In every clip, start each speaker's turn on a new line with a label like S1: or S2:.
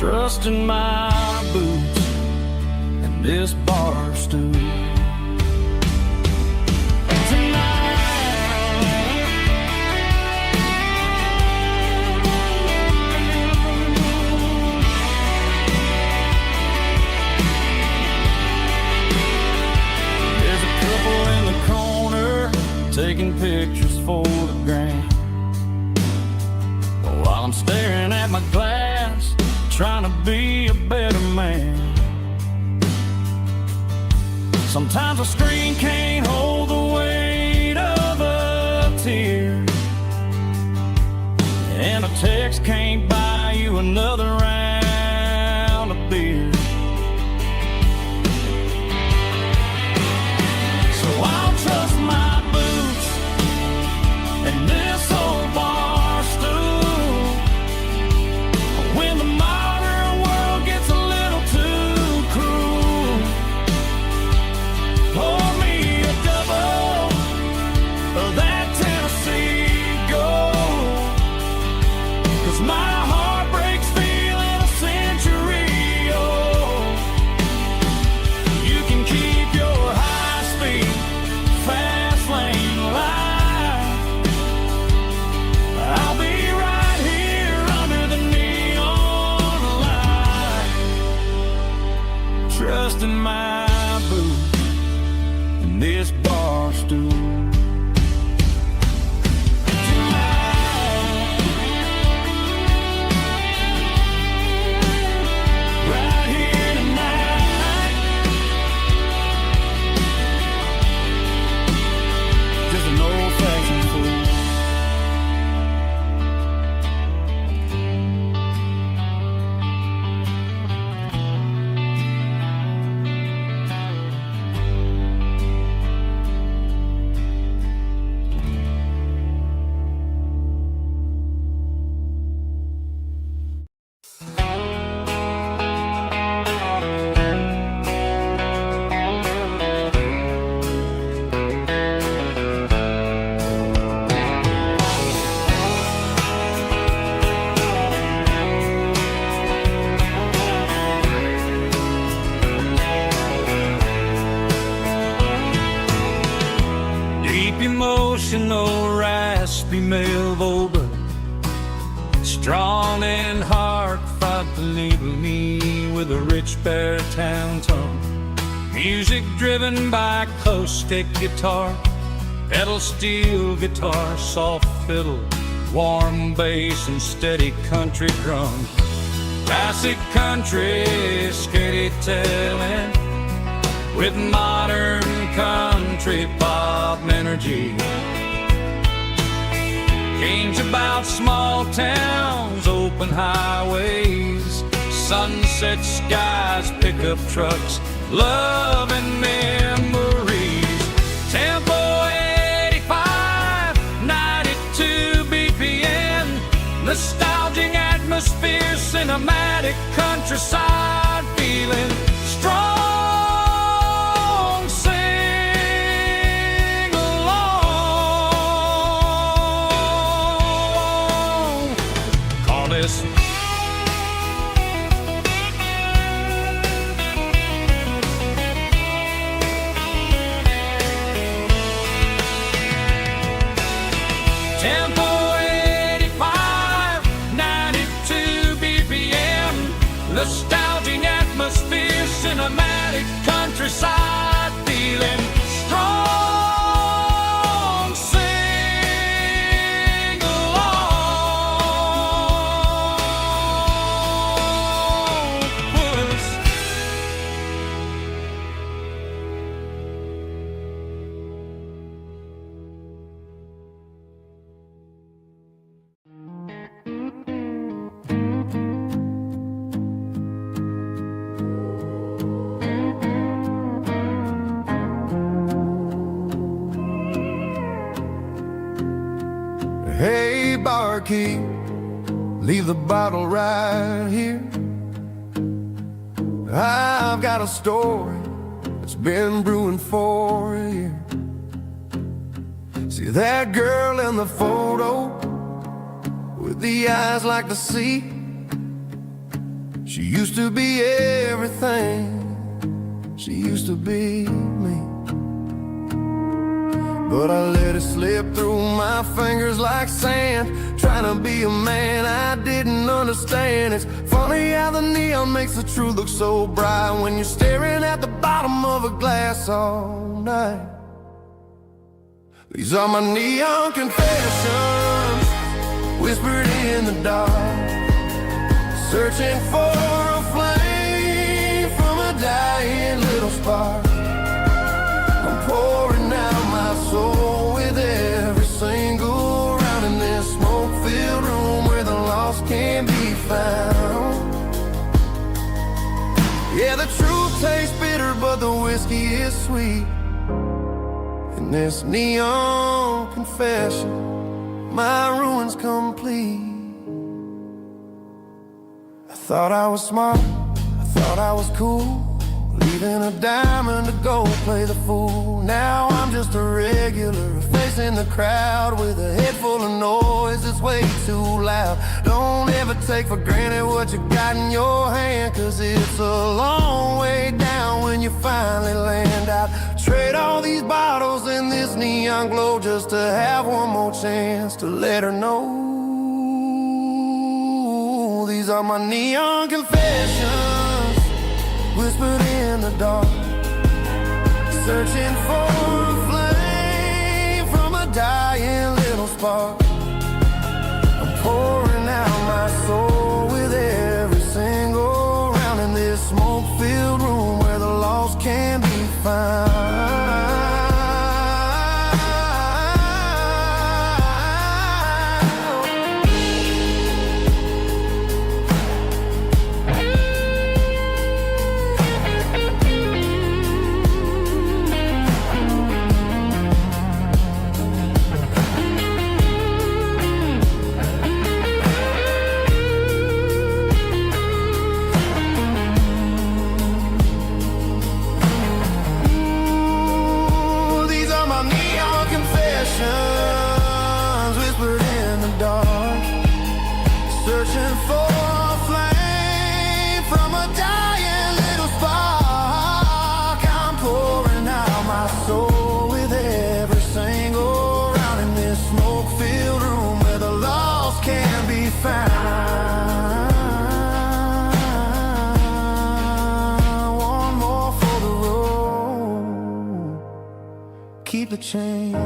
S1: trusting my boots and this bar stool. Taking pictures for the gram, while I'm staring at my glass, trying to be a better man. Sometimes a screen can't hold the weight of a tear, and a text can't buy you another round of beer. So I'll trust my and this old bar stool when the modern world gets a little too cruel. Pour me a double of that Tennessee Gold, 'cause my heart breaks feeling a century old. You can keep your high-speed fast lane life. I'll be right here under the neon light, trusting my boots and this bar stool. Right here tonight, just an old-fashioned fool. Emotional, raspy male vocal, strong and heartfelt, deliver me with a rich baritone tone. Music driven by acoustic guitar, pedal steel guitar, soft fiddle, warm bass and steady country drum. Classic country storytelling with modern country pop energy. Games about small towns, open highways, sunset skies, pickup trucks, love and memories. Tempo 85, 92 BPM, nostalgic atmosphere, cinematic countryside feeling strong. Tempo 85, 92 BPM, nostalgic atmosphere, cinematic countryside feeling strong. Sing along with us.
S2: Hey, barkeep, leave the bottle right here. I've got a story that's been brewing for a year. See that girl in the photo with the eyes like the sea? She used to be everything, she used to be me. But I let it slip through my fingers like sand, trying to be a man I didn't understand. It's funny how the neon makes the truth look so bright when you're staring at the bottom of a glass all night. These are my neon confessions, whispered in the dark, searching for a flame from a dying little spark. I'm pouring out my soul with every single round in this smoke-filled room where the lost can be found. Yeah, the truth tastes bitter, but the whiskey is sweet. In this neon confession, my ruin's complete. I thought I was smart, I thought I was cool, leaving a diamond to go play the fool. Now I'm just a regular, facing the crowd with a head full of noise that's way too loud. Don't ever take for granted what you got in your hand, cause it's a long way down when you finally land out. Trade all these bottles and this neon glow just to have one more chance to let her know. These are my neon confessions, whispered in the dark, searching for a flame from a dying little spark. I'm pouring out my soul with every single round in this smoke-filled room where the lost can be found. Whispered in the dark, searching for a flame from a dying little spark. I'm pouring out my soul with every single round in this smoke-filled room where the lost can be found. One more for the road, keep the change.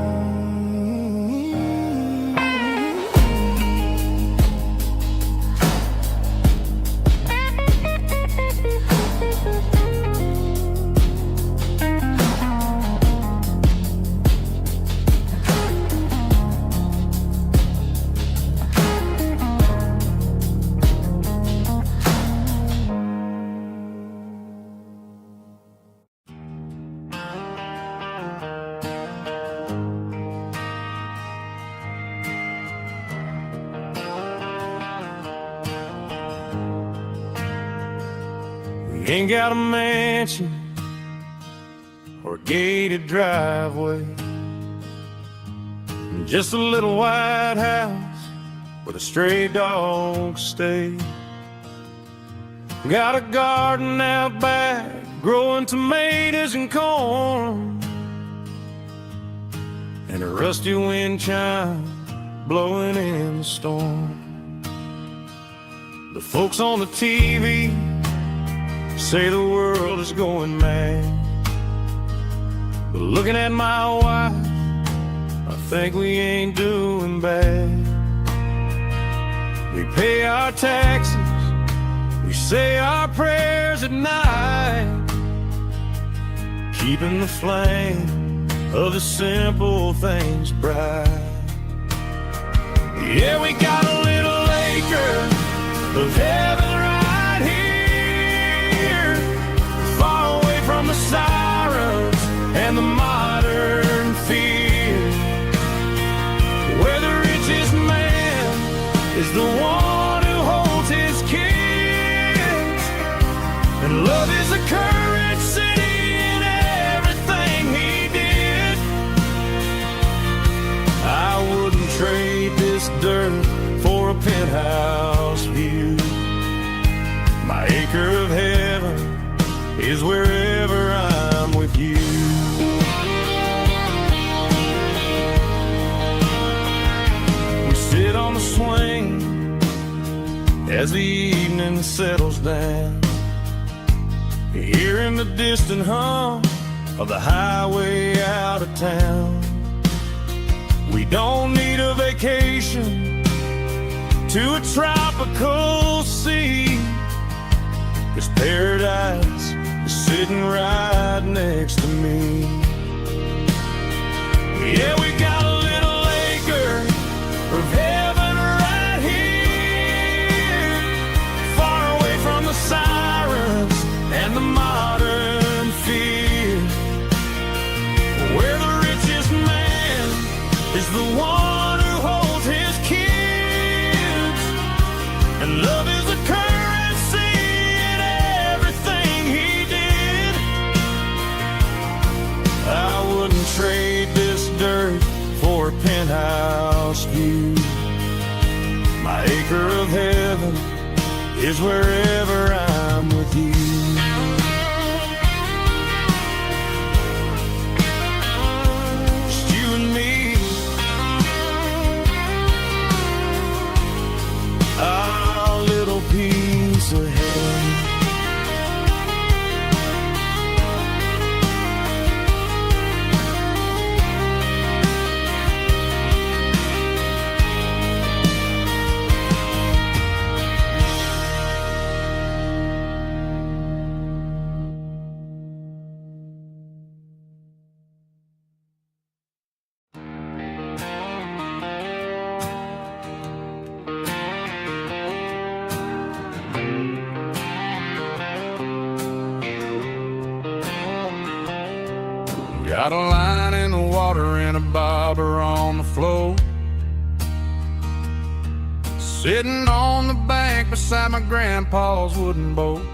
S1: Ain't got a mansion or a gated driveway, just a little white house where the stray dogs stay. Got a garden out back, growing tomatoes and corn, and a rusty wind chime blowing in the storm. The folks on the TV say the world is going mad, but looking at my wife, I think we ain't doing bad. We pay our taxes, we say our prayers at night, keeping the flame of the simple things bright. Yeah, we got a little acre of heaven right here, far away from the sirens and the modern fear, where the richest man is the one who holds his kids, and love is a currency in everything he did. I wouldn't trade this dirt for a penthouse view. My
S2: as the evening settles down. Hearing the distant hum of the highway out of town. We don't need a vacation to a tropical sea, 'cause paradise is sitting right next to me. Yeah, we got a little acre of heaven right here, far away from the sirens and the modern fear, where the richest man is the one who holds his kids, and love is the currency in everything he did. I wouldn't trade this dirt for a penthouse view. My acre of heaven is wherever I'm with you. Just you and me, our little piece of heaven. Got a line in the water and a bobber on the floor, sitting on the bank beside my grandpa's wooden boat.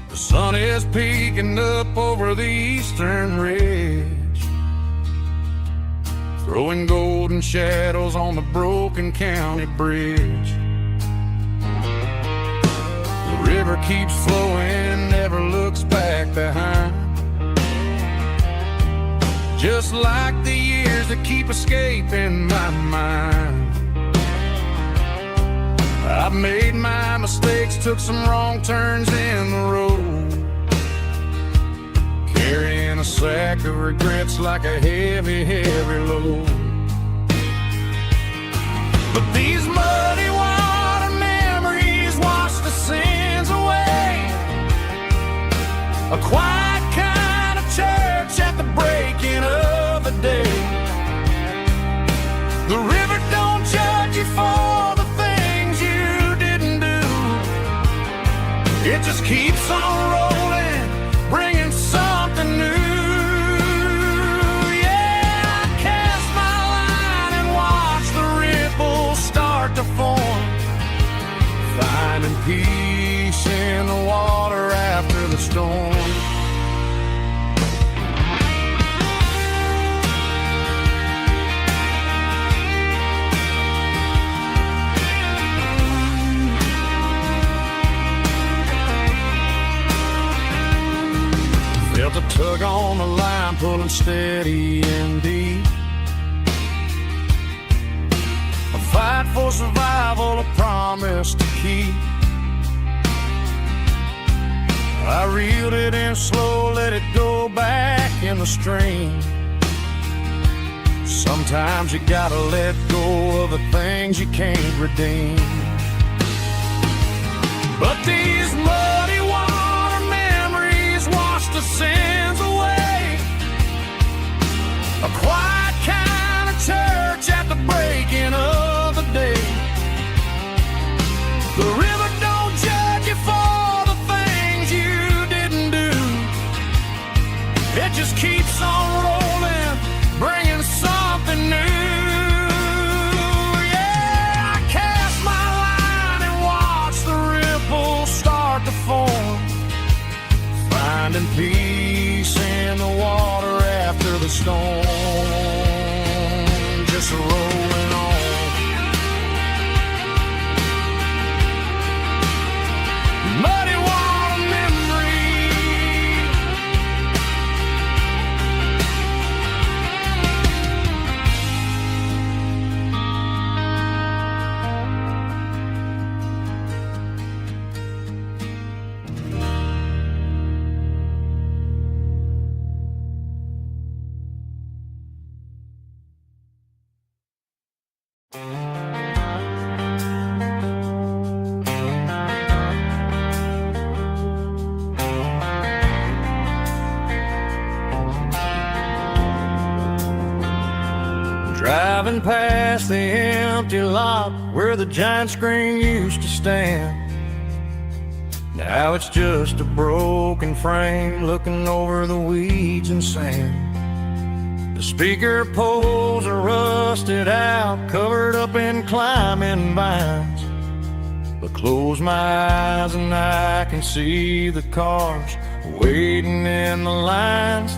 S2: The sun is peeking up over the eastern ridge, throwing golden shadows on the broken county bridge. The river keeps flowing, never looks back behind, just like the years that keep escaping my mind. I've made my mistakes, took some wrong turns in the road, carrying a sack of regrets like a heavy, heavy load. But these muddy water memories wash the sins away. A quiet kind of church at the breaking of the day. The river don't judge you for the things you didn't do. It just keeps on rolling, bringing something new. Yeah, I cast my line and watch the ripples start to form, finding peace in the water after the storm. Felt a tug on the line, pulling steady and deep. A fight for survival, a promise to keep. I reeled it in slow, let it go back in the stream. Sometimes you gotta let go of the things you can't redeem. But these muddy water memories wash the sins away. A quiet kind of church at the breaking of the day. The river don't judge you for the things you didn't do. It just keeps on rolling, bringing something new. Yeah, I cast my line and watch the ripples start to form, finding peace in the water after the storm, just rolling on. Muddy water memory. Driving past the empty lot where the giant screen used to stand. Now it's just a broken frame looking over the weeds and sand. The speaker poles are rusted out, covered up in climbing vines. But close my eyes and I can see the cars waiting in the lines.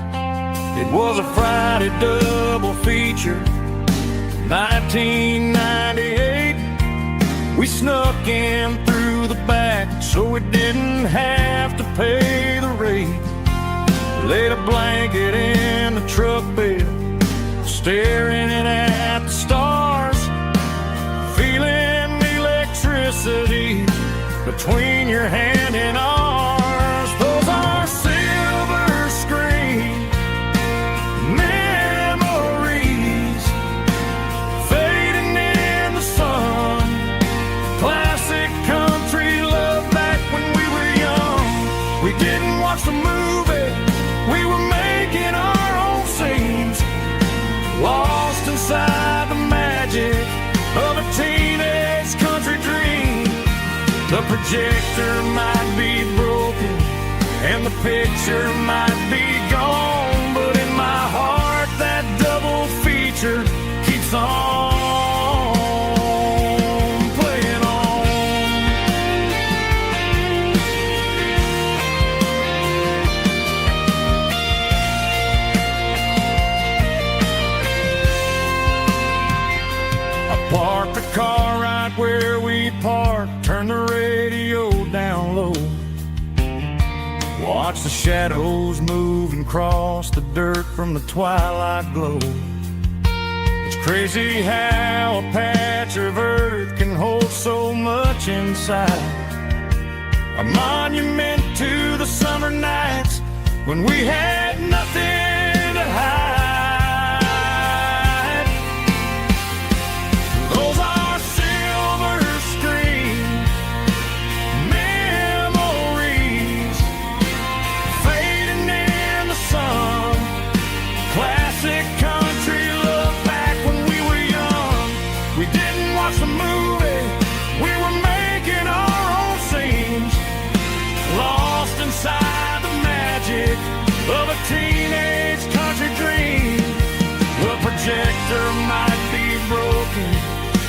S2: It was a Friday double feature, 1998. We snuck in through the back so we didn't have to pay the rate. Laid a blanket in the truck bed, staring at the stars, feeling the electricity between your hand and ours. Those are silver screen memories fading in the sun. Classic country love back when we were young. We didn't watch the movie, we were making our own scenes, lost inside the magic of a teenage country dream. The projector might be broken and the picture might be gone, but in my heart that double feature keeps on playing on. I parked the car right where we parked, turned the radio down low, watch the shadows move and cross the dirt from the twilight glow. It's crazy how a patch of earth can hold so much inside. A monument to the summer nights when we had nothing to hide. Those are silver screen memories fading in the sun. Classic country love back when we were young. We didn't watch the movie, we were making our own scenes, lost inside the magic of a teenage country dream. The projector might be broken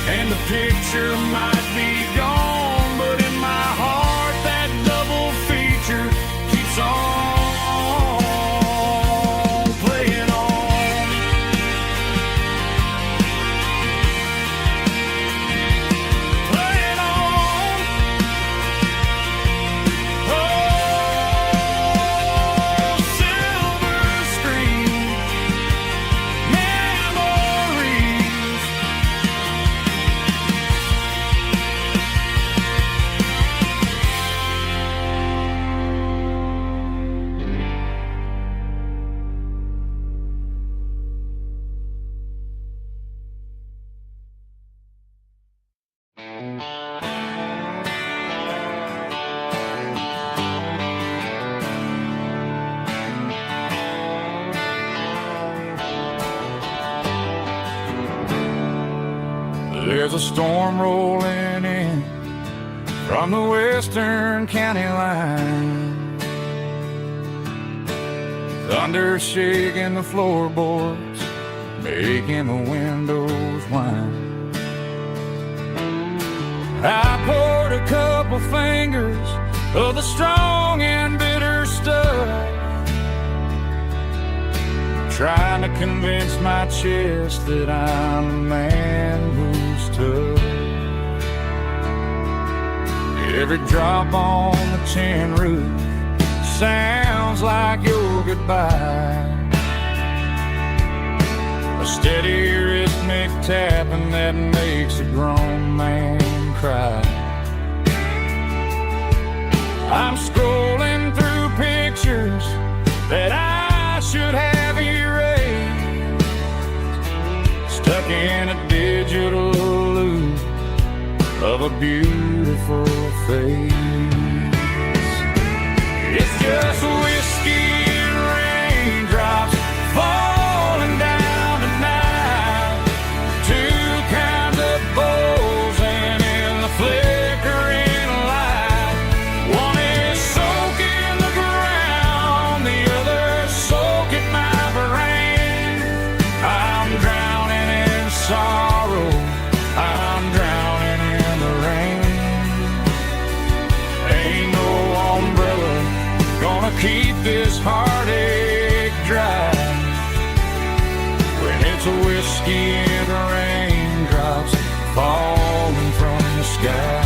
S2: and the picture might be gone, but in my heart that double feature keeps on playing on. Playing on. Oh, silver screen memories. There's a storm rolling in from the western county line. Thunder shaking the floorboards, making the windows whine. I poured a couple fingers of the strong and bitter stuff, trying to convince my chest that I'm a man who's tough. Every drop on the tin roof sounds like your goodbye, a steady rhythmic tapping that makes a grown man cry. I'm scrolling through pictures that I should have erased, stuck in a digital loop of a beautiful face. It's just whiskey and raindrops falling down tonight, 2
S1: this heartache dry. When it's a whiskey and raindrops falling from the sky.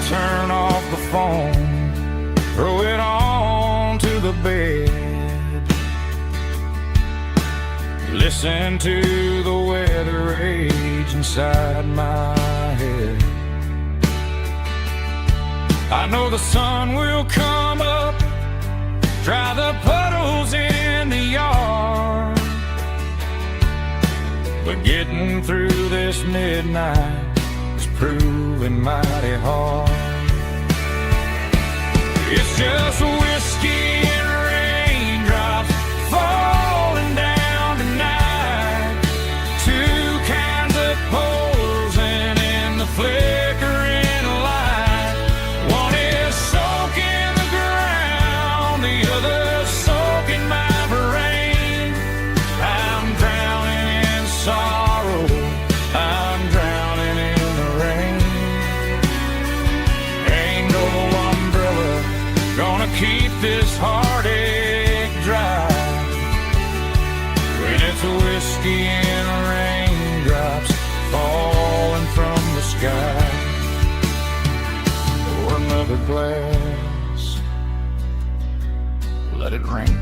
S1: Turn off the phone, throw it on to the bed, listen to the weather rage inside my head. I know the sun will come up, dry the puddles in the yard, but getting through this midnight is proving mighty hard. It's just whiskey and raindrops falling down tonight. Two kinds of posing in the flickering light. One is soaking the ground, the other soaking my brain. I'm drowning in sorrow, I'm drowning in the rain. Ain't no umbrella gonna keep this heartache dry. When it's a whiskey and raindrops falling from the sky. Pour another glass, let it rain.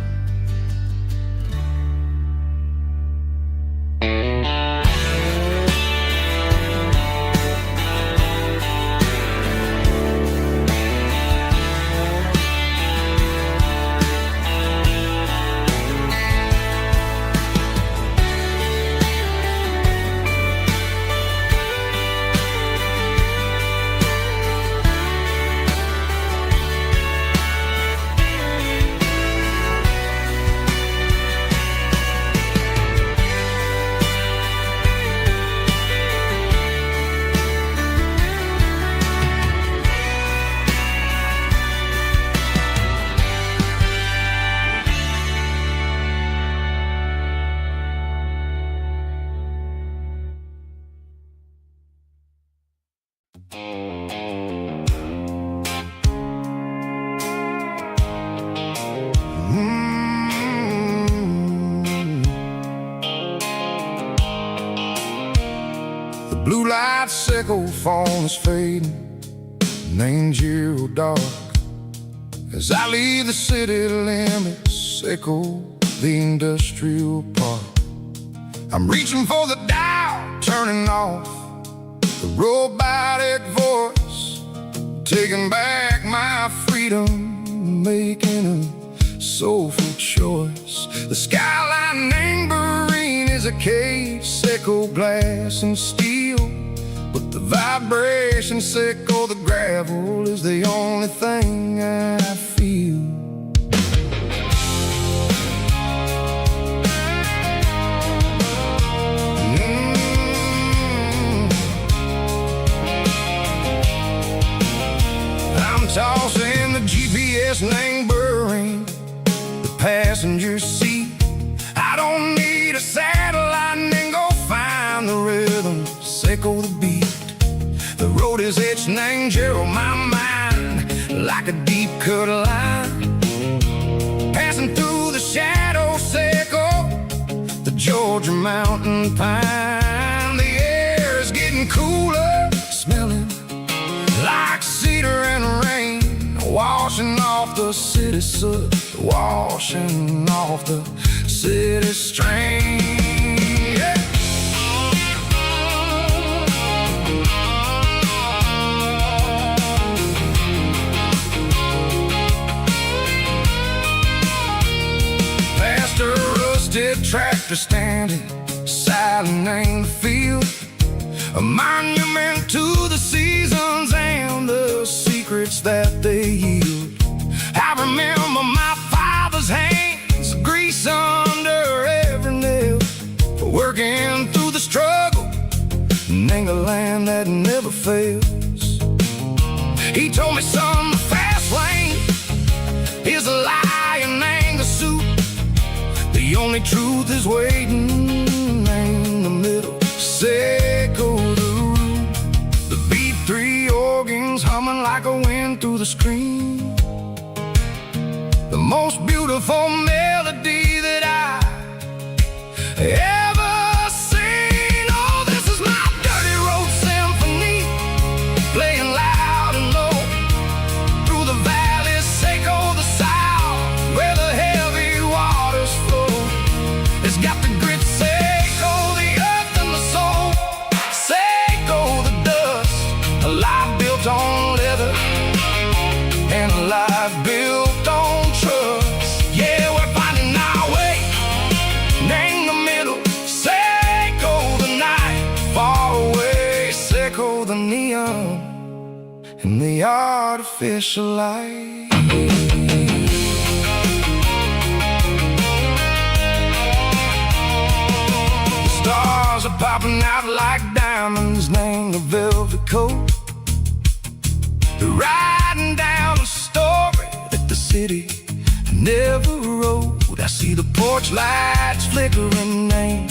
S2: Blue light sickle phone is fading, and ain't zero dark. As I leave the city limits, sickle the industrial park. I'm reaching for the dial, turning off the robotic voice, taking back my freedom, making a soulful choice. The skyline neighboring is a cage, sickle glass and steel, but the vibration sickle, the gravel is the only thing I feel. I'm tossing the GPS neighboring the passenger seat. I don't need a satellite and go find the rhythm, sickle the beat. The road is etched and Gerald my mind like a deep cut line, passing through the shadow sickle, the Georgia mountain pine. The air is getting cooler, smelling like cedar and rain, washing off the city soot, washing off the city strain. Yeah. Past a rusted tractor standing silent in the field, a monument to the seasons and the secrets that they yield. I remember my father's hands, grease under every nail, working through the struggle, in a land that never fails. He told me, son, the fast lane is a lion and the suit. The only truth is waiting in the middle. Seco the root. The beat, three organs humming like a wind through the screen. The most beautiful melody that I ever seen. Oh, this is my dirty road symphony, playing loud and low through the valleys, Seco the south, where the heavy waters flow. It's got the grit, Seco the earth and the soul, Seco the dust, a life built on leather and a life built on trust. Yeah, we're finding our way in the middle. Seco the night, far away. Seco the neon and the artificial light. The stars are popping out like diamonds, name the velvet coat. They're riding down a story that the city never wrote. I see the porch lights flickering, name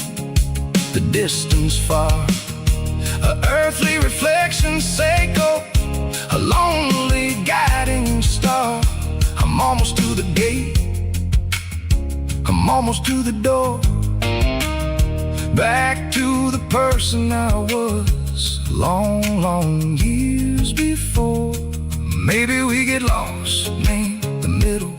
S2: the distance far. A earthly reflection, Seco, a lonely guiding star. I'm almost to the gate, I'm almost to the door, back to the person I was long, long years before. Maybe we get lost in the middle,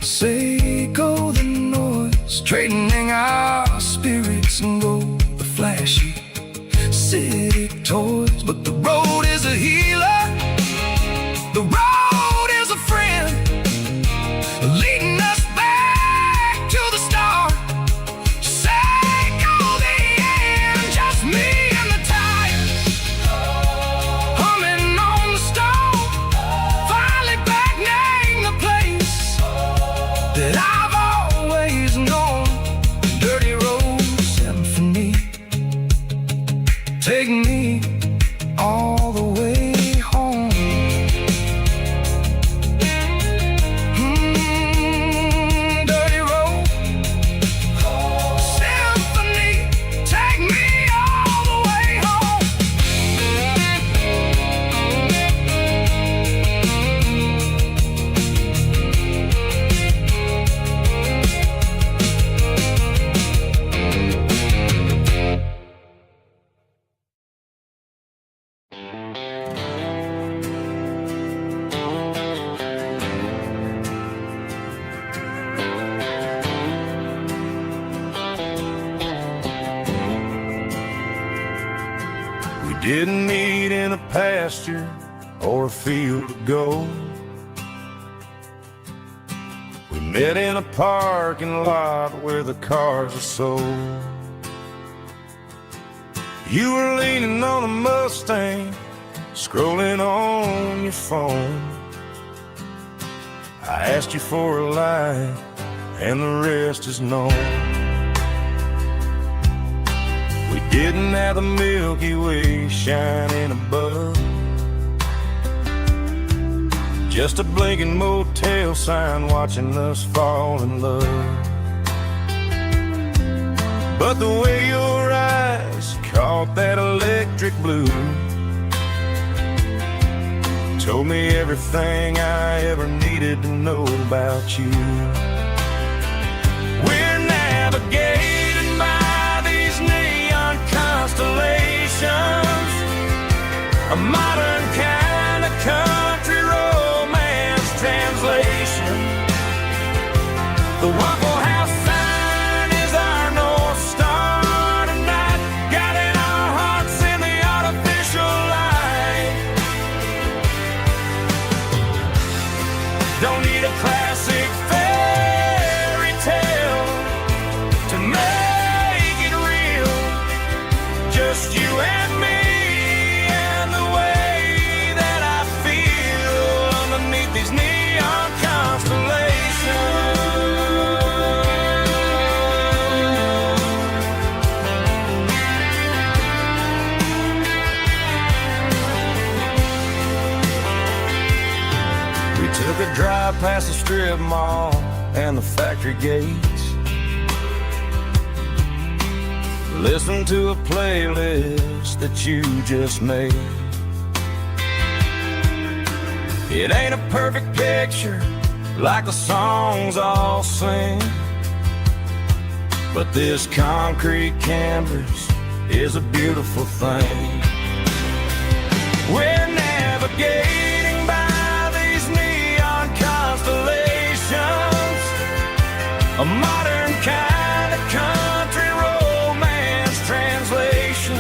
S2: Seco the noise, trading our spirits and gold, the flashy city toys. But the road is a healer, the road is a friend, leading us back to the start. Seco the end, just me and the tires, humming on the stove, finally back name the place that I've always known. Dirty road symphony, take me all the way home. Dirty road symphony, take me all the way home.
S1: We didn't meet in a pasture or a field of gold. We met in a parking lot where the cars are sold. You were leaning on a Mustang, scrolling on your phone. I asked you for a light, and the rest is known. We didn't have the Milky Way shining above, just a blinking motel sign watching us fall in love. But the way your eyes caught that electric blue told me everything I ever needed to know about you. We're navigated by these neon constellations, a modern kind of country romance translation. The Waffle House sign is our North Star tonight, guiding our hearts in the artificial light. Don't need a classic fairy tale to make it real, just you and me and the way that I feel underneath these neon constellations.
S2: strip mall and the factory gates. Listen to a playlist that you just made. It ain't a perfect picture like the songs all sing, but this concrete canvas is a beautiful thing. We're navigating by these neon constellations, a modern kind of country romance translation.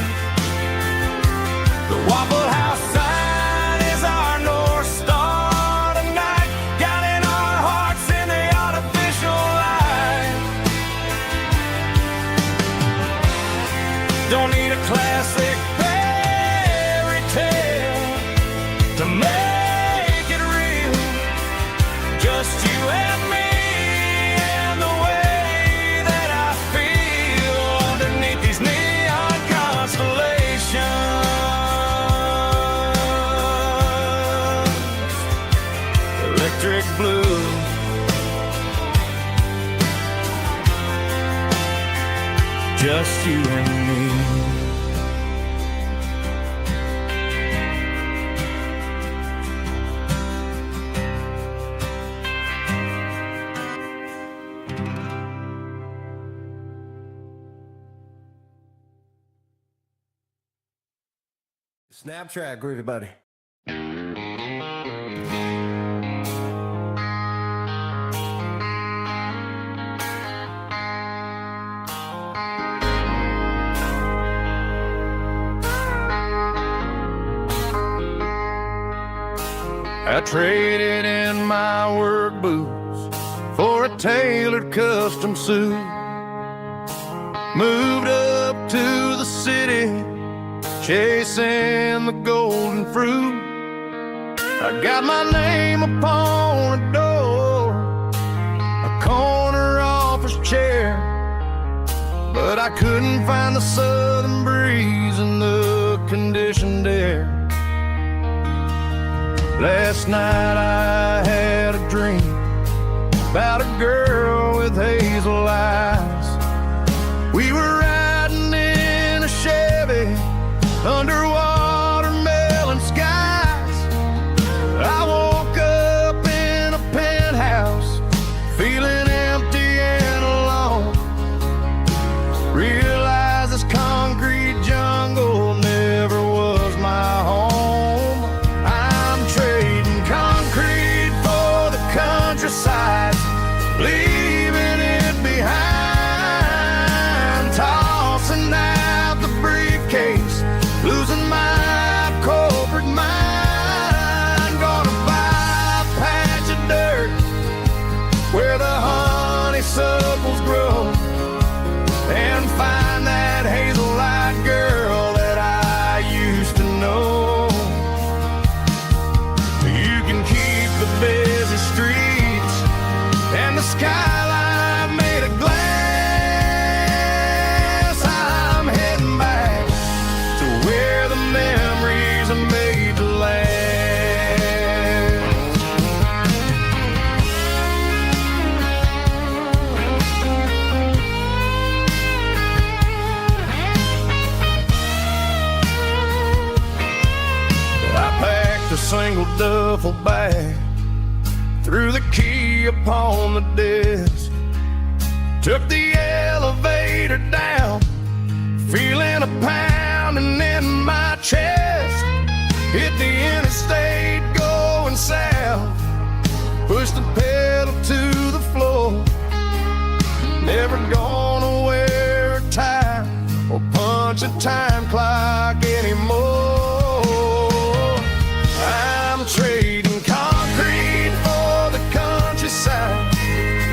S2: The Waffle House sign is our North Star tonight, guiding our hearts in the artificial light. Don't need a classic fairy tale to make it real, just you and me and the way that I feel underneath these neon constellations. Electric blue, just you and me.
S3: Snapchat, groovy buddy.
S2: I traded in my work boots for a tailored custom suit. Moved up to the city, chasing the golden fruit. I got my name upon a door, a corner office chair, but I couldn't find the southern breeze in the conditioned air. Last night I had a dream about a girl with hazel eyes. We were riding in a Chevy under watermelon skies. I woke up in a penthouse, feeling empty and alone. Realized this concrete jungle never was my home. I'm trading concrete for the countryside, leaving it behind, tossing out the briefcase, losing my corporate mind. Gonna buy a patch of dirt where the honeysuckles grow, and find that hazel-eyed girl that I used to know. You can keep the busy streets and the skyline made of glass. I'm heading back to where the memories are made to last. I packed a single duffel bag, threw the key upon the desk, took the elevator down, feeling a pounding in my chest. Hit the interstate going south, pushed the pedal to the floor. Never gonna wear a tie or punch a time clock anymore. I'm trading concrete for the countryside,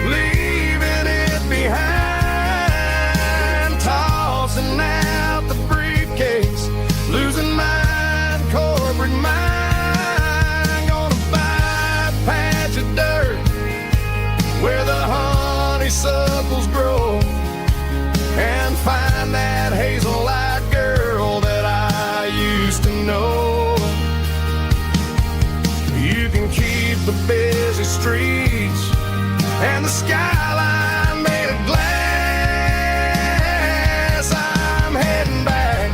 S2: leaving it behind, tossing out the briefcase, losing my corporate mind. Gonna buy a patch of dirt where the honeysuckles grow, and find that hazel-eyed girl that I used to know. You can keep the busy streets and the skyline made of glass. I'm heading back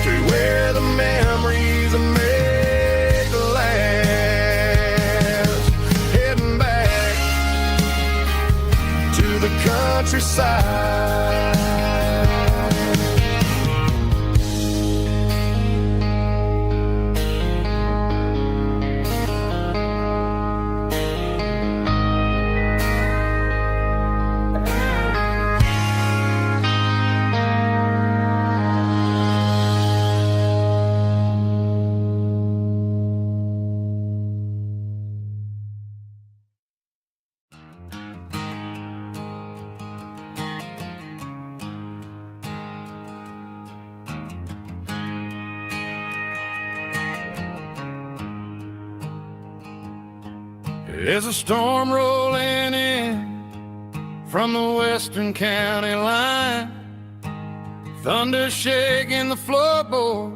S2: to where the memories are made to last. Heading back to the countryside. There's a storm rolling in from the western county line, thunder shaking the floorboards,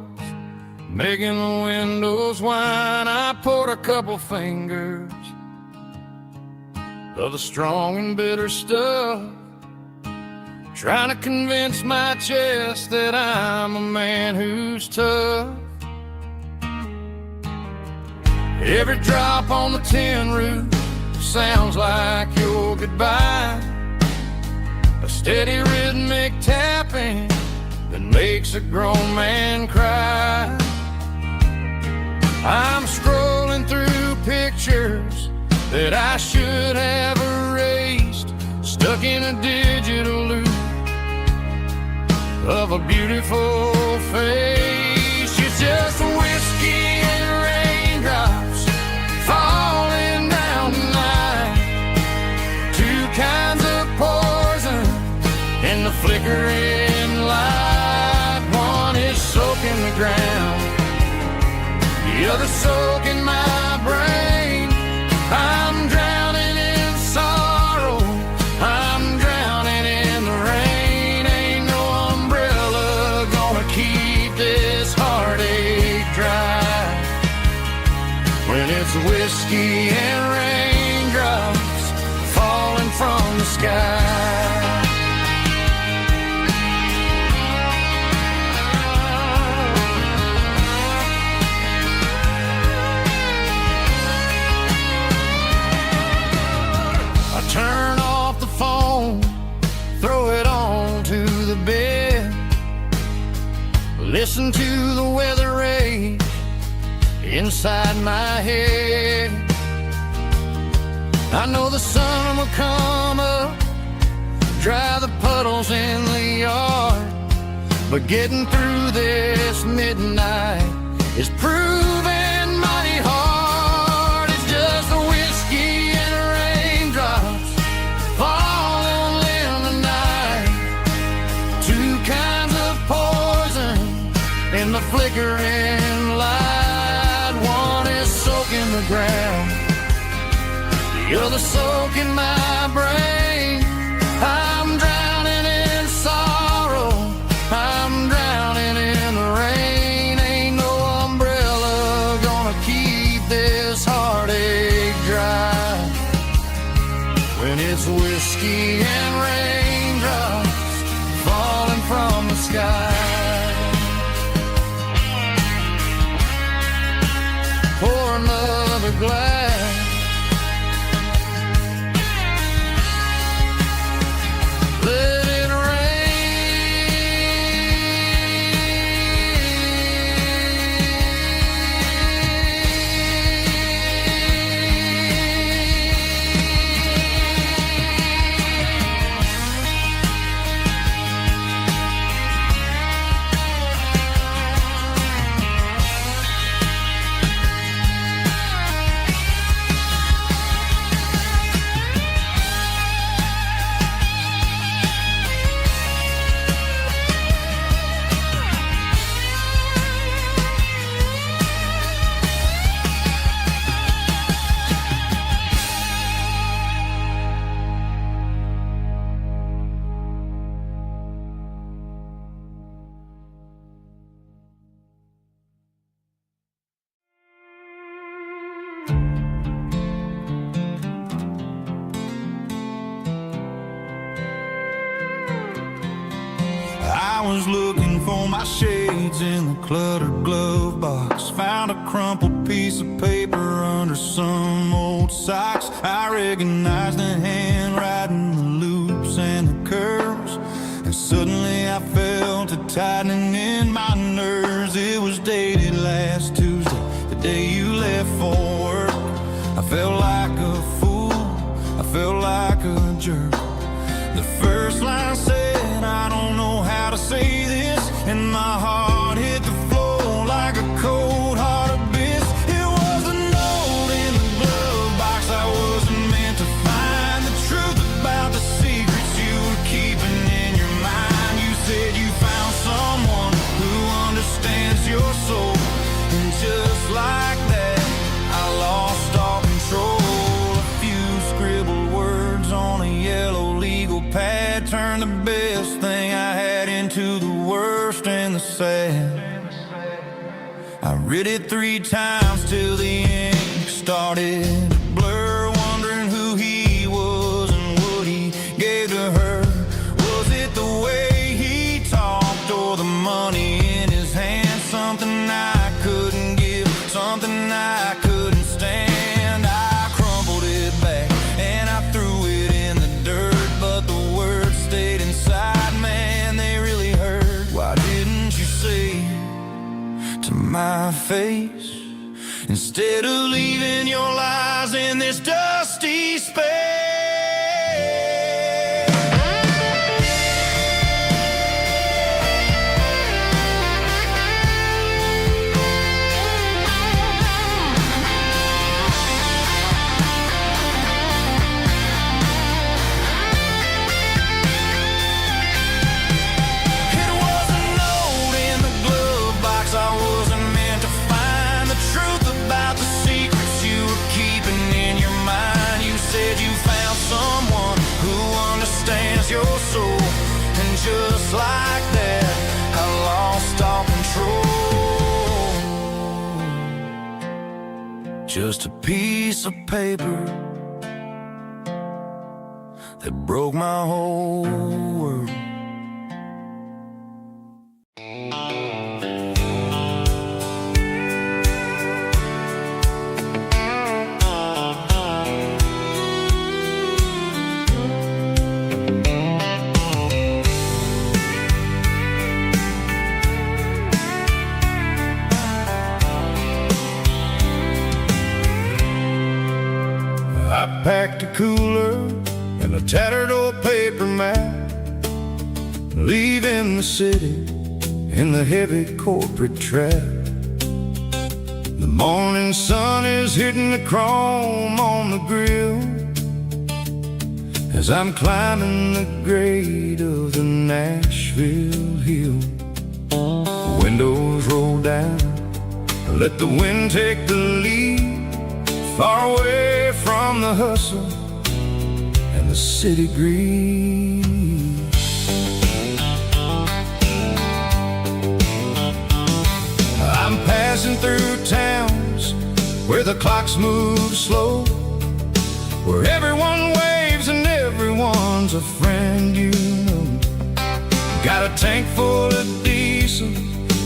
S2: making the windows whine. I poured a couple fingers of the strong and bitter stuff, trying to convince my chest that I'm a man who's tough. Every drop on the tin roof sounds like your goodbye, a steady rhythmic tapping that makes a grown man cry. I'm scrolling through pictures that I should have erased, stuck in a digital loop of a beautiful face. It's just whiskey and raindrops falling down tonight, two kinds of poison in the flickering light. One is soaking the ground, the other soaking my brain. I'm drowning in sorrow, I'm drowning in the rain. Ain't no umbrella gonna keep this heartache dry when it's whiskey and raindrops falling from the sky. Turn off the phone, throw it on to the bed, listen to the weather rage inside my head. I know the sun will come up, dry the puddles in the yard, but getting through this midnight is proving mighty hard. It's just a whiskey and raindrops falling in the night, two kinds of poison in the flickering light. One is soaking the ground, the other soaking my brain. I'm drowning in sorrow, I'm drowning in the rain. Ain't no umbrella gonna keep this heartache dry when it's whiskey and raindrops falling from the sky. Pour another glass, let it
S3: was looking for my shades in the cluttered glove box. Found a crumpled piece of paper under some old socks. I recognized the handwriting, the loops and the curves, and suddenly I felt a tightening in my nerves. It was dated last Tuesday, the day you left for work. I felt like a fool, I felt like a jerk. The first line said, I don't know how to say this, and my heart hit the floor like a cold hard abyss. It was a note in the glove box. I wasn't meant to find the truth about the secrets you were keeping in your mind. You said you found someone who understands your soul, and just like that, I lost all control. A few scribbled words on a yellow legal pad turned the best thing I had into the worst and the sad. I read it 3 times till the ink started to blur, wondering who he was and what he gave to her. Was it the way he talked or the money in his hand? Something I couldn't give, something I couldn't stand. I crumpled it back and I threw it in the dirt, but the words stayed inside, man, they really hurt. Why didn't you say to my face, instead of leaving your lies in this dusty space? Your soul, and just like that, I lost all control. Just a piece of paper that broke my whole world. I packed a cooler and a tattered old paper map, leaving the city in the heavy corporate trap. The morning sun is hitting the chrome on the grill as I'm climbing the grade of the Nashville hill. Windows roll down, let the wind take the lead, far away from the hustle and the city greed. I'm passing through towns where the clocks move slow, where everyone waves and everyone's a friend you know. Got a tank full of diesel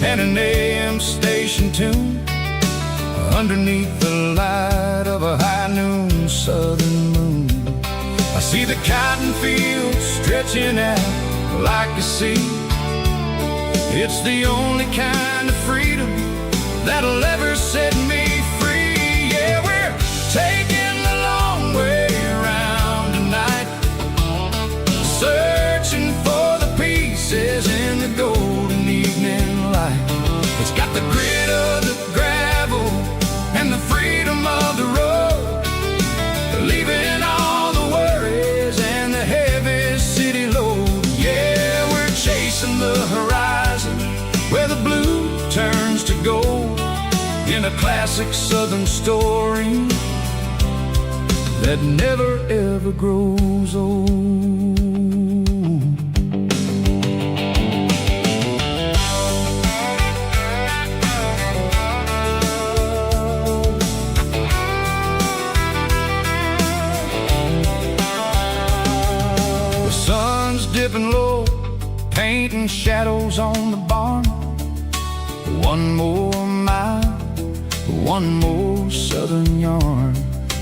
S3: and an AM station tune underneath the light of a high noon southern moon. I see the cotton fields stretching out like a sea. It's the only kind of freedom that'll ever set me free. Yeah, we're taking the long way around tonight, searching for the pieces in the golden evening light. It's got the grit of the gravel and the freedom of the road, leaving all the worries and the heavy city load. Yeah, we're chasing the horizon where the blue turns to gold, in a classic southern story that never ever grows old. Dipping low,
S1: painting shadows on the barn. One more mile, one more southern yarn.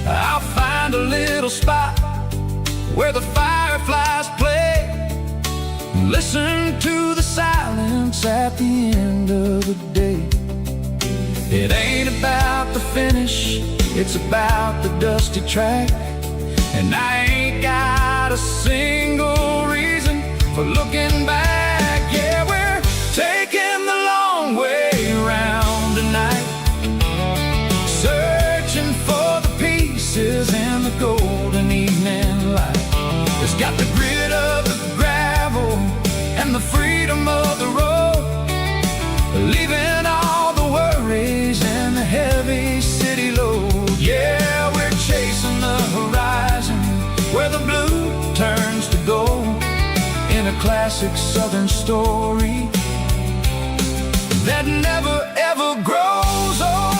S1: I'll find a little spot where the fireflies play, listen to the silence at the end of the day. It ain't about the finish, it's about the dusty track. And I ain't got a single reason for looking back. Yeah, we're taking the long way around tonight, searching for the pieces in the golden evening light. It's got the grit of the gravel and the freedom of the road, leaving all the worries and the heavy city load. Yeah, we're chasing the horizon where the blue turns to gold, in a classic southern story that never ever grows old.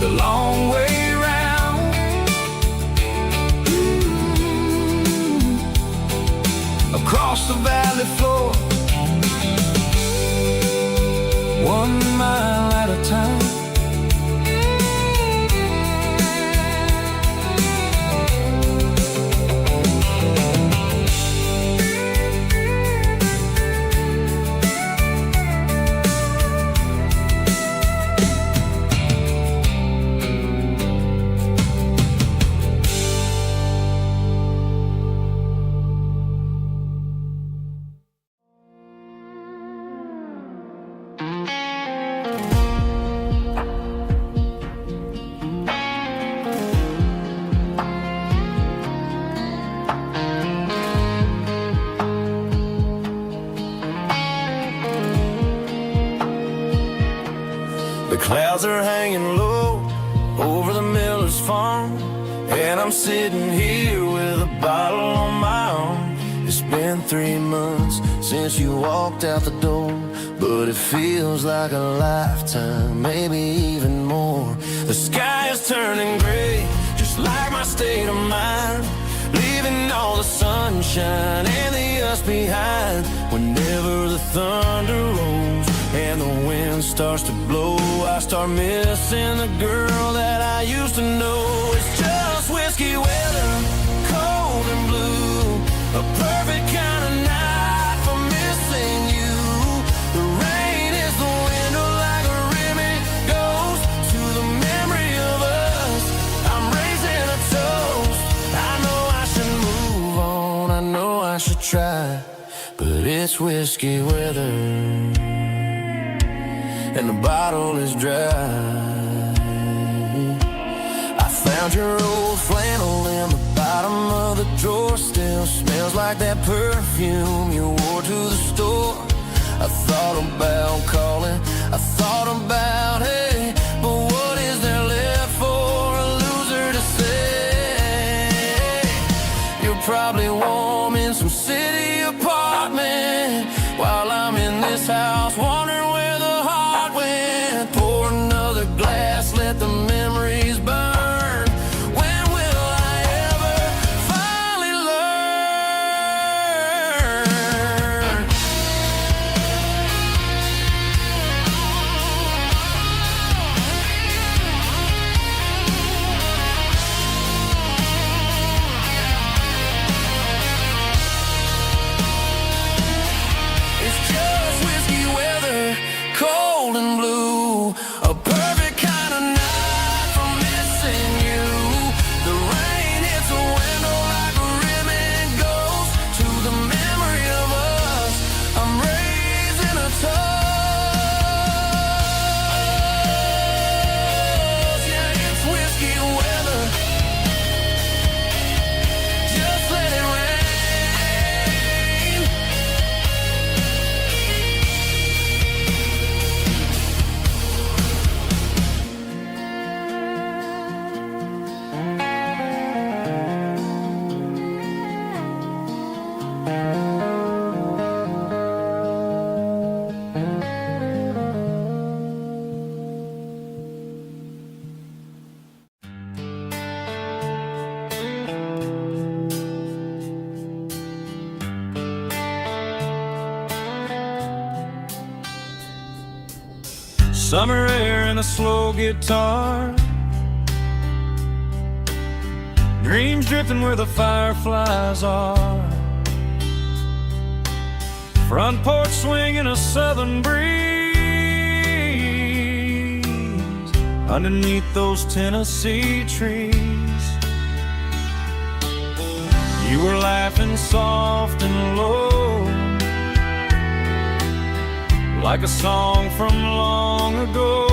S1: The long way round, across the valley floor, 1 mile at a time.
S2: The clouds are hanging low over the miller's farm, and I'm sitting here with a bottle on my arm. It's been 3 months since you walked out the door, but it feels like a lifetime, maybe even more. The sky is turning gray, just like my state of mind, leaving all the sunshine and the us behind. Whenever the thunder rolls and the wind starts to blow, I start missing the girl that I used to know. It's just whiskey weather, cold and blue, a perfect kind of night for missing you. The rain is the window like a ribbon goes to the memory of us. I'm raising a toast. I know I should move on, I know I should try, but it's whiskey weather and the bottle is dry. I found your old flannel in the bottom of the drawer, still smells like that perfume you wore to the store. I thought about calling, I thought about, hey, but what is there left for a loser to say? You're probably warm in some city apartment, while I'm in this house wondering where the heart went. Pour another glass, let the memories burn. When will I ever finally learn? It's just whiskey weather,
S1: Summer air and a slow guitar, dreams drifting where the fireflies are. Front porch swinging a southern breeze underneath those Tennessee trees. You were laughing soft and low, like a song from long ago.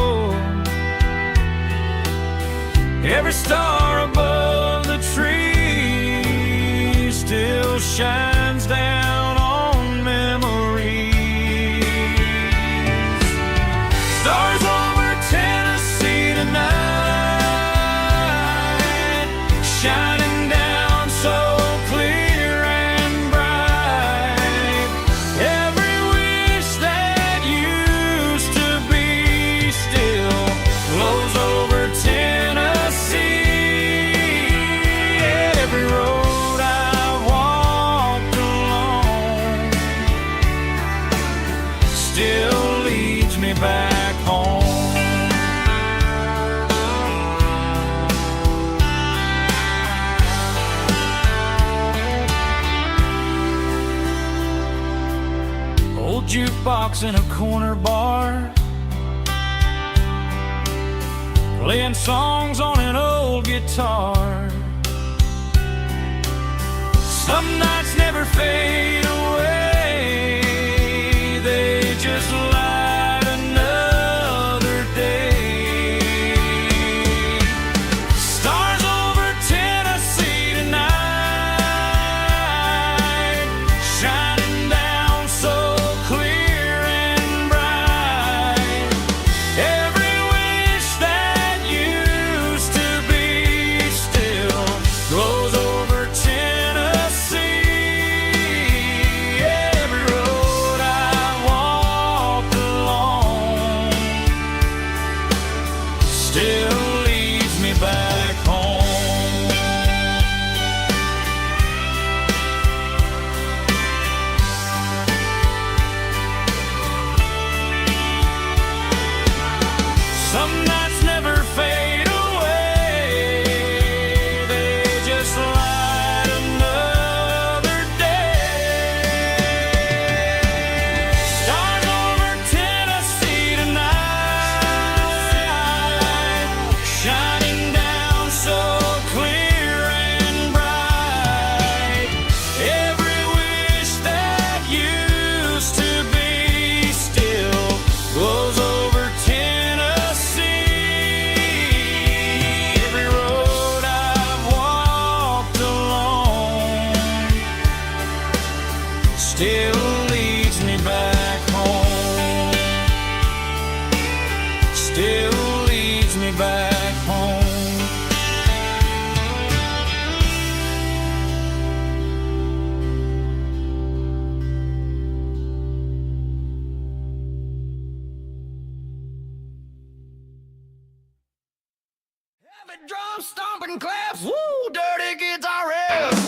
S1: Every star above the tree still shines down on memories. Stars over Tennessee tonight, shining down so clear and bright. Every wish that used to be still glows over Tennessee. Every road I've walked along still leads me back home. Old jukebox in a corner bar, playing songs on an old guitar. Some nights never fade away, they just light another day. Stars over Tennessee tonight, shining down so clear and bright. Every wish that used to be still glows over Tennessee. Every road I walked along still leads me back home. Some nights never fade away, they just light another day. Stars over Tennessee tonight, shining down so clear and bright. Every wish that used to be still glows over Tennessee. Every road I've walked along still leads me back home. Still leads me back home.
S2: Heavy drum stomping claps, woo, dirty guitar riffs.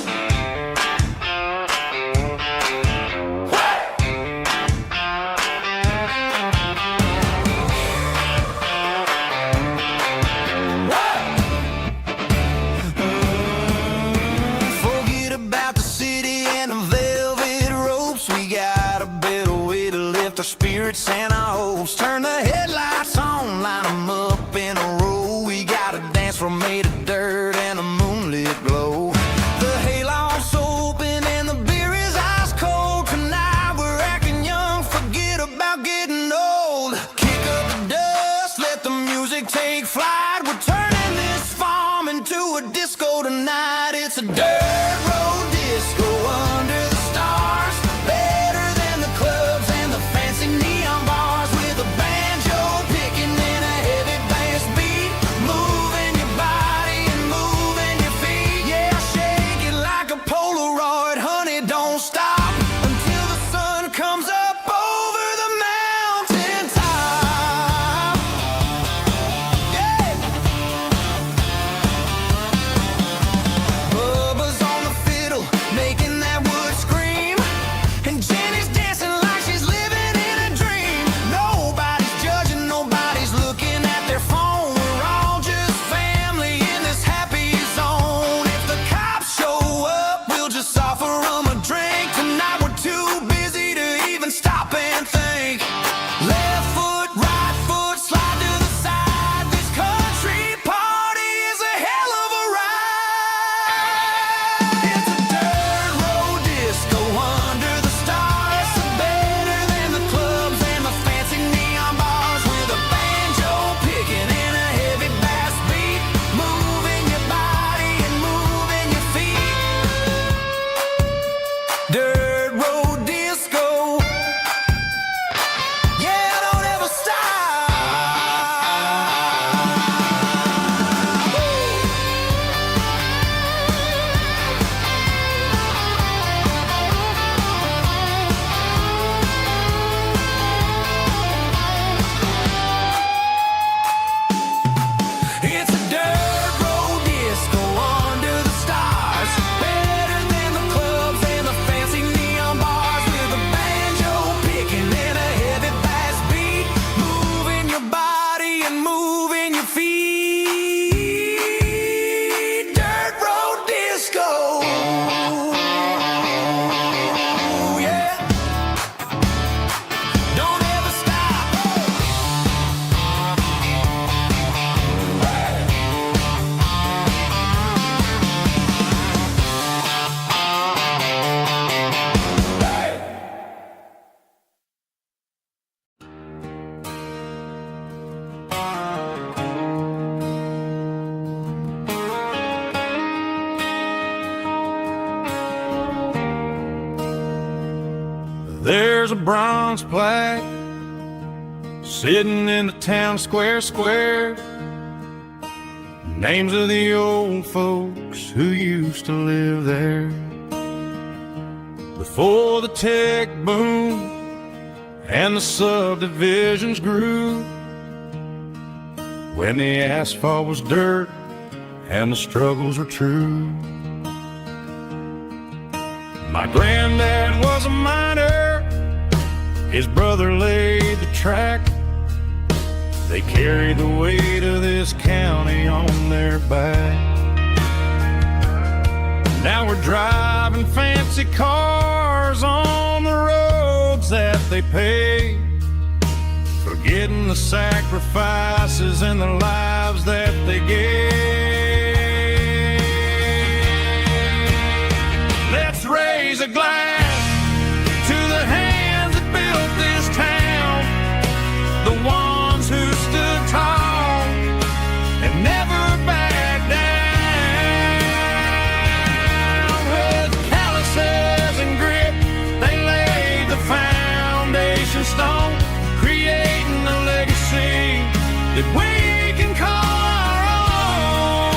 S2: Forget about the city and the velvet ropes. We got a better way to lift our spirits and our hopes. Turn the headlights on, line 'em up in a row. We got a dance floor made of dirt and a moonlit glow. The hayloft's open and the beer is ice cold. Tonight we're acting young, forget about getting old. Kick up the dust, let the music take flight. We're turning this farm into a disco tonight. It's a dirt road disco under the stars. Better than the clubs and the fancy neon bars, with a banjo picking and a heavy
S1: there's a bronze plaque sitting in the town square. Names of the old folks who used to live there before the tech boom and the subdivisions grew, when the asphalt was dirt and the struggles were true. My granddad was a miner, his brother laid the track. They carried the weight of this county on their back. Now we're driving fancy cars on the roads that they paved, forgetting the sacrifices and the lives that they gave. Let's raise a glass to the hands that built this town, the ones who stood tall and never backed down. With calluses and grit, they laid the foundation stone, creating a legacy that we can call our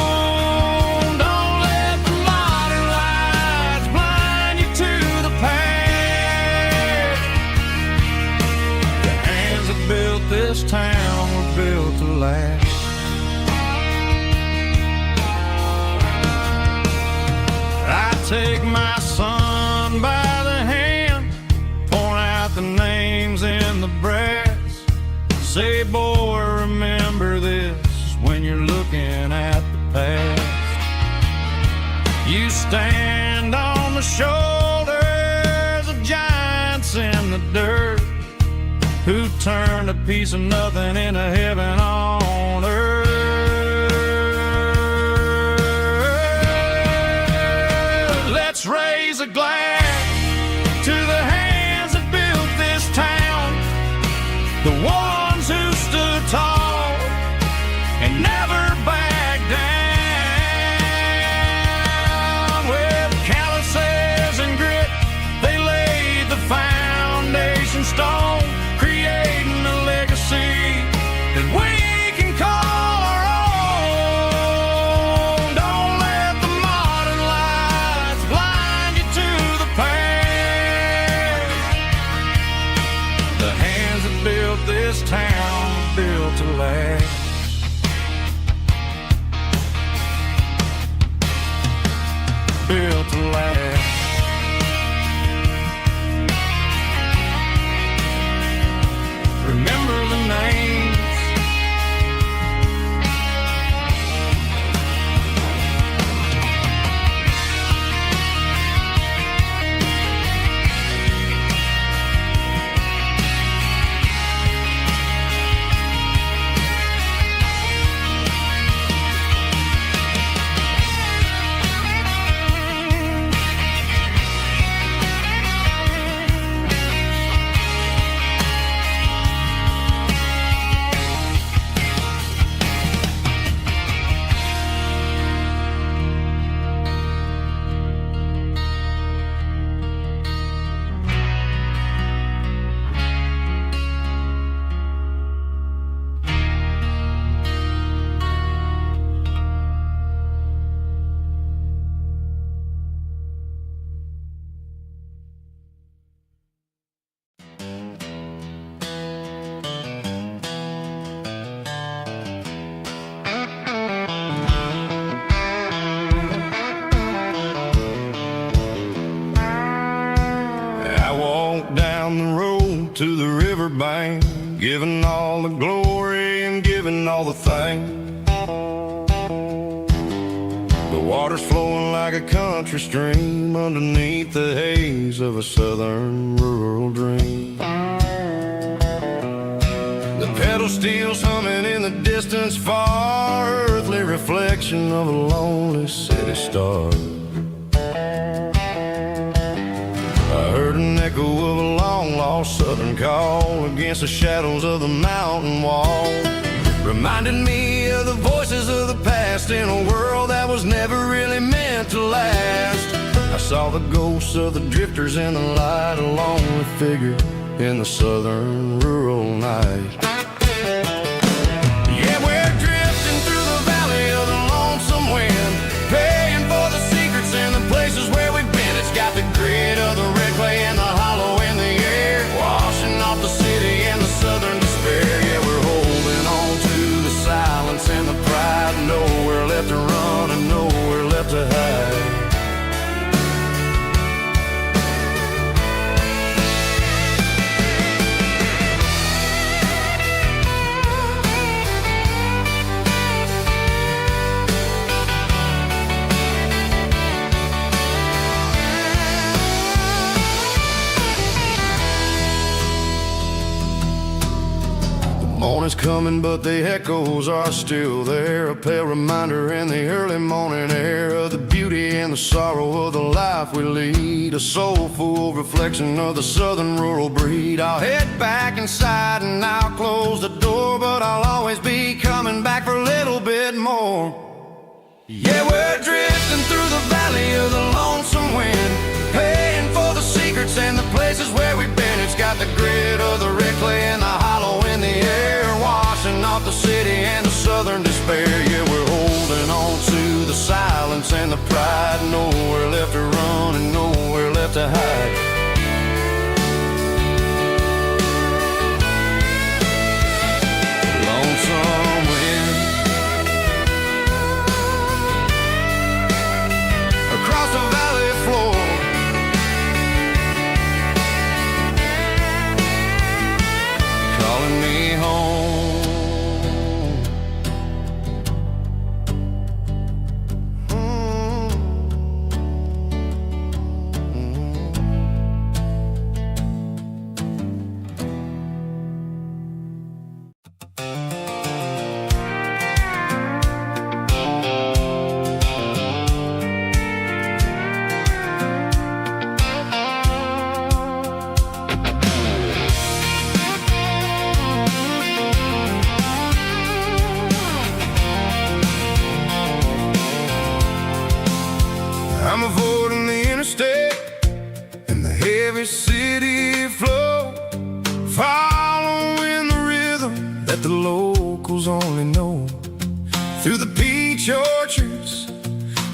S1: own. Don't let the modern lights blind you to the past. The hands that built this town were built to last. I take my son by the hand, point out the names in the brass. Say, boy, remember this when you're looking at the past. You stand on the shoulders of giants in the dirt, who turned a piece of nothing into heaven on earth. Let's raise a glass to the hands that built this town, the ones who stood tall and never backed down. With calluses and grit, they laid the foundation stone, creating a legacy that we can call our own. Don't let the modern lights blind you to the past. The hands that built this town were built to last. Built to last. Remember the names. To the riverbank, giving all the glory and giving all the thanks. The water's flowing like a country stream underneath the haze of a southern rural dream. The pedal steel's humming in the distance far, earthly reflection of a lonely city star. I heard an echo of a long-lost southern call against the shadows of the mountain wall, reminding me of the voices of the past in a world that was never really meant to last. I saw the ghosts of the drifters in the light, a lonely figure
S2: in the southern rural night. Yeah, we're drifting through the valley of the lonesome wind, paying for the secrets and the places where we've been. It's got the grit of the red clay and the hollow in the air, washing off the city and the southern despair. Yeah, we're holding on to the silence and the pride, nowhere left to run and nowhere left to hide. Morning's coming, but the echoes are still there, a pale reminder in the early morning air of the beauty and the sorrow of the life we lead, a soulful reflection of the southern rural breed. I'll head back inside and I'll close the door, but I'll always be coming back for a little bit more. Yeah, we're drifting through the valley of the lonesome wind, paying for the secrets and the places where we've been. It's got the grit of the red clay and the hollow in the air, washing off the city and the southern despair. Yeah, we're holding on to the silence and the pride, nowhere left to run and nowhere left to hide. Lonesome wind across the valley floor, calling me home. I'm avoiding the interstate and the heavy city flow, following the rhythm that the locals only know, through the peach orchards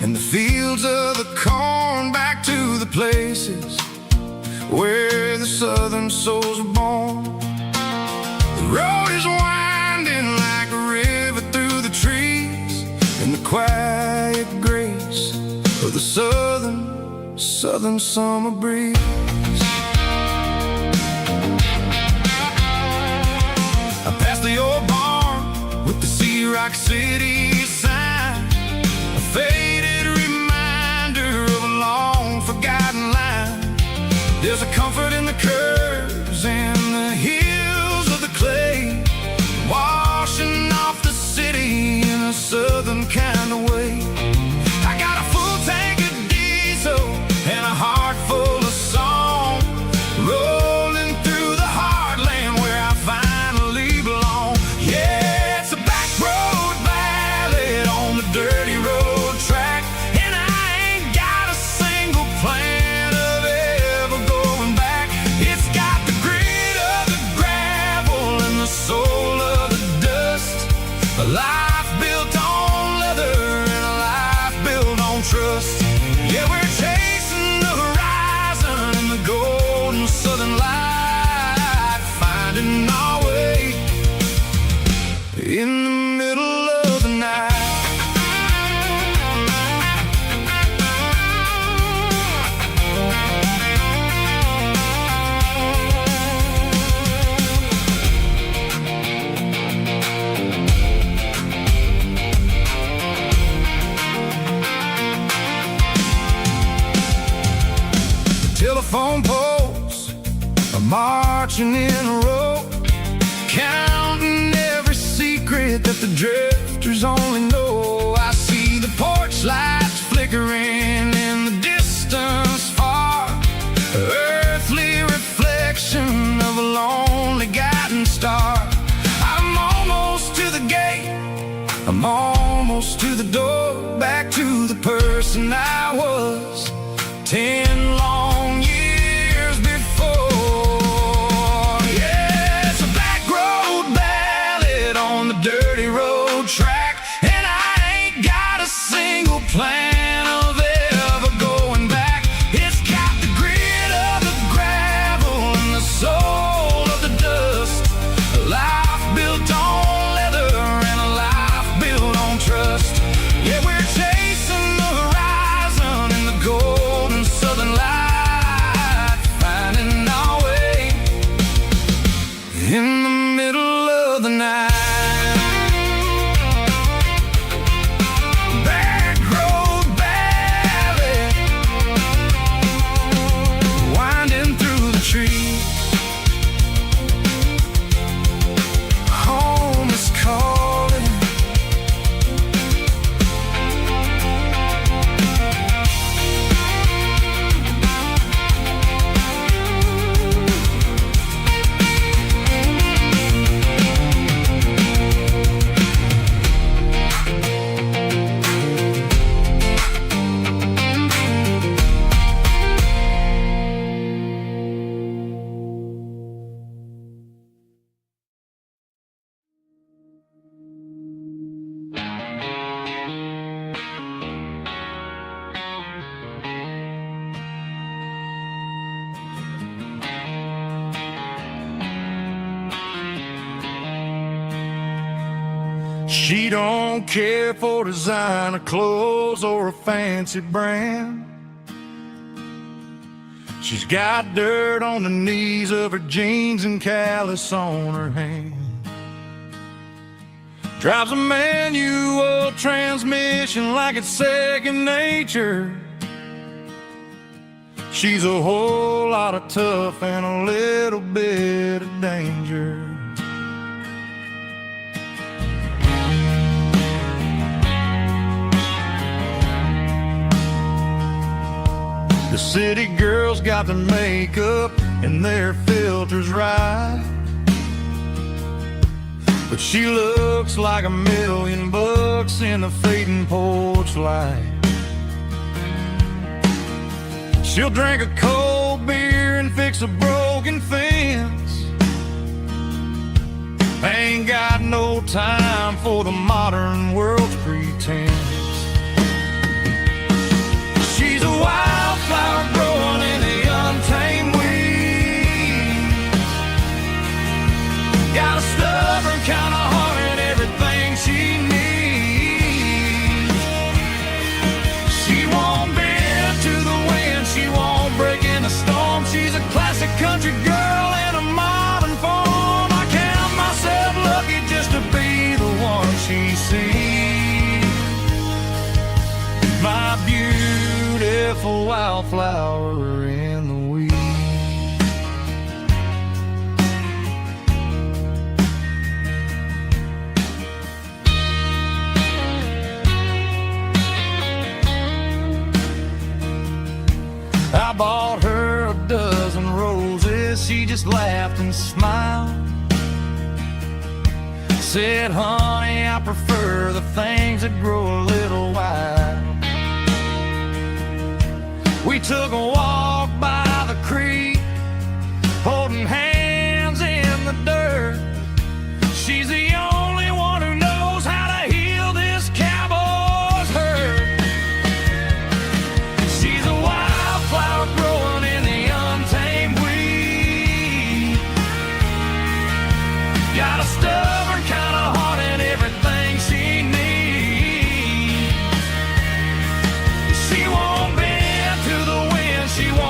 S2: and the fields of the corn, back to the places where the southern souls were born. The road is winding like a river through the trees, in the quiet grace of the southern summer breeze. I passed the old barn with the Sea Rock City sign, a faded reminder of a long forgotten line. There's a comfort in the curves and the hills of the clay, washing off the city in a southern kind of way. I got a full tank of diesel and a heart full of song, rolling through the heartland where I finally belong. Yeah, it's a back road ballad on the dirty road track, and I ain't got a single plan of ever going back. It's got the grit of the gravel and the soul of the dust, a life built on leather and a life built on trust. Yeah, we're chasing the horizon in the golden southern light, finding our way in the middle of the night. Telephone poles are marching in a row, counting every secret that the drifters only know. I see the porch lights flickering in the distance far, earthly reflection of a lonely guiding star. I'm almost to the gate, I'm almost to the door, back to the person I was 10 long years before. the night. Back road valley, winding through the trees. Home is calling. She don't care for designer clothes or a fancy brand. She's got dirt on the knees of her jeans and callus on her hand. Drives a manual transmission like it's second nature. She's a whole lot of tough and a little bit of danger. The city girls got their makeup and their filters right, but she looks like $1,000,000 in the fading porch light. She'll drink a cold beer and fix a broken fence. Ain't got no time for the modern world's pretense. She's a wildflower growing in the untamed weeds. Got a stubborn kind of heart and everything she needs. She won't bend to the wind, she won't break in a storm. She's a classic country girl in a modern form. I count myself lucky just to be the one she sees. My beautiful wildflower in the weeds. I bought her a dozen roses, she just laughed and smiled. Said, honey, I prefer the things that grow a little wild. We took a walk by the creek, holding hands in the dirt. She's the only one who knows how to heal this cowboy's hurt. She's a wildflower growing in the untamed weed. Got a stubborn kind of heart and everything she needs. She won't bend to the wind, she won't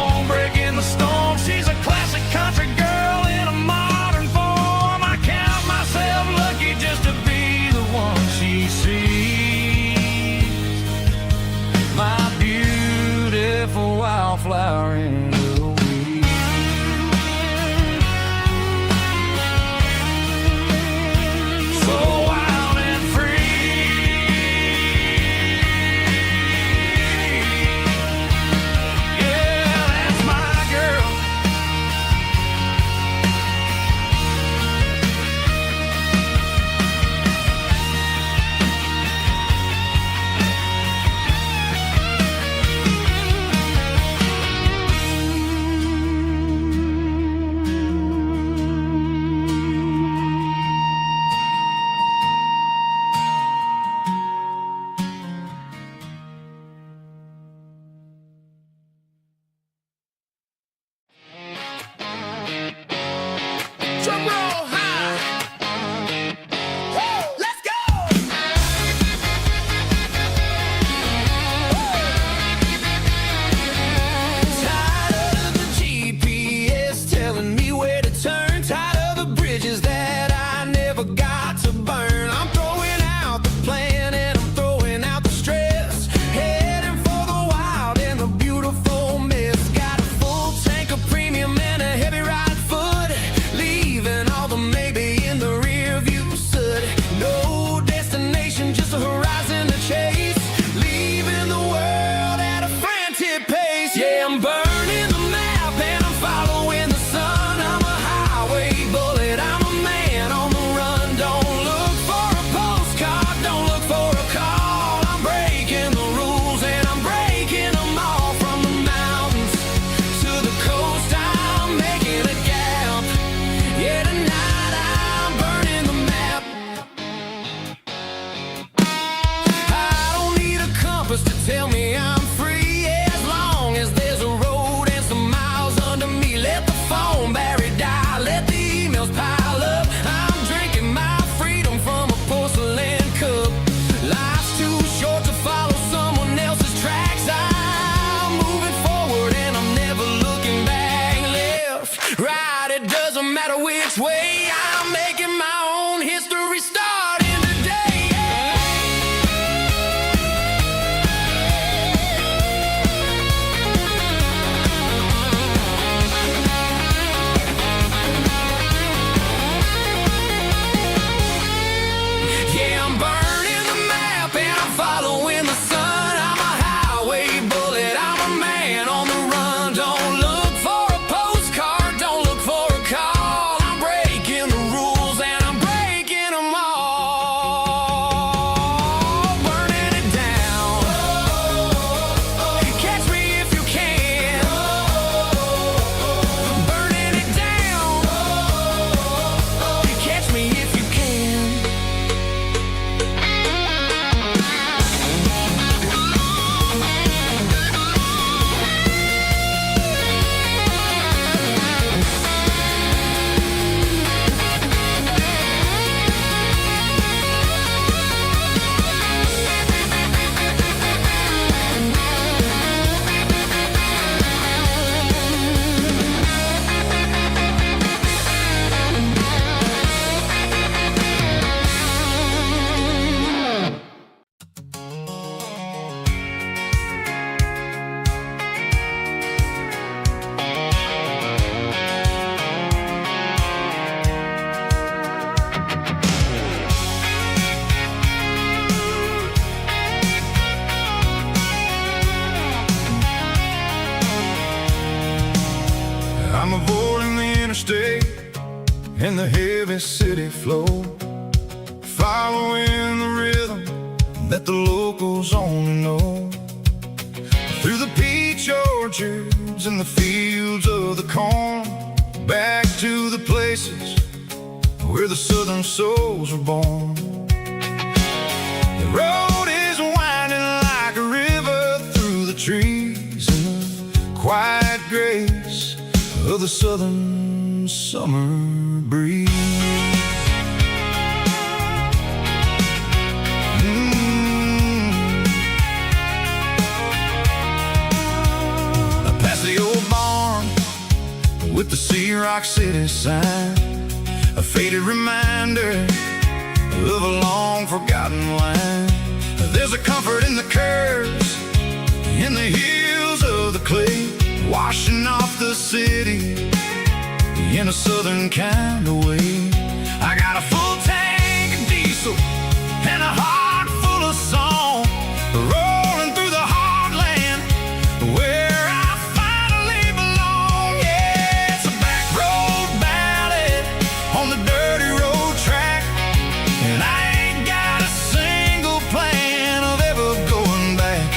S3: and the heavy city flow, following the rhythm that the locals only know. Through the peach orchards and the fields of the corn, back to the places where the southern souls were born. The road is winding like a river through the trees in the quiet grace of the southern summer breeze. Past the old barn with the Sea Rock City sign, a faded reminder of a long forgotten line. There's a comfort in the curves, in the hills of the clay, washing off the city in a southern kind of way. I got a full tank of diesel and a heart full of song, rolling through the heartland where I finally belong. Yeah, it's a back road ballad on the dirty road track, and I ain't got a single plan of ever going back.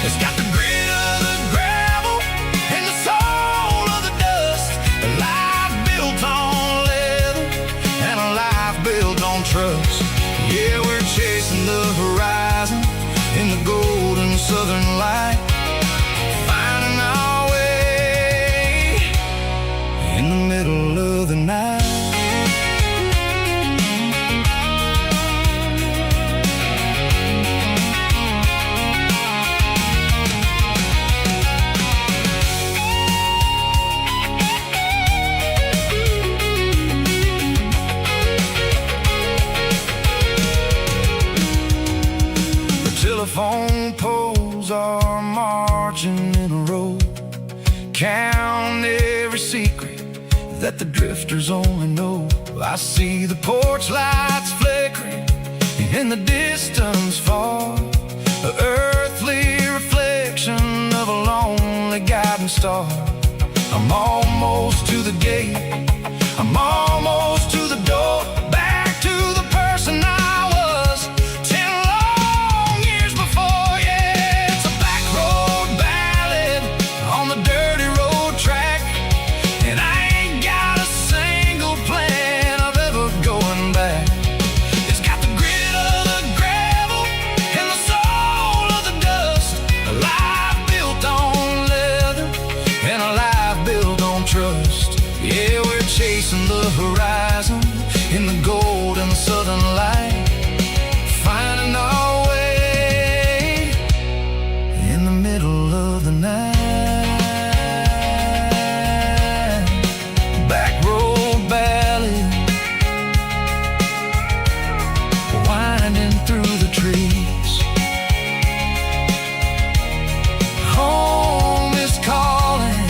S3: It's got the grit of the gravel and the soul of the dust, a life built on leather and a life built on trust. Yeah, we're chasing the horizon in the golden southern light, finding our way in the middle of the night. Telephone poles are marching in a row, count every secret that the drifters only know. I see the porch lights flickering in the distance far, an earthly reflection of a lonely guiding star. I'm almost to the gate, I'm almost to the door, back to the person I was 10 long years before. Yeah, it's a back road ballad on the dirty road track, and I ain't got a single plan of ever going back. It's got the grit of the gravel and the soul of the dust, a life built on leather and a life built on trust. Yeah, we're chasing the horizon in the golden southern light, finding our way in the middle of the night. Back road ballad, winding through the trees. Home is calling.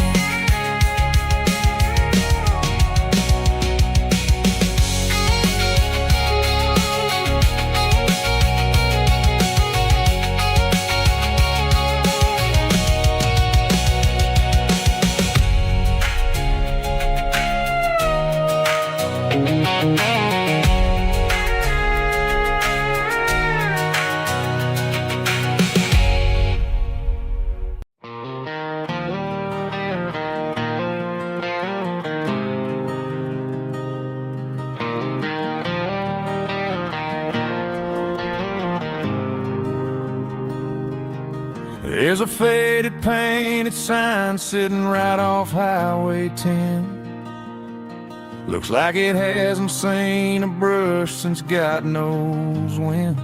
S1: There's a faded painted sign sitting right off Highway 10. Looks like it hasn't seen a brush since God knows when.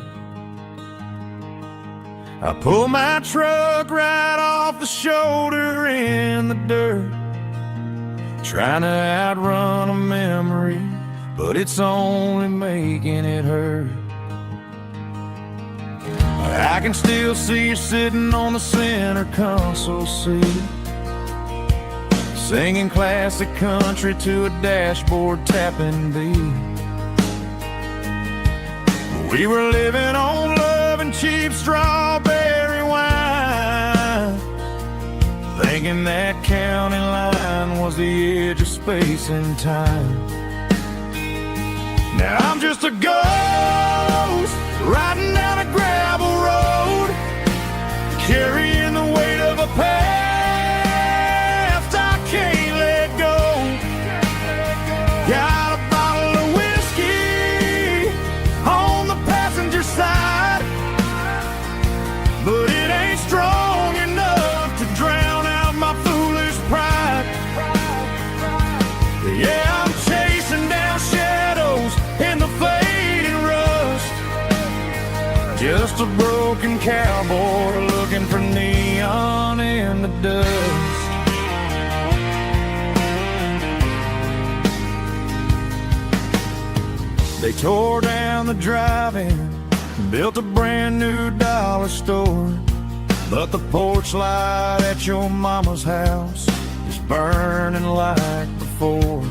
S1: I pull my truck right off the shoulder in the dirt, trying to outrun a memory, but it's only making it hurt. I can still see you sitting on the center console seat, singing classic country to a dashboard tapping beat. We were living on love and cheap strawberry wine, thinking that county line was the edge of space and time.
S3: Now I'm just a ghost riding down a gravel road, carrying the weight of a past I can't let go. Got a bottle of whiskey on the passenger side, but it ain't strong enough to drown out my foolish pride. Yeah, I'm chasing down shadows in the fading rust, just a broken cowboy looking for neon in the dust. They tore down the drive-in, built a brand new dollar store, but the porch light at your mama's house is burning like before.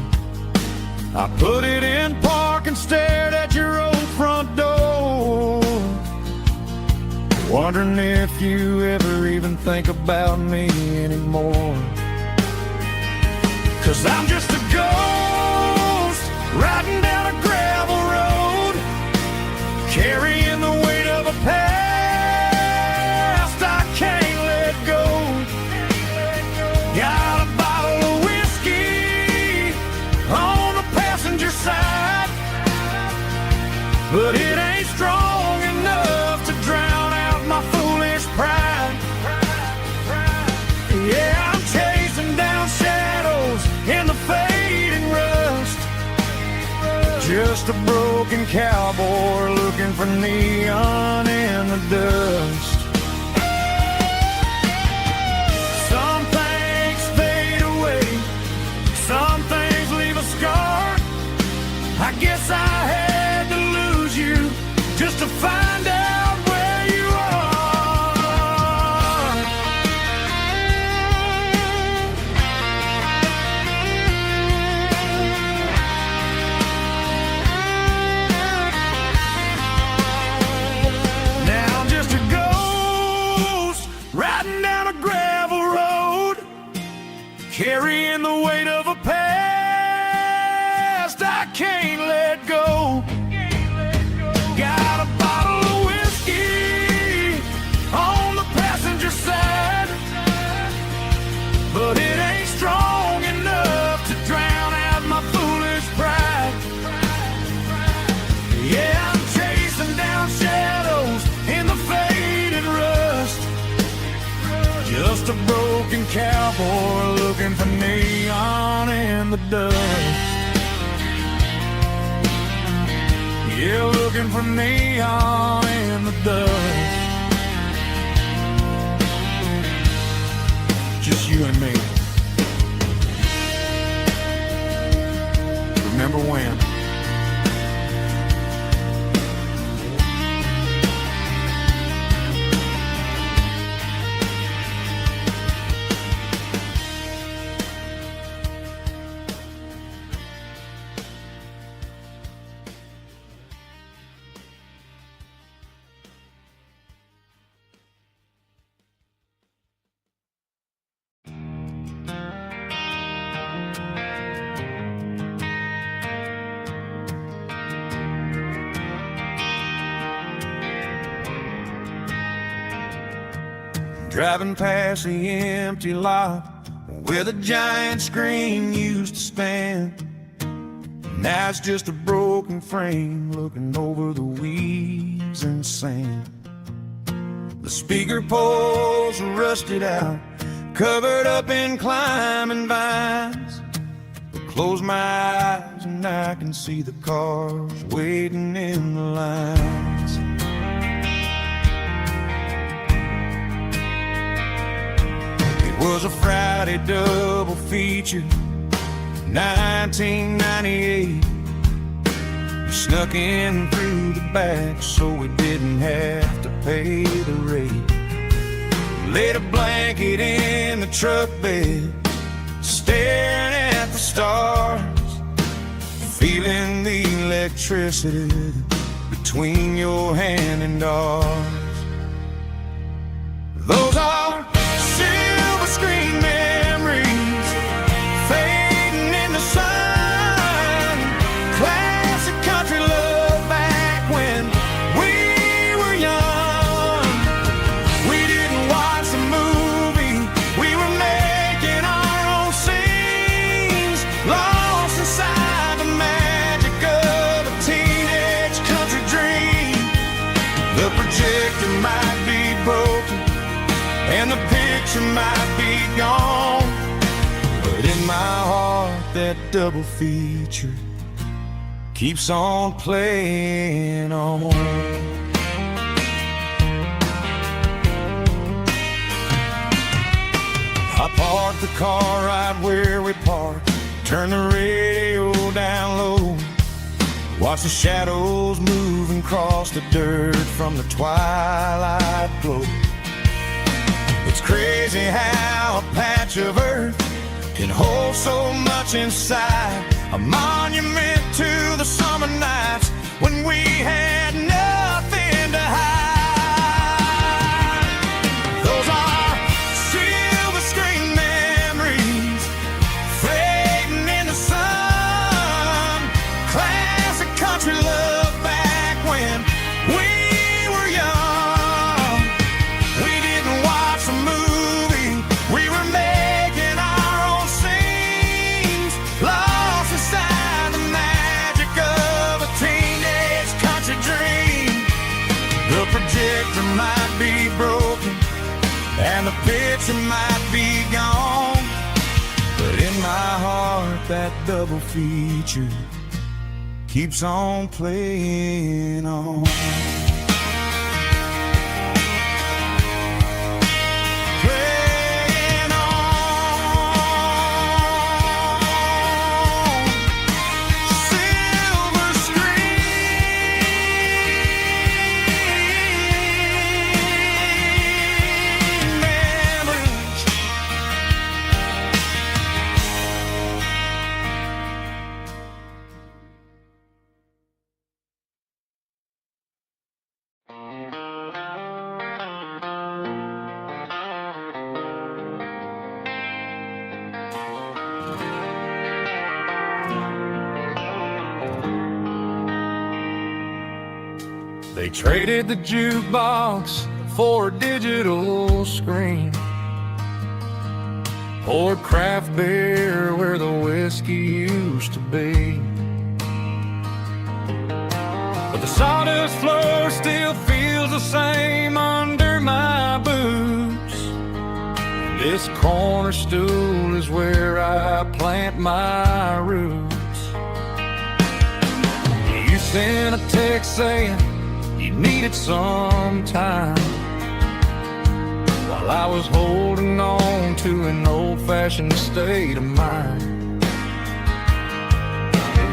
S3: I put it in park and stared at your old front door, wondering if you ever even think about me anymore. 'Cause I'm just a ghost riding down a gravel road, carrying the weight of a past I can't let go. Got a bottle of whiskey on the passenger side, but it ain't strong enough to drown out my foolish pride. Yeah, I'm chasing down shadows in the fading rust, just a broken cowboy looking for neon in the dust. Some things fade away, some things leave a scar. I guess I had to lose you just to find out where you are. Now I'm just a ghost riding down a gravel road, carrying the weight of a past I can't let go. Got a bottle of whiskey on the passenger side, but it ain't strong enough to drown out my foolish pride. Yeah, I'm chasing down shadows in the faded rust, just a broken cowboy looking for neon in the dust. Yeah, looking for neon in the dust. Just you and me. Remember when? Driving past the empty lot where the giant screen used to stand. Now it's just a broken frame looking over the weeds and sand. The speaker poles are rusted out, covered up in climbing vines. I close my eyes and I can see the cars waiting in the lines. Was a Friday double feature, 1998. We snuck in through the back so we didn't have to pay the rate. Laid a blanket in the truck bed, staring at the stars, feeling the electricity between your hand and ours. Those are silver screen memories fading in the sun, classic country picture might be gone, but in my heart that double feature keeps on playing on. I parked the car right where we parked, turn the radio down low, watch the shadows moving across the dirt from the twilight glow. It's crazy how a patch of earth can hold so much inside, a monument to the summer nights when we had nothing to hide. Those are silver screen memories fading in the sun, classic country love back when we were young. We didn't watch a movie, we were making our own scenes, lost inside the magic of a teenage country dream. The projector might be broken and the picture might be gone, but in my heart that double feature keeps on playing on. Playing on. Silver screen memories. They traded the jukebox for a digital screen, poured craft beer where the whiskey used to be, but the sawdust floor still feels the same under my boots. This corner stool is where I plant my roots. You sent a text saying you needed some time, while I was holding on to an old-fashioned state of mind.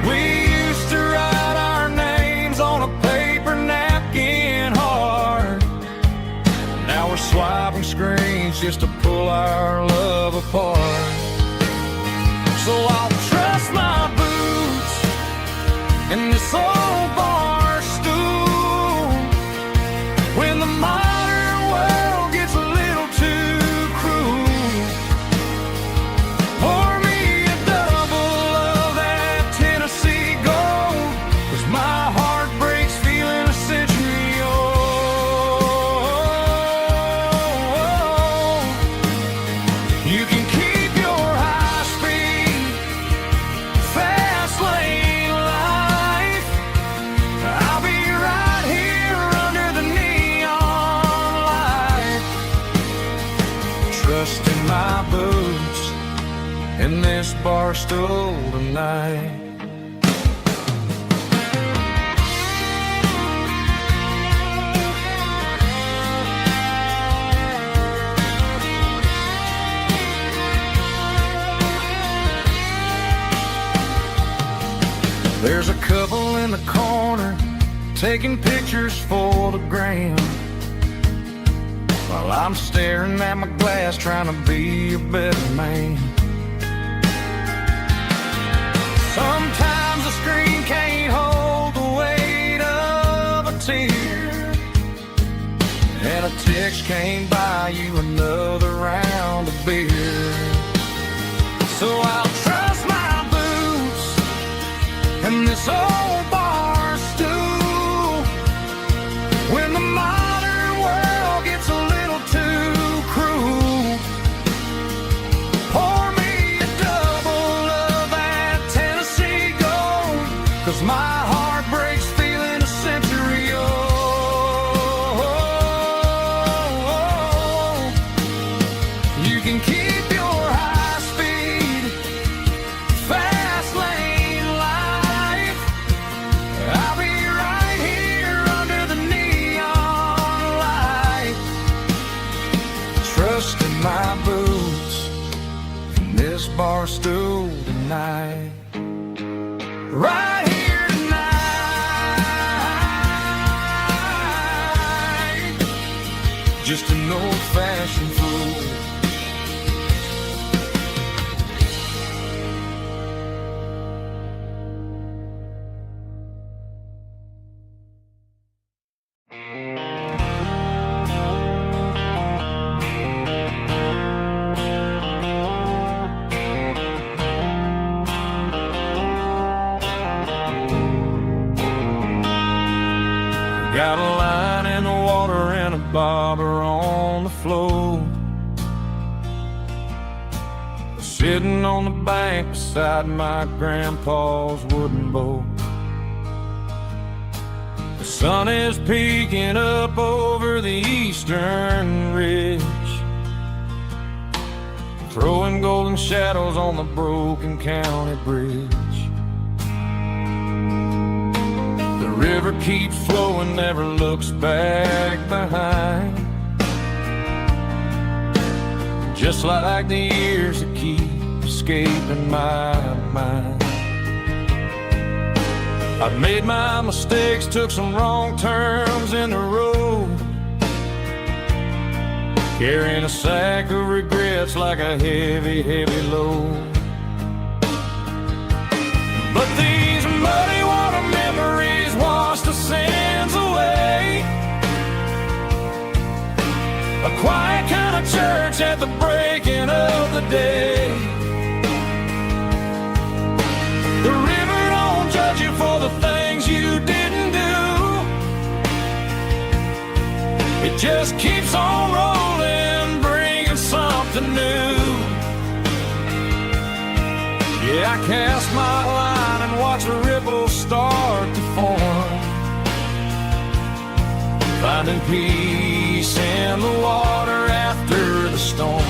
S3: We used to write our names on a paper napkin hard. Now we're swiping screens just to pull our love apart. So I'll trust my boots in this old bar stool when the modern world gets a little too cruel. Pour me a double of that Tennessee gold, 'cause my heart breaks feeling a century old. You can keep your high speed, fast lane life. I'll be right here under the neon light, trusting my boots in this bar stool tonight. There's a couple in the corner taking pictures for the gram, while I'm staring at my glass trying to be a better man. Sometimes the screen can't hold the weight of a tear, and a text can't buy you another round of beer. So I'll trust my boots in this old bar stool when the modern world gets a little too cruel. Pour me a double of that Tennessee gold, 'cause my heart breaks feeling a century old.
S1: tonight. Right here tonight. Just an old-fashioned fool. Got a line in the water and a bobber on the floor, sitting on the bank beside my grandpa's wooden boat. The sun is peeking up over the eastern ridge, throwing golden shadows on the broken county bridge. The river keeps flowing, never looks back behind, just like the years that keep escaping my mind. I've made my mistakes, took some wrong turns in the road, carrying a sack of regrets like a heavy, heavy load. But these muddy water memories wash the sins away. A quiet kind of church at the breaking of the day. The river don't judge you for the things you didn't do. It just keeps on rolling, bringing something new. Yeah, I cast my line and watch the ripples start to form, finding peace in the water after the storm.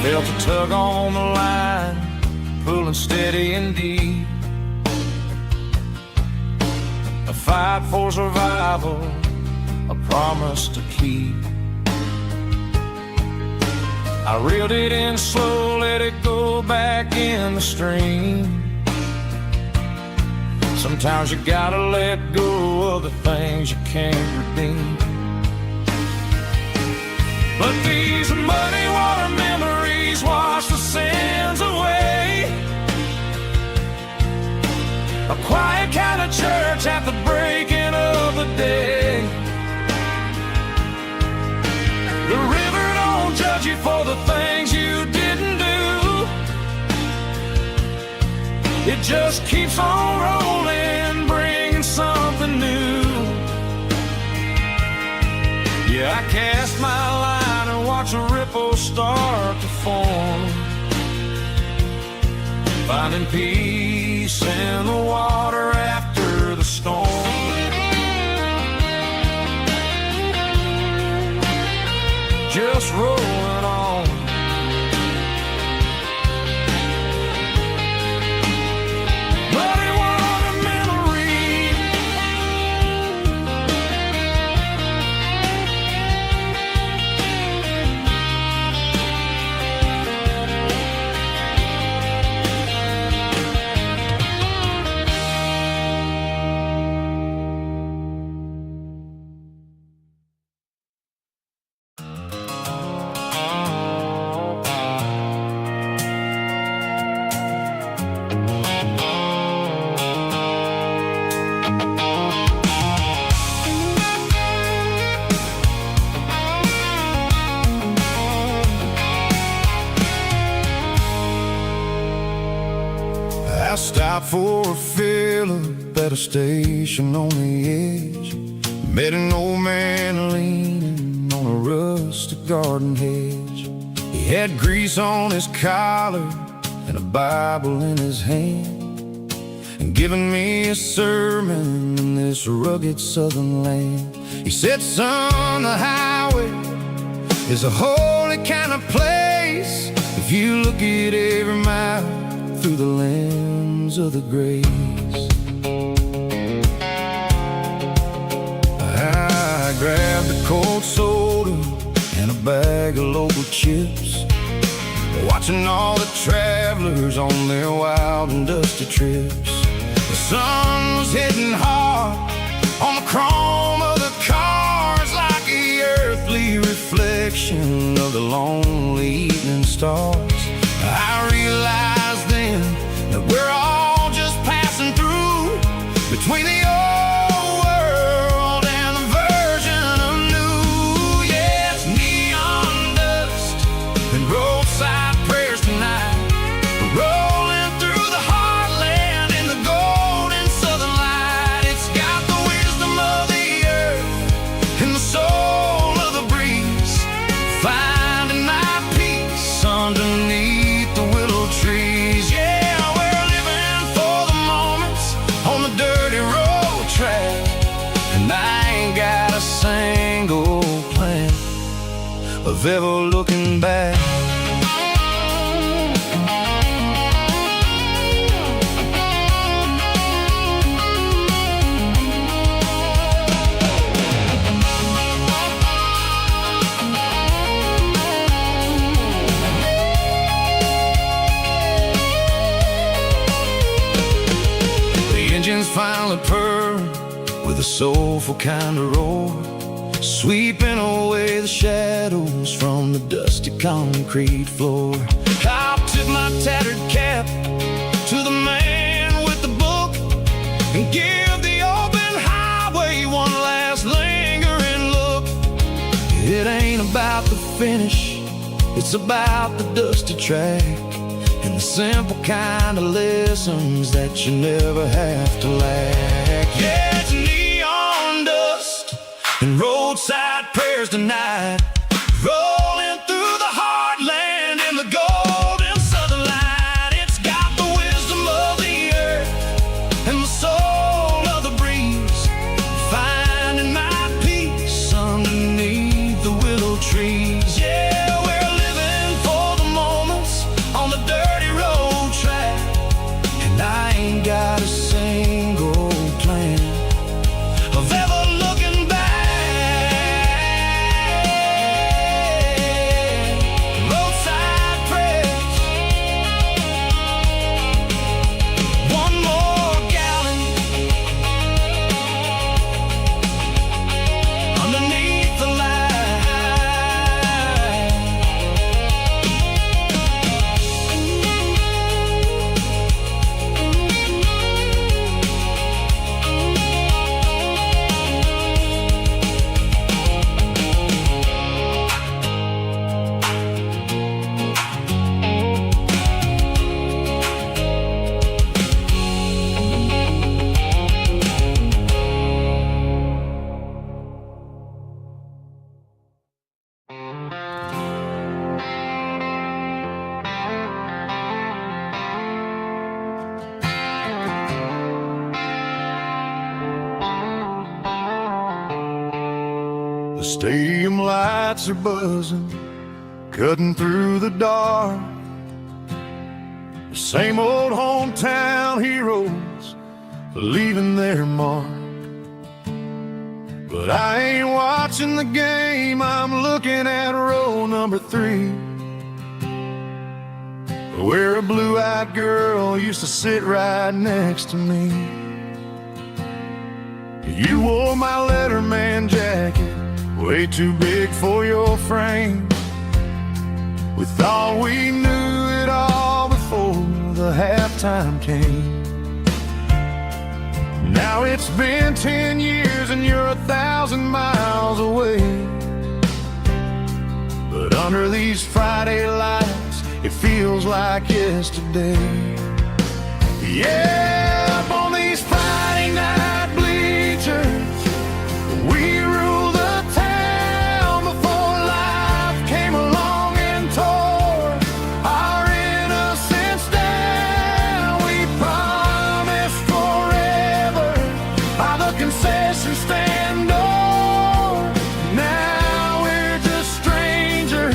S1: Felt a tug on the line, pulling steady and deep. A fight for survival, a promise to keep. I reeled it in slow, let it go back in the stream. Sometimes you gotta let go of the things you can't redeem. But these muddy water memories wash the sins away. A quiet kind of church at the breaking of the day. The river don't judge you for the things you didn't do. It just keeps on rolling, bringing something new. Yeah, I cast my line and watch a ripple start to form, finding peace in the water after the storm. Just rolling on. Muddy water memory.
S3: I stopped for a fill-up at a station on the edge. Met an old man leaning on a rustic garden hedge. He had grease on his collar and a Bible in his hand, and giving me a sermon in this rugged southern land. He said, son, the highway is a holy kind of place if you look at every mile through the lens of the grace. cold soda and a bag of local chips, watching all the travelers on their wild and dusty trips. The sun was hitting hard on the chrome of the cars, like the earthly reflection of the lonely evening stars. I realized then that we're all just passing through between the old world and the version of new. Yeah, it's neon dust and roadside prayers tonight, rolling through the heartland in the golden southern light. It's got the wisdom of the earth and the soul of the breeze, finding my peace underneath the willow trees. Yeah, we're living for the moments on the dirty road track, and I ain't got a single plan of ever looking back. Engines finally purr with a soulful kind of roar, sweeping away the shadows from the dusty concrete floor. I'll tip my tattered cap to the man with the book and give the open highway one last lingering look. It ain't about the finish, it's about the dusty track and the simple kind of lessons that you never have to lack. Yeah, it's neon dust and roadside prayers tonight, rolling through the heartland in the golden southern light. It's got the wisdom of the earth and the soul of the breeze, finding my peace underneath the willow trees. Yeah, we're living for the moments on the dirty road track, and I ain't got a single plan of ever looking back. Roadside prayers, one more gallon underneath the light.
S2: The stadium lights are buzzing, cutting through the dark. The same old hometown heroes leaving their mark. But I ain't watching the game, I'm looking at row number 3, where a blue-eyed girl used to sit right next to me. You wore my Letterman jacket, way too big for your frame. We thought we knew it all before the halftime came. Now it's been 10 years and you're 1,000 miles away. But under these Friday lights, it feels like yesterday. Yeah, up on these Friday night bleachers, we rule the town before life came along and tore our innocence down. We promised forever by the concession stand door. Now we're just strangers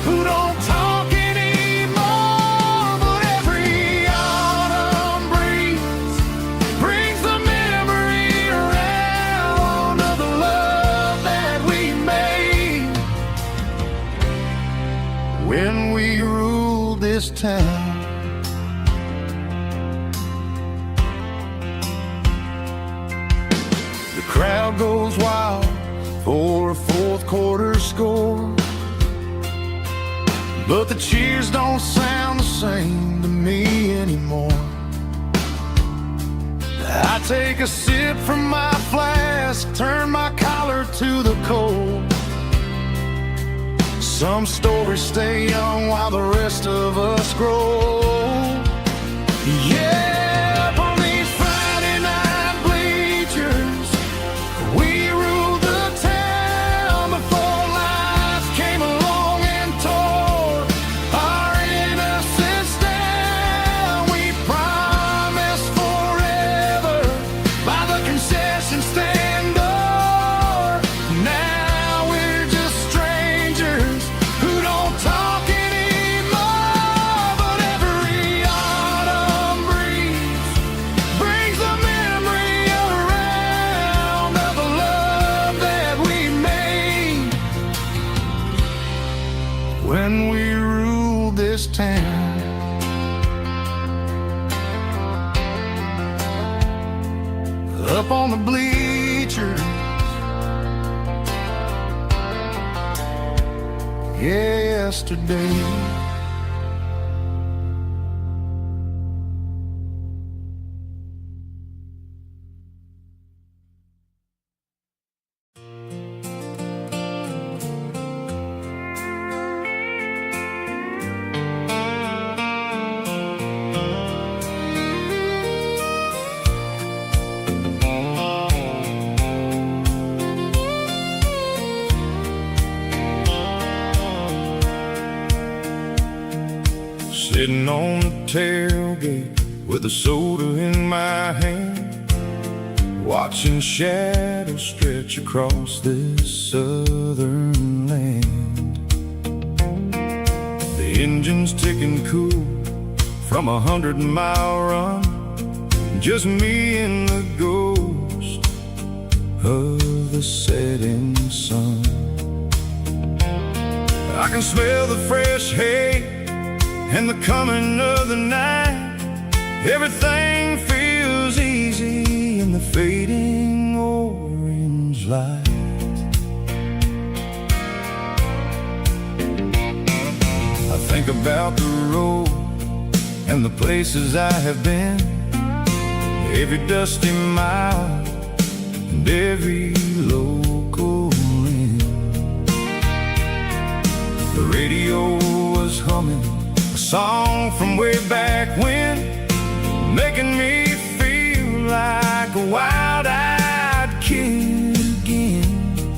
S2: who don't talk anymore. But every autumn breeze this town. The crowd goes wild for a fourth quarter score, but the cheers don't sound the same to me anymore. I take a sip from my flask, turn my collar to the cold. Some stories stay young while the rest of us grow. Yeah, up on these Friday night bleachers, we ruled the town before life came along and tore our innocence down. We promised forever by the concession stand door. Now we're just strangers who don't talk anymore. But every autumn breeze brings the memory around of the love that we made when we ruled this town. Up on the bleachers, yesterday.
S3: Sitting on the tailgate with a soda in my hand, watching shadows stretch across this southern land. The engine's ticking cool from a 100-mile run, just me and the ghost of the setting sun. I can smell the fresh hay and the coming of the night. Everything feels easy in the fading orange light. I think about the road and the places I have been, every dusty mile and every local inn. The radio was humming a song from way back when, making me feel like a wild-eyed kid again.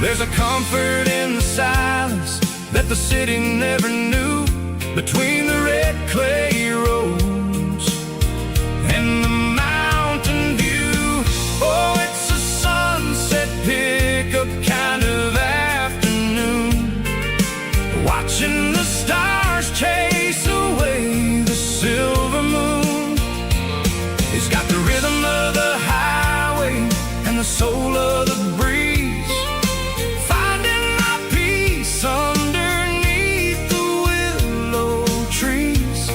S3: There's a comfort in the silence that the city never knew, between the red clay roads and the mountain view. Oh, it's a sunset pickup kind of afternoon, watching the stars chase away the silver moon. It's got the rhythm of the highway and the soul of the breeze, finding my peace underneath the willow trees.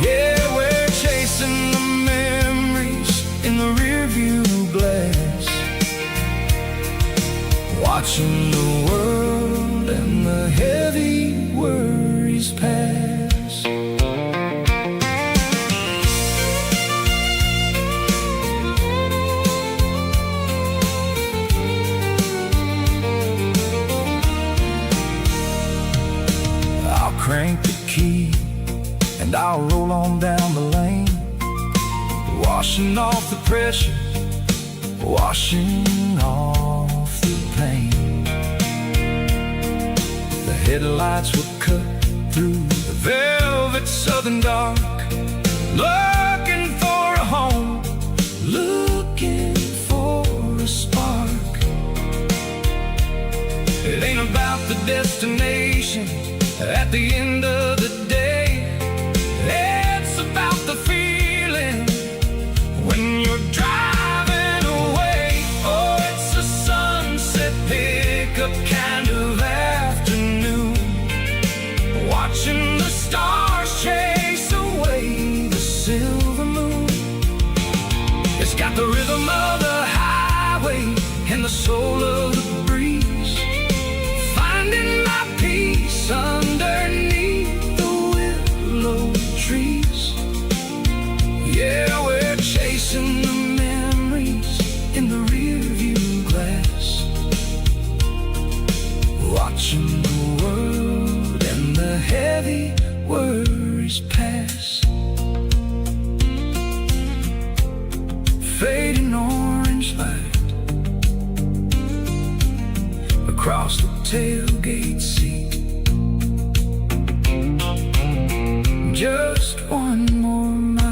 S3: Yeah, we're chasing the memories in the rearview glass, watching the world and the heavy worries pass. I'll crank the key and I'll roll on down the lane, washing off the pressure, washing off the pain. The headlights will cut through the velvet southern dark, looking for a home, looking for a spark. It ain't about the destination at the end of the day, it's about the feeling when you're driving away. Oh, it's a sunset pickup kind of afternoon,
S1: and the soul of the breeze, finding my peace underneath the willow trees. Yeah, we're chasing the memories in the rearview glass, watching the world and the heavy worries pass. Fading orange light across the tailgate seat. Just one more mile.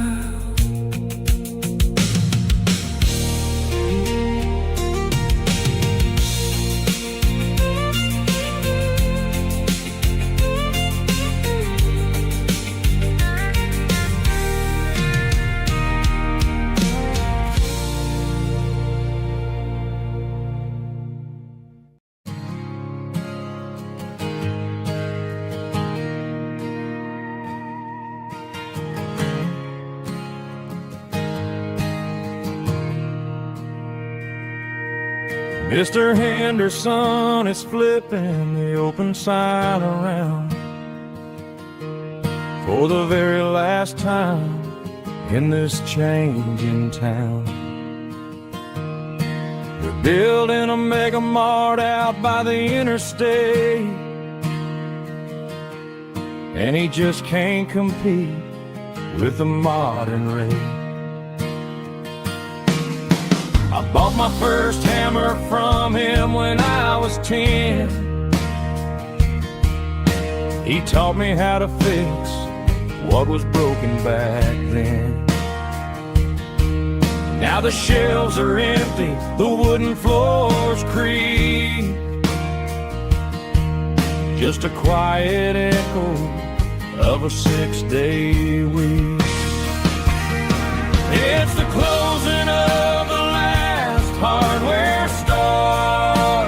S1: Mr. Henderson is flipping the open sign around for the very last time in this changing town. They're building a mega mart out by the interstate, and he just can't compete with the modern rate. I bought my first hammer from him when I was 10. He taught me how to fix what was broken back then. Now the shelves are empty, the wooden floors creak, just a quiet echo of a 6-day week. It's the closing of the hardware store.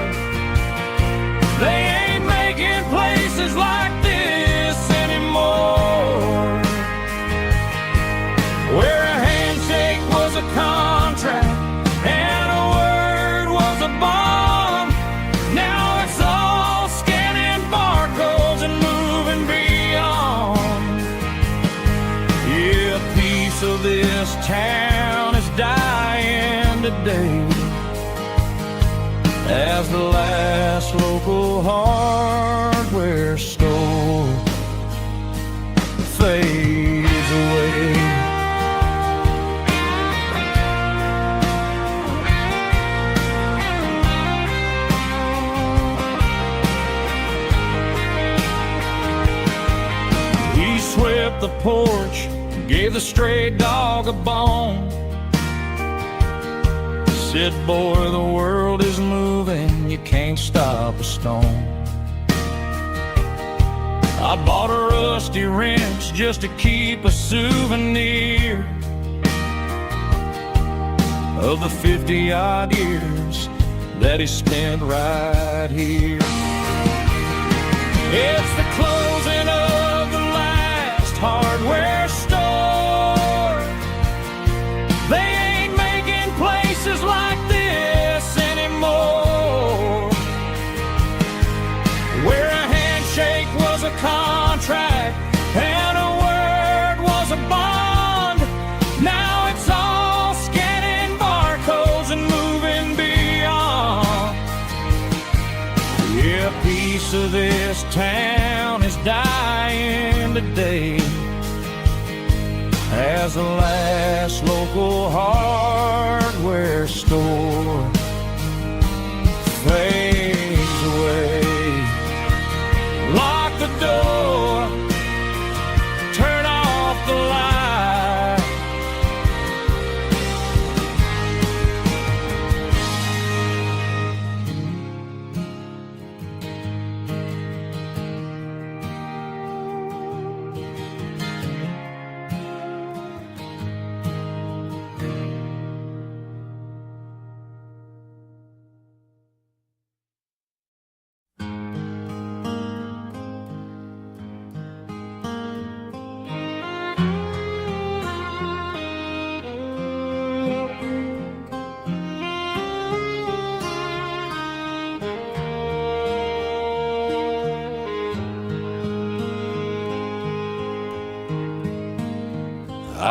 S1: They ain't making places like this anymore, where a handshake was a contract and a word was a bond. Now it's all scanning barcodes and moving beyond. Yeah, a piece of this town is dying today as the last local hardware store fades away. He swept the porch, gave the stray dog a bone, said, boy, the world is moving, you can't stop a stone. I bought a rusty wrench just to keep a souvenir of the 50-odd years that he spent right here. It's the closing of the last hardware store. They ain't making places like this anymore, where a handshake was a contract and a word was a bond. Now it's all scanning barcodes and moving beyond. Yeah, a piece of this town is dying today as the last local hardware store fades away. Lock the door, turn off the light.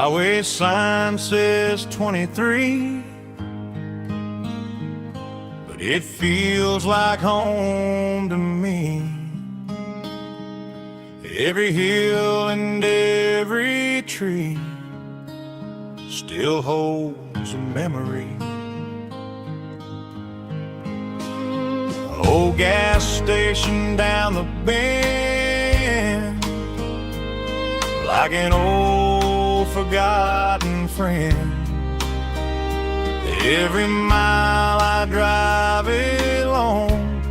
S3: highway sign says 23, but it feels like home to me. Every hill and every tree still holds a memory. An old gas station down the bend, like an old forgotten friend. Every mile I drive along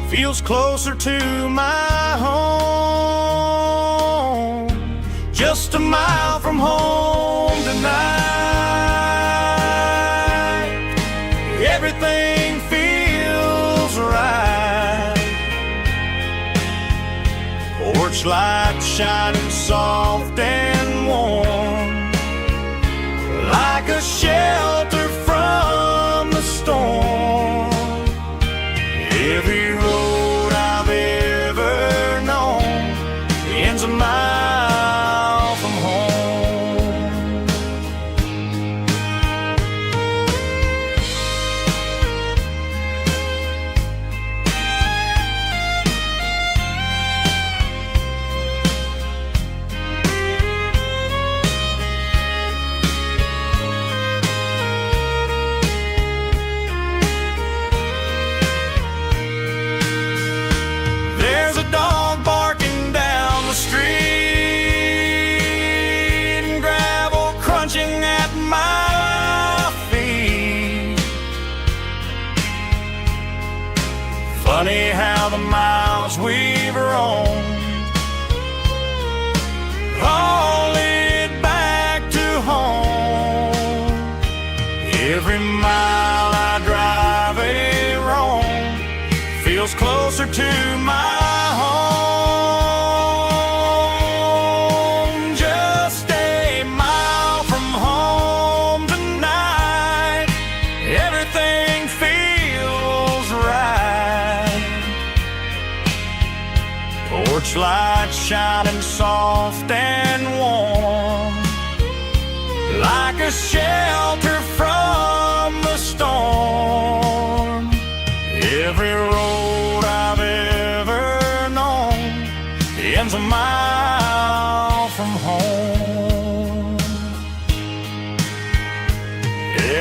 S3: feels closer to my home. Just a mile from home tonight, everything feels right. Porch light shining soft and warm, like a shelter from the storm. Every road I've ever known ends a mile from home. There's a dog barking down the street, and gravel crunching at my feet. Funny how the miles we've roamed all lead back to home. Every mile I drive roam feels closer to my home. Just a mile from home tonight, everything feels right. Porch light shining soft and warm, like a shelter from the storm. Every road I've ever known ends a mile from home.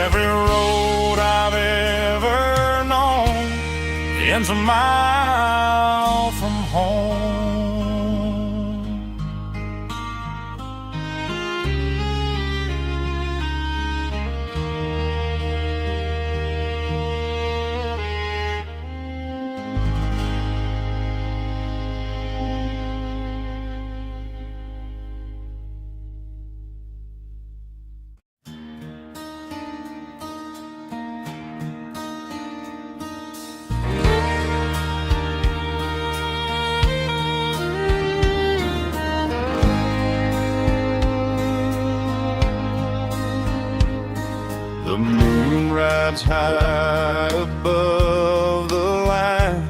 S3: Every road I've ever known ends a mile from home. The moon rides high above the line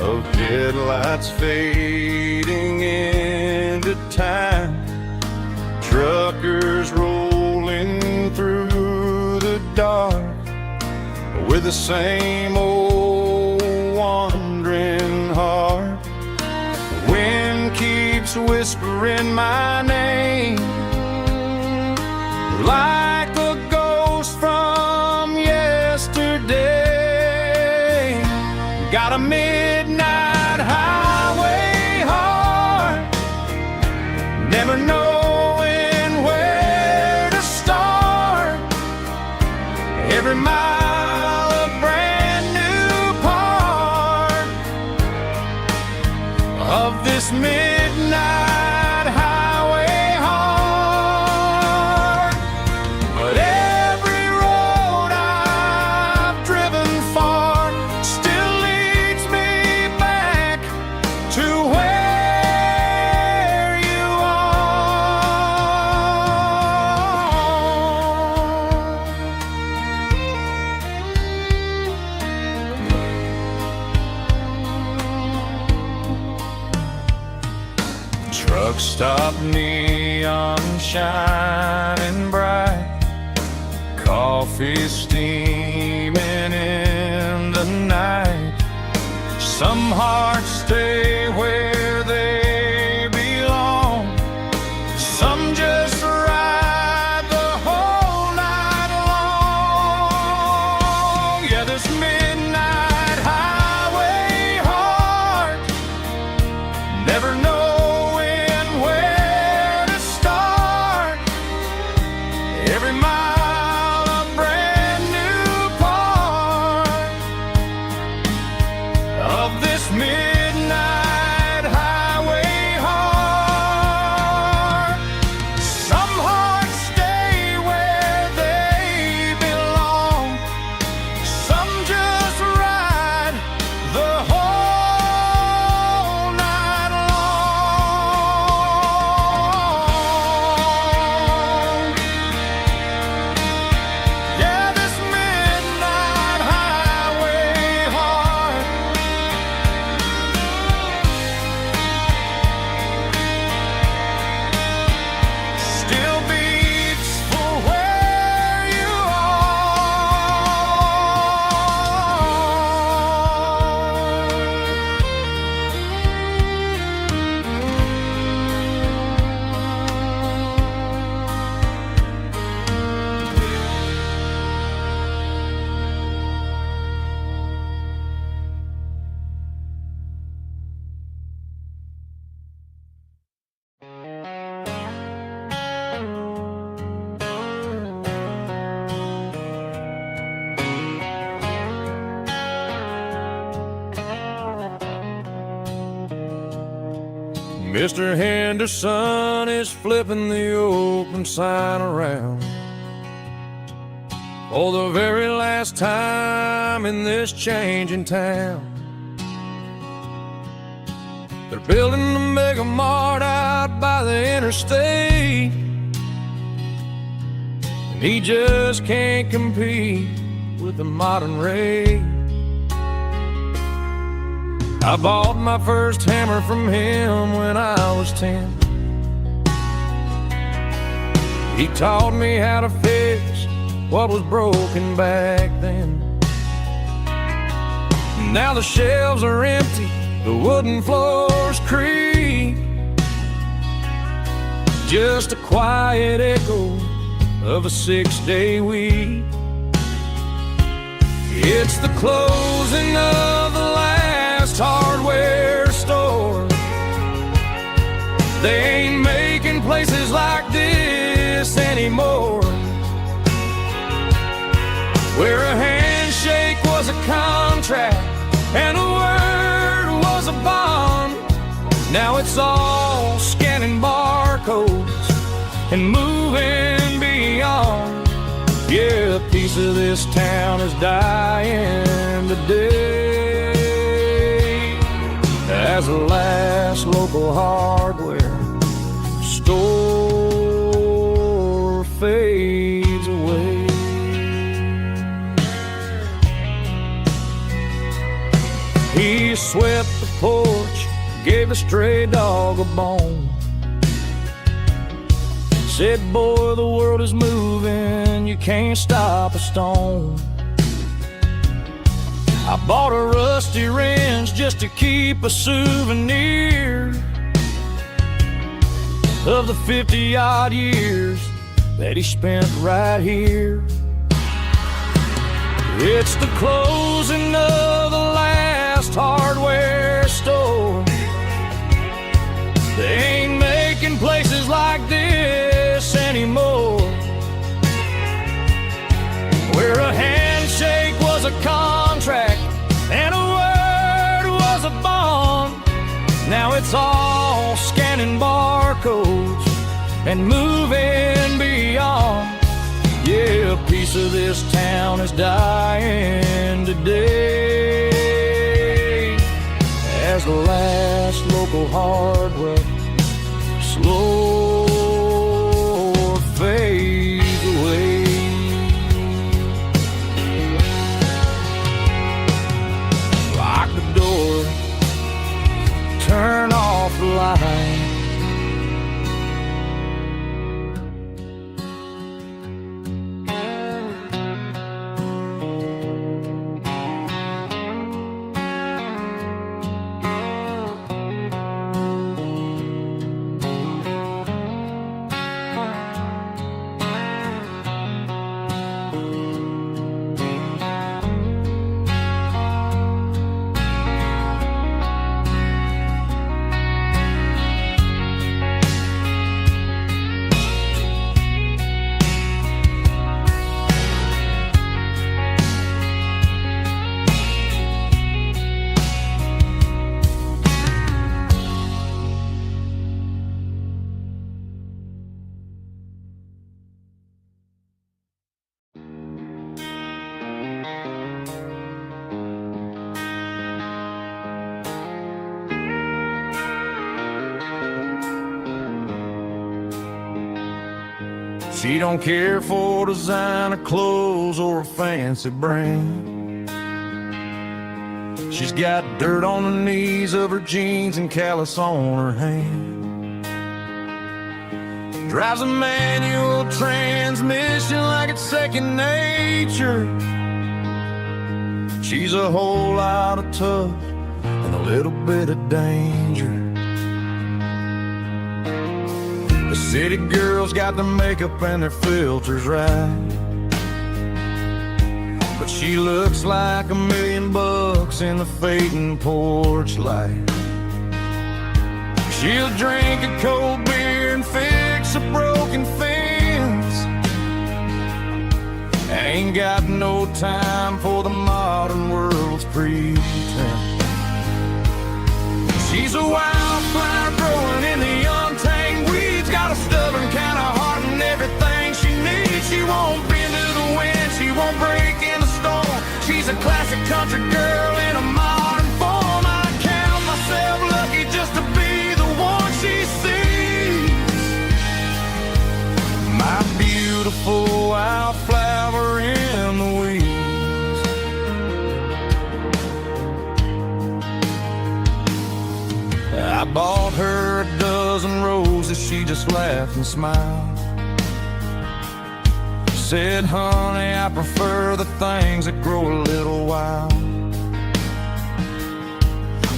S3: of headlights fading into time. Truckers rolling through the dark with the same old wandering heart. The wind keeps whispering my name, like a ghost from yesterday. Got a midnight highway heart, never knowing where to start. Every mile a brand new part of this midnight highway heart. But every road I've driven far still leads me back to where you are. Truck stop near
S1: neon shining bright, coffee steaming in the night. Some hearts stay where they belong, some just ride the whole night long. Yeah, this midnight highway heart, never knowing where to start. Every mile a brand new part of this midnight highway heart. Some hearts stay where they belong, some just ride the whole night long. Yeah, this midnight highway heart still beats for where you Mr. Henderson is flipping the open sign around for the very last time in this changing town. They're building the mega mart out by the interstate, and he just can't compete with the modern rate. I bought my first hammer from him when I was 10. He taught me how to fix what was broken back then. Now the shelves are empty, the wooden floors creak, just a quiet echo of a 6-day week. It's the closing of the last hardware store. They ain't making places like this anymore, where a handshake was a contract and a word was a bond. Now it's all scanning barcodes and moving beyond. Yeah, a piece of this town is dying today as the last local hardware store fades away. He swept the porch, gave a stray dog a bone, said, boy, the world is moving, you can't stop a stone. I bought a rusty wrench just to keep a souvenir of the 50-odd years that he spent right here. It's the closing of the last hardware store. They ain't making places like this anymore, where a handshake was a contract and a word was a bond. Now it's all scanning barcodes and moving beyond. Yeah, a piece of this town is dying today as the last local hardware slow fades away. Lock the door, turn off the light,
S3: She don't care for designer clothes or a fancy brand. She's got dirt on the knees of her jeans and callus on her hand. Drives a manual transmission like it's second nature. She's a whole lot of tough and a little bit of danger. The city girls got their makeup and their filters right, but she looks like $1,000,000 in the fading porch light. She'll drink a cold beer and fix a broken fence. Ain't got no time for the modern world's pretense. She's a wildflower growing in the untamed weeds. Got a stubborn kind of heart and everything she needs. She won't bend to the wind, she won't break in the storm. She's a classic country girl in a modern form. I count myself lucky just to be the one she sees. My beautiful wildflower in the weeds. I bought her a dozen roses, she just laughed and smiled. Said, honey, I prefer the things that grow a little wild.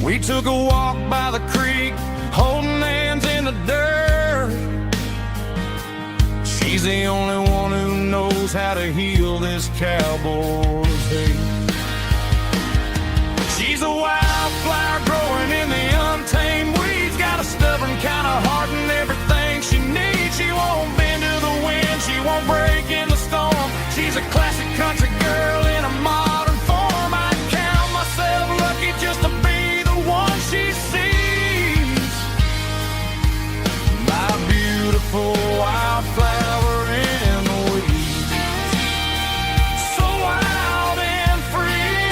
S3: We took a walk by the creek, holding hands in the dirt. She's the only one who knows how to heal this cowboy's hate. She's a wildflower growing in the untamed weeds. Got a stubborn kind of heart and everything she needs. She won't bend to the wind, she won't break in the storm. She's a classic country girl in a modern form. I count myself lucky just to be the one she sees. My beautiful wildflower in the weeds. So wild and free.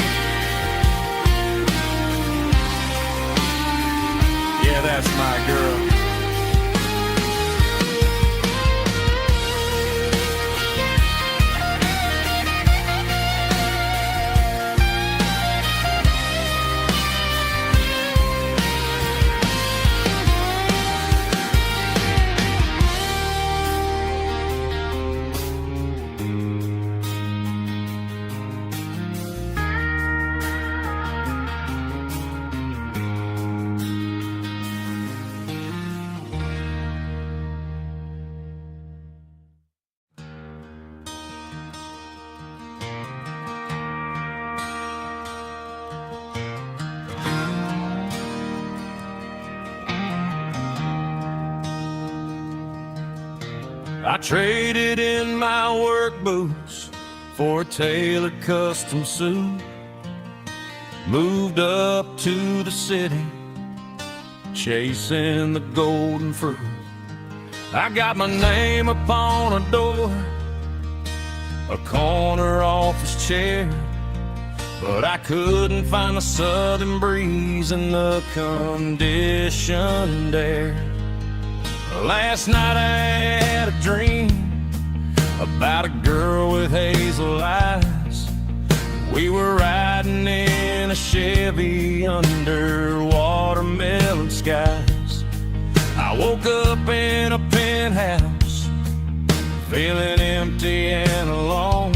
S3: Yeah, that's my girl. I traded in my work boots for a tailored custom suit. Moved up to the city, chasing the golden fruit. I got my name upon a door, a corner office chair, but I couldn't find the southern breeze in the conditioned air. Last night I had a dream about a girl with hazel eyes. We were riding in a Chevy under watermelon skies. I woke up in a penthouse, feeling empty and alone.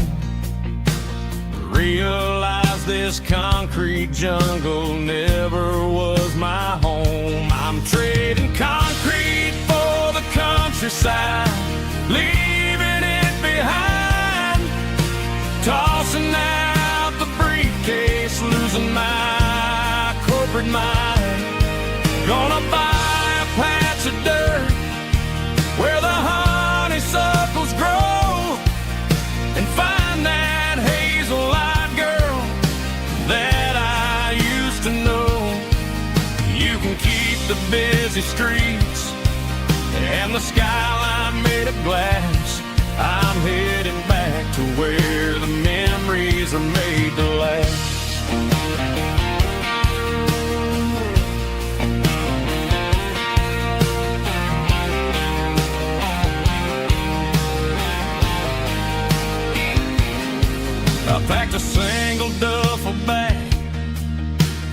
S3: Realized this concrete jungle never was my home. I'm trading concrete for the countryside, leaving it behind. Tossing out the briefcase, losing my corporate mind. Gonna buy a patch of dirt where the honeysuckles grow, and find that hazel-eyed girl that I used to know. You can keep the busy streets and the skyline made of glass. I'm heading back to where the memories are made to last.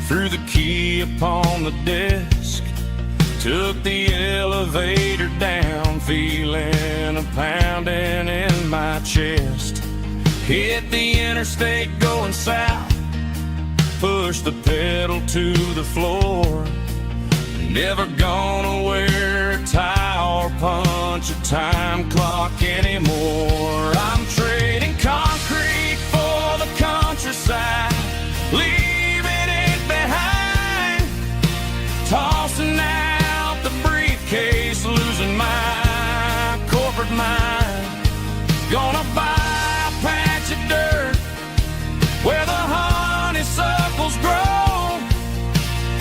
S1: threw the key upon the desk, took the elevator down, feeling a pounding in my chest. Hit the interstate going south, pushed the pedal to the floor. Never gonna wear a tie or punch a time clock anymore. I'm trading concrete for the countryside, leaving it behind, tossing out the briefcase, losing my corporate mind. Gonna buy a patch of dirt where the honeysuckles grow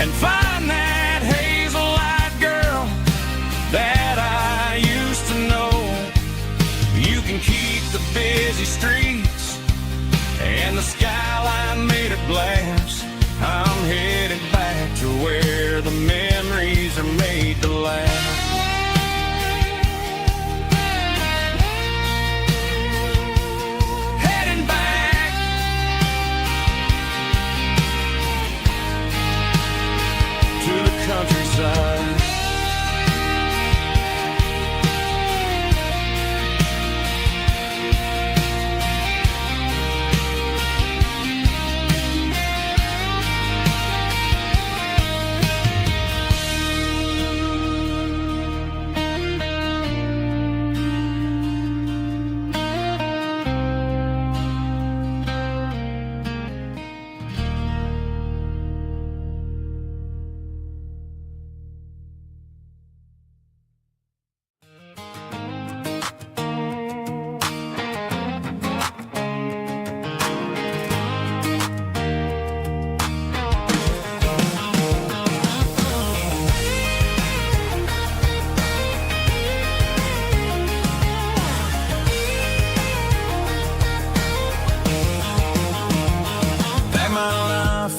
S1: and find that hazel-eyed girl that I used to know. You can keep the busy streets and the skyline made of glass. I'm headed back to where the memories are made to last. Heading back to the countryside.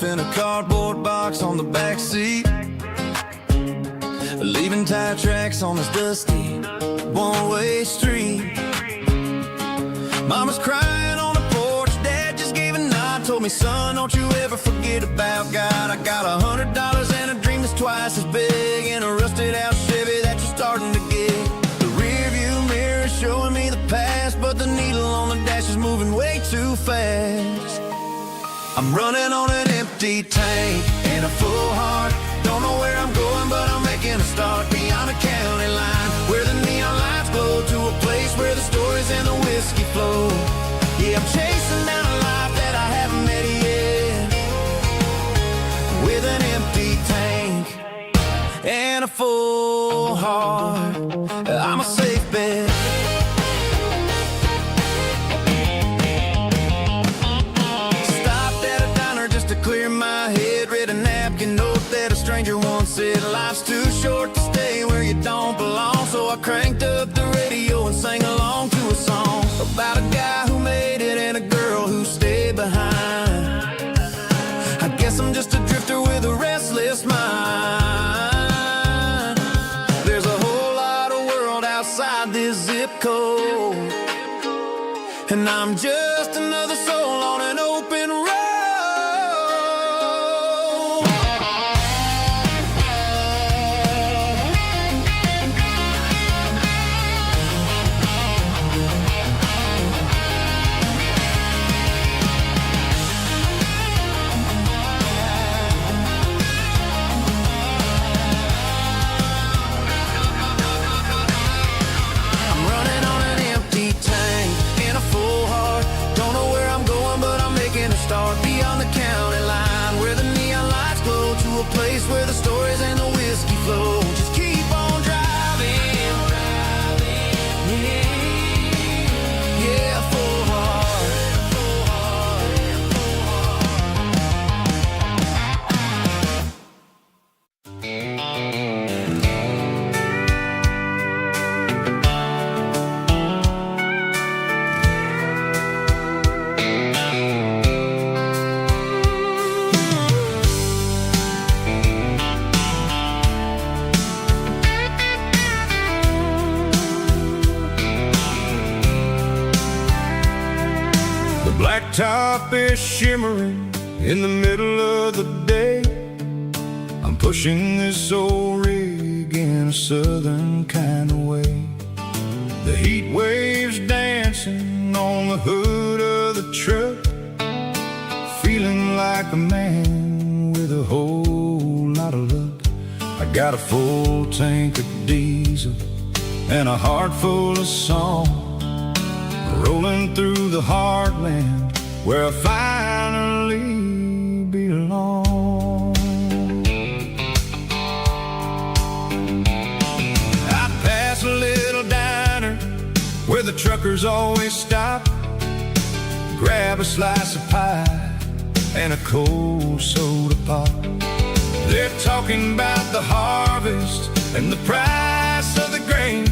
S3: In a cardboard box on the back seat, leaving tire tracks on this dusty one-way street. Mama's crying on the porch, Dad just gave a nod, told me, son, don't you ever forget about God. I got $100 and a dream that's twice as big, in a rusted out Chevy that you're starting to get. The rear view mirror is showing me the past, but the needle on the dash is moving way too fast. I'm running on an empty tank and a full heart. Don't know where I'm going, but I'm making a start beyond the county line, where the neon lights glow, to a place where the stories and the whiskey flow. Yeah, I'm chasing down a life that I haven't met yet, with an empty tank and a full heart. I'm a safe bet. Clear my head, read a napkin note that a stranger once said, life's too short to stay where you don't belong. So I cranked up the radio and sang along to a song about a guy who made it and a girl who stayed behind. I guess I'm just a drifter with a restless mind. There's a whole lot of world outside this zip code, and I'm just another soul on an open road. Start beyond the county line, where the neon lights glow, to a place where the stories and the whiskey flow. Just keep on driving, yeah, full heart.
S1: Blacktop is shimmering in the middle of the day.
S3: pushing this old rig in a southern kind of way. The heat waves dancing on the hood of the truck, feeling like a man with a whole lot of luck. I got a full tank of diesel and a heart full of song, rolling through the heartland where I finally belong. I pass a little diner where the truckers always stop, grab a slice of pie and a cold soda pop. They're talking about the harvest and the price of the grain,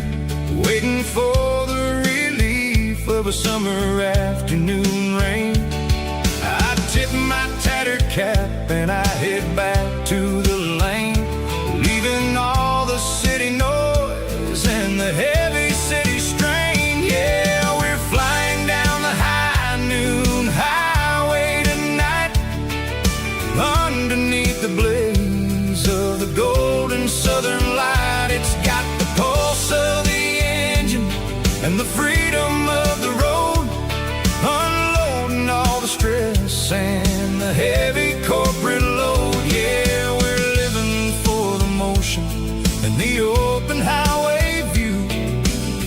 S3: waiting for the relief of a summer afternoon rain. I tip my tattered cap and I head back to the lane, leaving all the city noise and the heavy city strain. Yeah, we're flying down the high noon highway tonight, underneath the blaze of the golden southern light. It's got the pulse of the engine and the freedom of the road, unloading all the stress and the heavy corporate load. Yeah, we're living for the motion and the open highway view,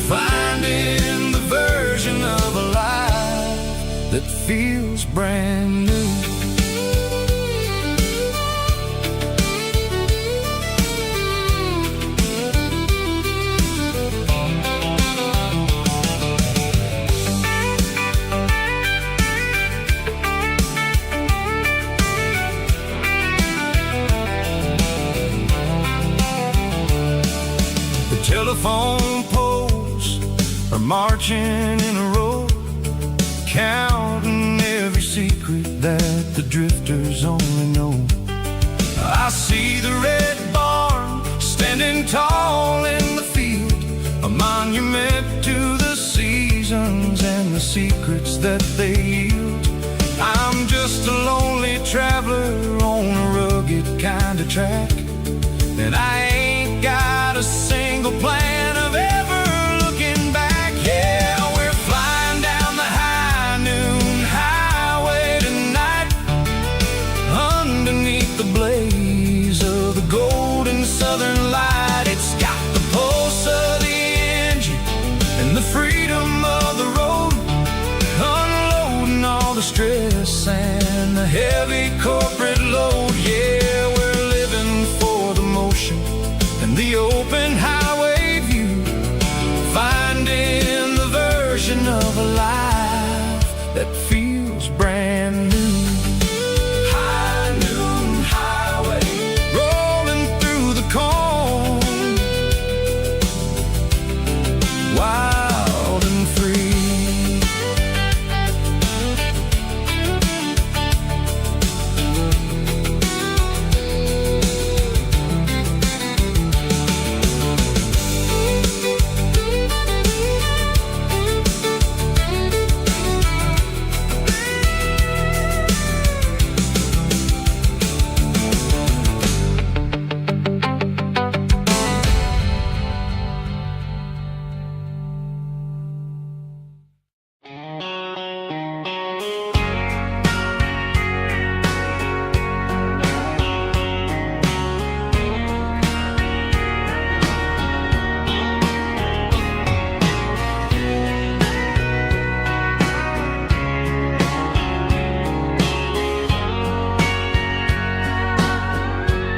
S3: finding the version of a life that feels brand new. Telephone poles are marching in a row, counting every secret that the drifters only know. I see the red barn standing tall in the field, a monument to the seasons and the secrets that they yield. I'm just a lonely traveler on a rugged kind of track, and I ain't got a single plan of ever looking back. Yeah, we're flying down the high noon highway tonight, underneath the blaze of the golden southern light. It's got the pulse of the engine and the freedom of the road, unloading all the stress and the heavy corporate load. Yeah, we're living for the motion and the open highway view, finding the version of a life that feels brand new. High noon highway, rolling through the corn, wild and free.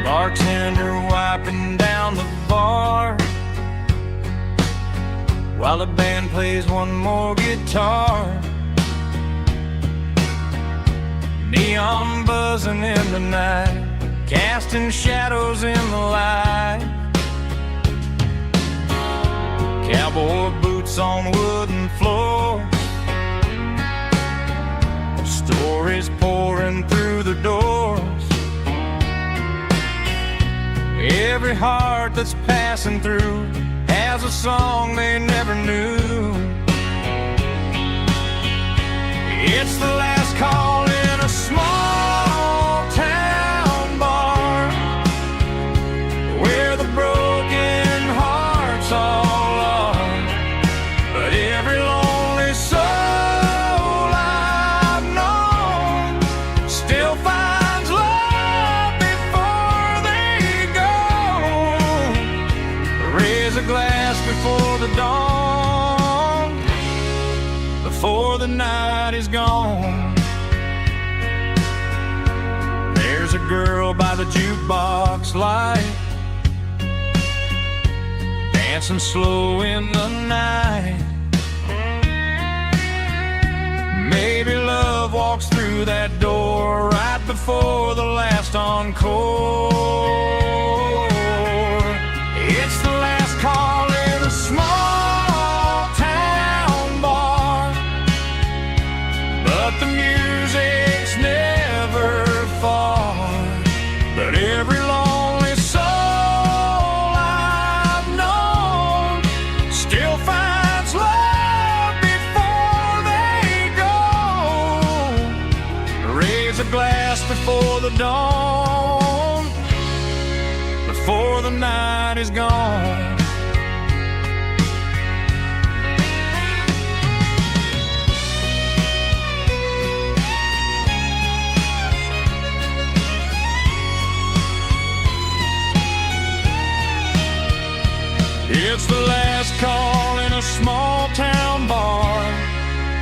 S3: Bartender wiping down the bar while the band plays one more guitar. Neon buzzing in the night, casting shadows in the light. Cowboy boots on wooden floors, stories pouring through the doors. Every heart that's passing through has a song they never knew. It's the last call in a small town bar,
S1: before the night is gone. There's a girl by the jukebox light, dancing slow in the night. Maybe love walks through that door right before the last encore. It's the last call in a small town bar, but the music's never far. But every lonely soul I've known still finds love before they go. Raise a glass before the dawn, before the night is gone. It's the last call in a small town bar,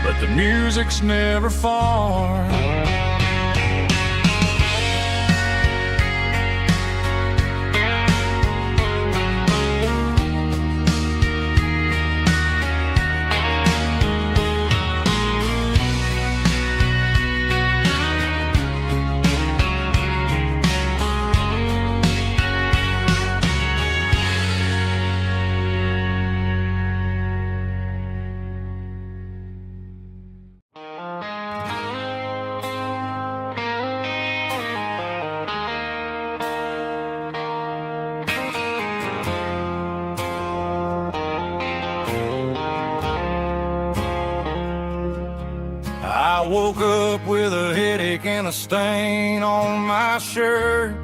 S1: but the music's never far. I woke up with a headache and a stain on my shirt.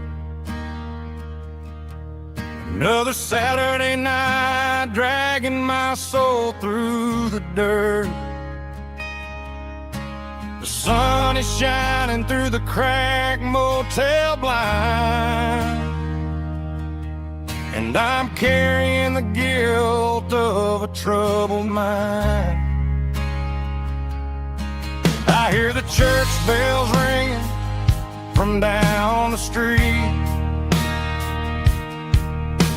S1: Another Saturday night dragging my soul through the dirt. The sun is shining through the cracked motel blind, and I'm carrying the guilt of a troubled mind. I hear the church bells ringing from down the street,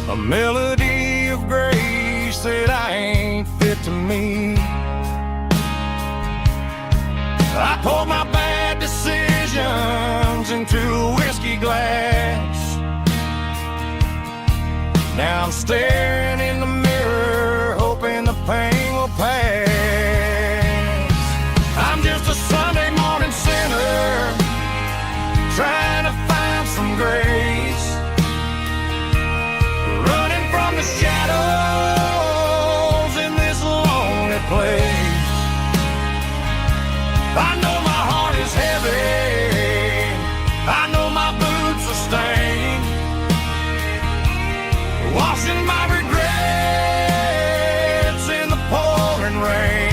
S1: a melody of grace that I ain't fit to meet. I poured my bad decisions into a whiskey glass. Now I'm staring in the mirror, hoping the pain will pass. I'm just a Sunday morning sinner, trying to find some grace, running from the shadows in this lonely place. I know my heart is heavy, I know my boots are stained, washing my regrets in the pouring rain.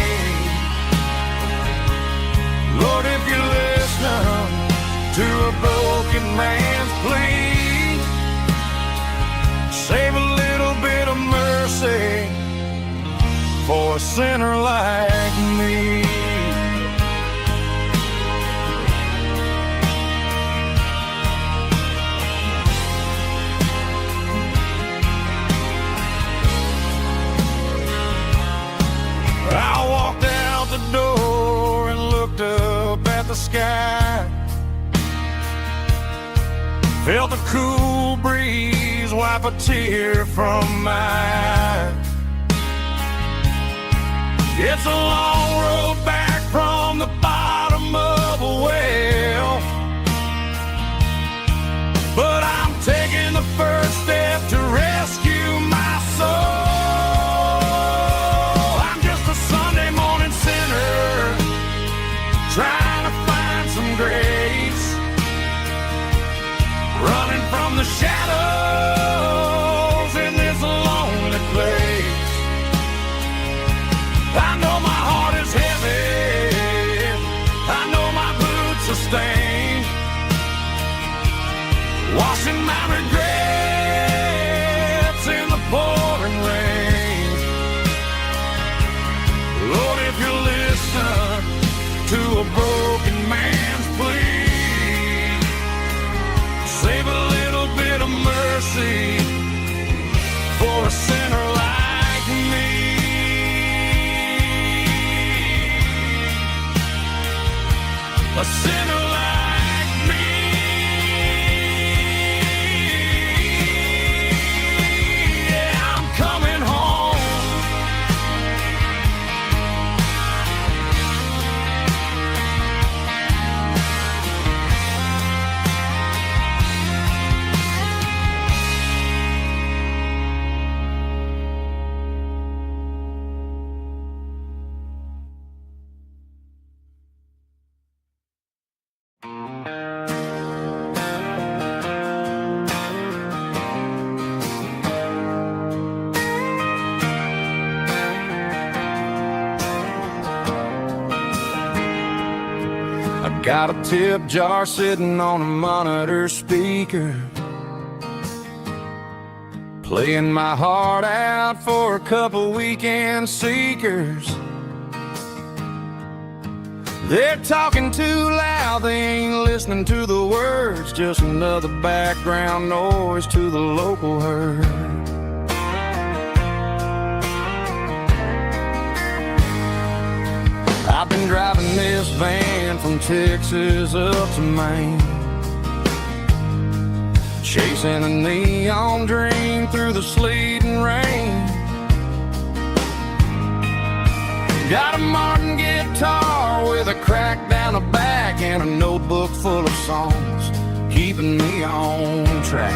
S1: Lord, if you listen to a broken man's plea, save a little bit of mercy for a sinner like me. I walked out the door and looked up at the sky, felt the cool breeze wipe a tear from my eye. It's a long road back from the bottom of a well, but I'm taking the first step to rescue my soul. Trying to find some grace, running from the shadows in this lonely place. I know my heart is heavy, I know my boots are stained, washing my regrets in the pouring rain. Lord, if you listen mercy for a sinner like me. A sinner like me. Yeah, I'm coming home. Got a tip jar sitting on a monitor speaker, playing my heart out for a couple weekend seekers. They're talking too loud, they ain't listening to the words, just another background noise to the local herd. I've been driving this van from Texas up to Maine, chasing a neon dream through the sleet and rain. Got a Martin guitar with a crack down the back and a notebook full of songs, keeping me on track.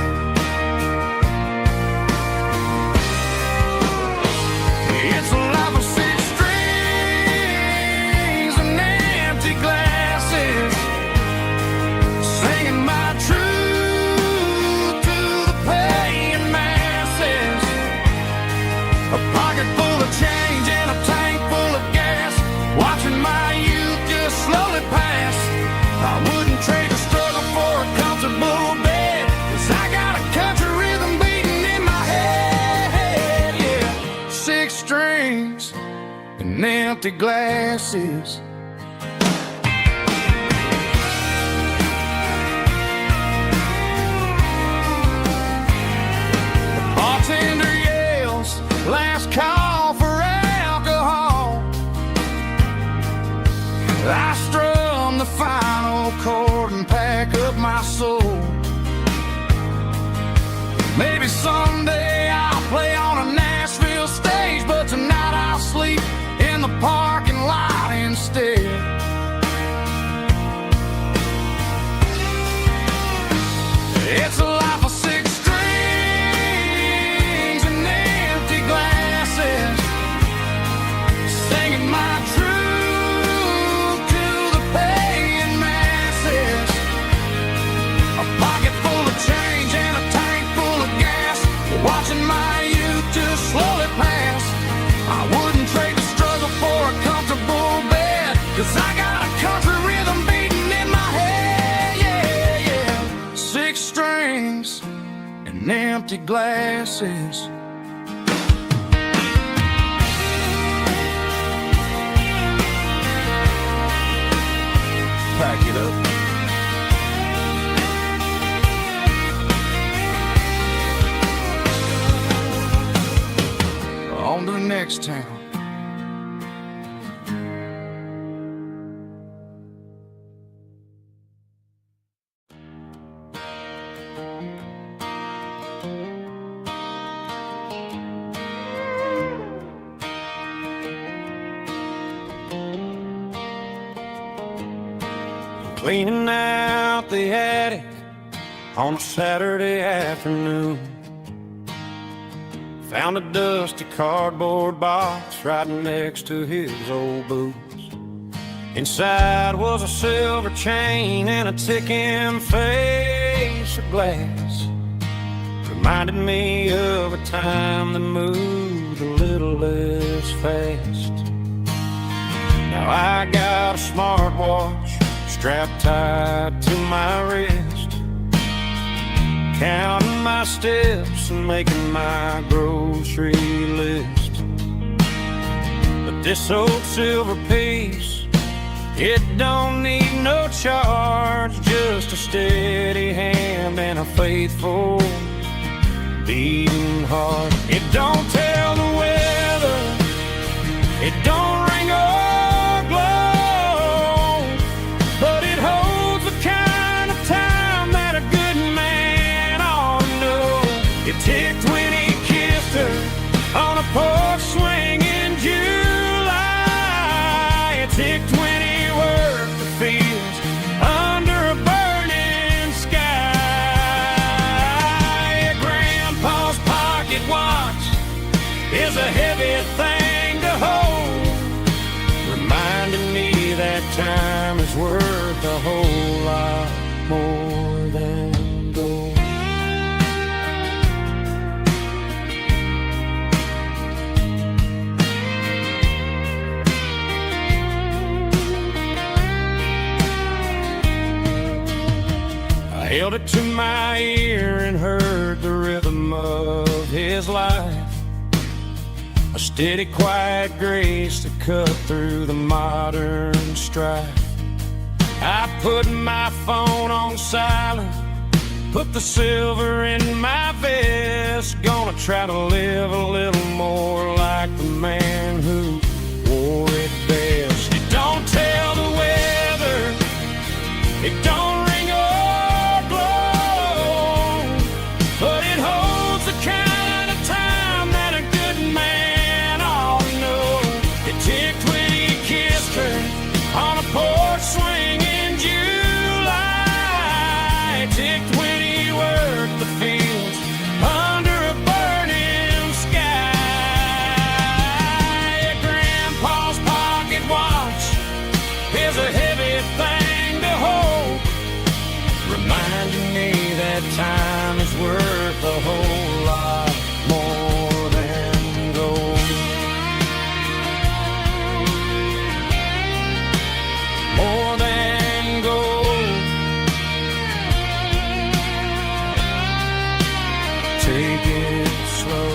S1: It's a life of six strings and empty glasses, singing my truth to the paying masses. A pocket full of change and a tank full of gas, watching my youth just slowly pass. I wouldn't trade the struggle for a comfortable bed, 'cause I got a country rhythm beating in my head. Yeah, six strings and empty glasses. The bartender yells, last call for alcohol. I strum the final chord and pack up my soul. Maybe someday I'll play on a Nashville stage, but tonight I'll sleep in the parking lot instead. It's a life of six strings and empty glasses, singing my truth to the paying masses. A pocket full of change and a tank full of gas, watching my youth just slowly pass. I wouldn't trade the struggle for a comfortable bed, 'cause I got a country rhythm beating in my head. Yeah, yeah. Six strings and empty glasses. Pack it up. On to the next town. Cleaning out the attic on a Saturday afternoon, found a dusty cardboard box right next to his old boots. Inside was a silver chain and a ticking face of glass, reminded me of a time that moved a little less fast. Now I got a smartwatch strapped tight to my wrist, counting my steps and making my grocery list. But this old silver piece, it don't need no charge, just a steady hand and a faithful beating heart. It don't tell the weather, it don't ring or glow, but it holds the kind of time that a good man ought to know. It ticked when he kissed her on a porch swing in July. It ticked when he worked the fields under a burning sky. Grandpa's pocket watch is a heavy thing to hold, reminding me that time is worth a whole lot more than gold. I held it to my ear and heard the rhythm of his life, a steady, quiet grace to cut through the modern strife. I put my phone on silent, put the silver in my vest. Gonna try to live a little more like the man who wore it best. It don't tell the weather, it don't ring or glow, but it holds the kind of time that a good man ought to know. It ticked when he kissed her on a porch swing in July. It ticked when he worked the fields under a burning sky. Grandpa's pocket watch is a heavy thing to hold, reminding me that time is worth a whole lot more than gold. More than gold. Take it slow.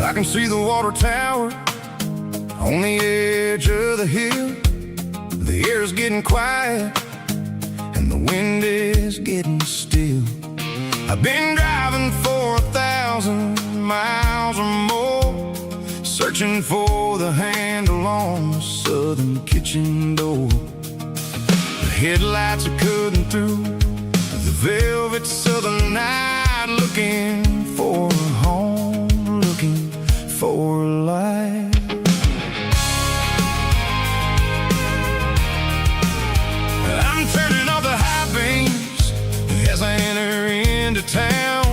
S2: I can see the water tower on the edge of the hill. The air is getting quiet and the wind is getting still. I've been driving for 1,000 miles or more, searching for the handle on the southern kitchen door. The headlights are cutting through the velvet southern night, looking for a home, looking for life. I'm turning off the high beams as I enter into town,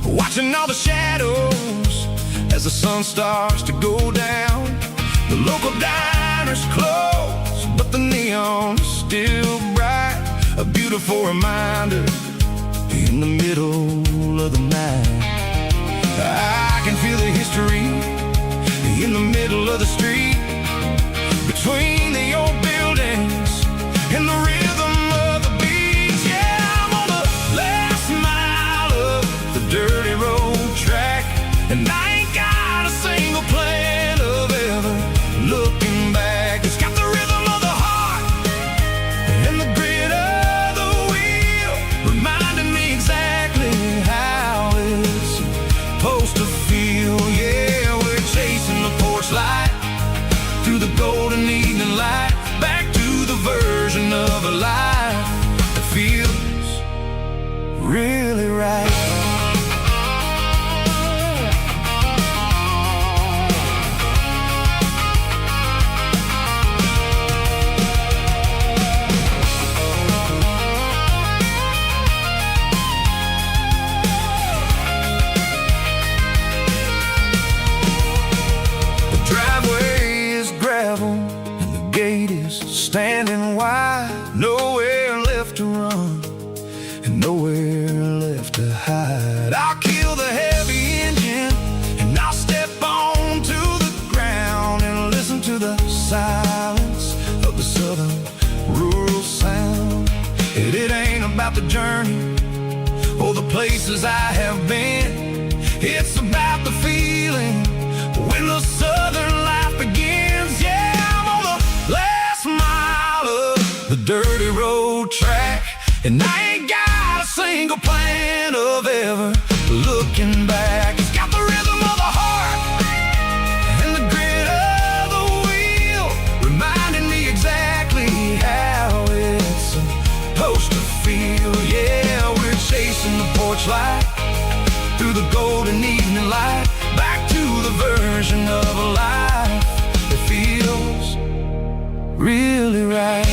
S2: watching all the shadows as the sun starts to go down. The local diner's closed, but the neon's still bright, a beautiful reminder in the middle of the night. I can feel the history in the middle of the street, between the old buildings and the rhythm of the beats. Yeah, I'm on the last mile of the dirty road track, and I ain't got a single plan of ever looking back. It's got the rhythm of the heart and the grit of the wheel, reminding me exactly how it's supposed to feel. Yeah, we're chasing the porch light through the golden evening light, back to the version of a life that feels really right. The driveway is gravel
S3: standing wide, nowhere left to run and nowhere left to hide. I'll kill the heavy engine and I'll step onto the ground and listen to the silence of the southern rural sound. It ain't about the journey or the places I have been. It's about the feeling when the southern life begins. Yeah, I'm on the last mile of the dirty road track, and I ain't got a single plan of ever looking back. It's got the rhythm of the heart and the grit of the wheel, reminding me exactly how it's supposed to feel. Yeah, we're chasing the porch light through the golden evening light, back to the version of a life that feels really right.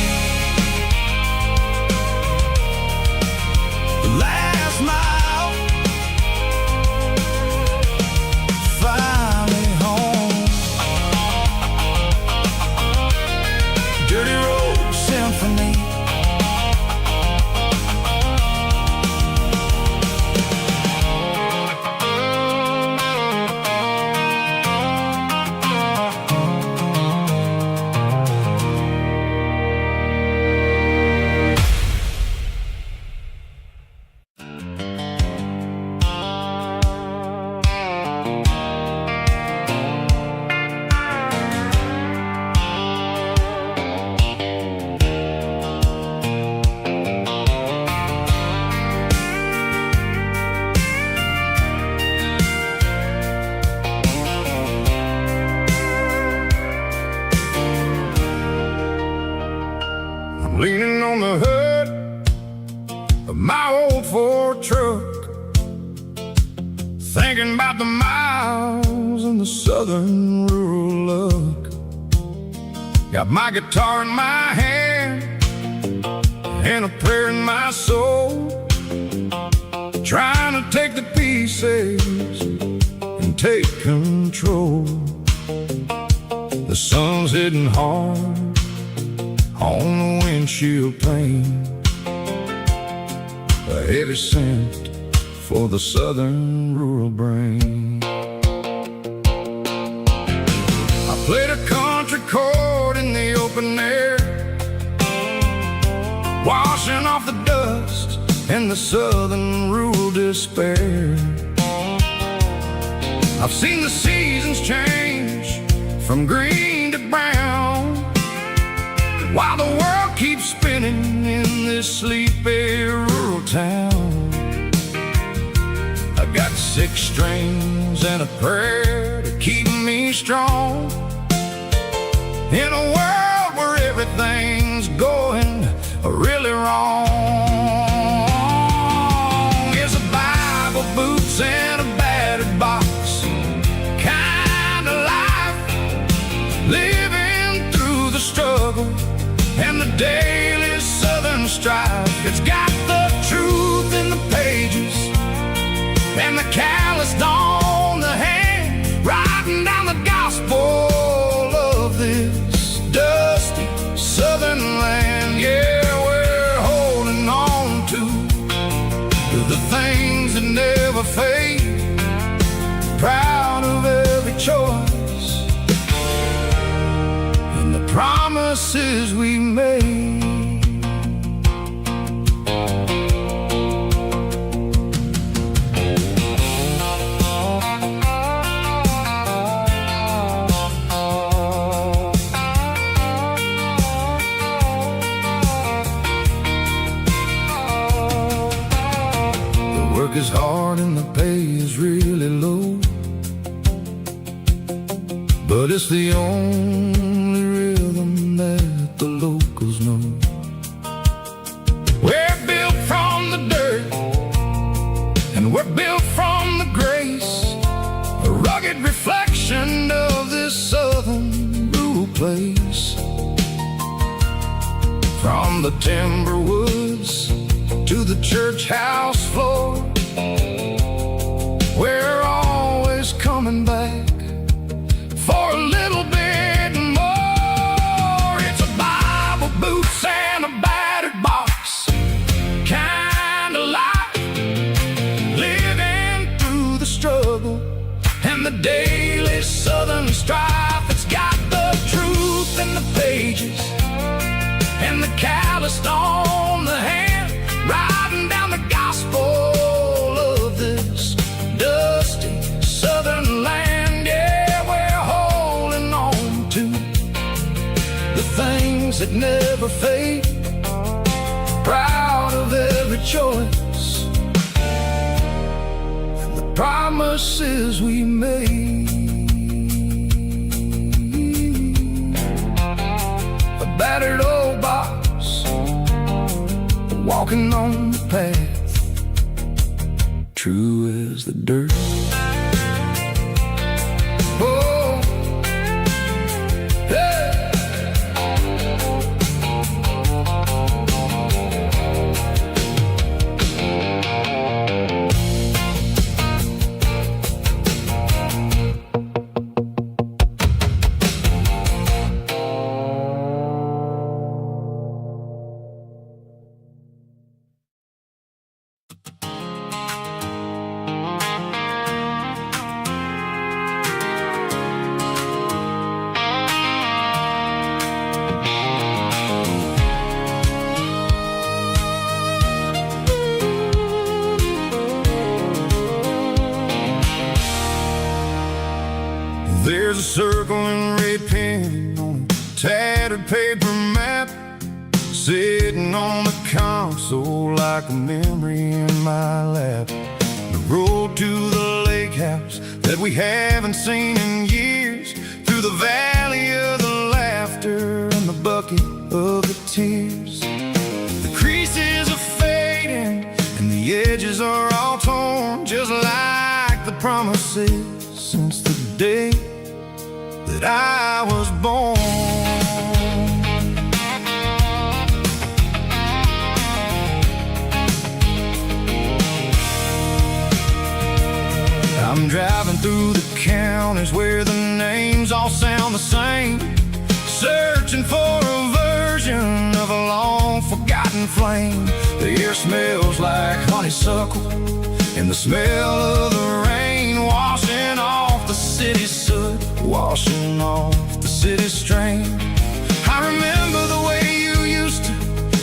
S3: The last mile, finally home. Dirty road symphony. Leaning on the hood of my old Ford truck, thinking about the miles and the southern rural look. Got my guitar in my hand and a prayer in my soul, trying to take the pieces and take control. The sun's hitting hard on the windshield pane, a heavy scent for the southern rural brain. I played a country chord in the open air, washing off the dust and the southern rural despair. I've seen the seasons change from green to brown, while the world keeps spinning in this sleepy rural town. I got 6 strings and a prayer to keep me strong in a world where everything's going really wrong. It's a Bible, boots, and a battered box kind of life, living through the struggle and the daily southern strife. It's got the truth in the pages and the calloused on the hand, writing down the gospel of this dusty southern land. Yeah, we're holding on to the things that never fade, proud of every choice and the promises we made. Is hard and the pay is really low, but it's the only rhythm that the locals know. We're built from the dirt and we're built from the grace, a rugged reflection of this southern rural place. From the timber woods to the church house floor, we're always coming back for a little bit more. It's a Bible,
S1: stylist on the hand, riding down the gospel of this dusty southern land. Yeah, we're holding on to the things that never fade, proud of every choice and the promises we made. A battered old box, walking on the path, true as the dirt. Oh, hey.
S3: There's a circling red pen on a tattered paper map, sitting on the console like a memory in my lap. The road to the lake house that we haven't seen in years, through the valley of the laughter and the bucket of the tears. The creases are fading and the edges are all torn, just like the promises since the day that I was born. I'm driving through the counties where the names all sound the same, searching for a version of a long forgotten flame. The air smells like honeysuckle and the smell of the rain, washing off the city's soot, washing off the city's strain. I remember the way you used to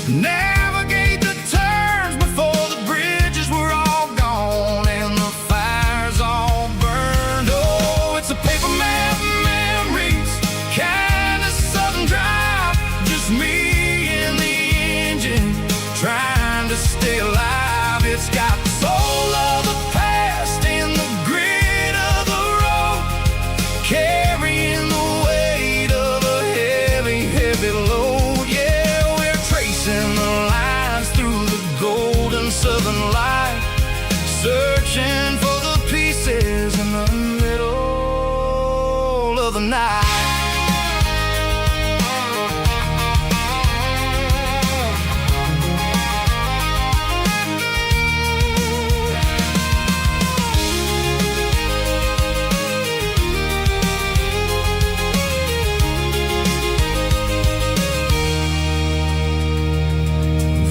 S3: navigate the turns before the bridges were all gone and the fires all burned. Oh, it's a paper map memories, kind of southern drive, just me and the engine trying to stay alive. It's got the soul of the past and the grit of the road, carrying the weight of a heavy, heavy load. Yeah, we're tracing the lines through the golden southern light, searching for the pieces in the middle of the night.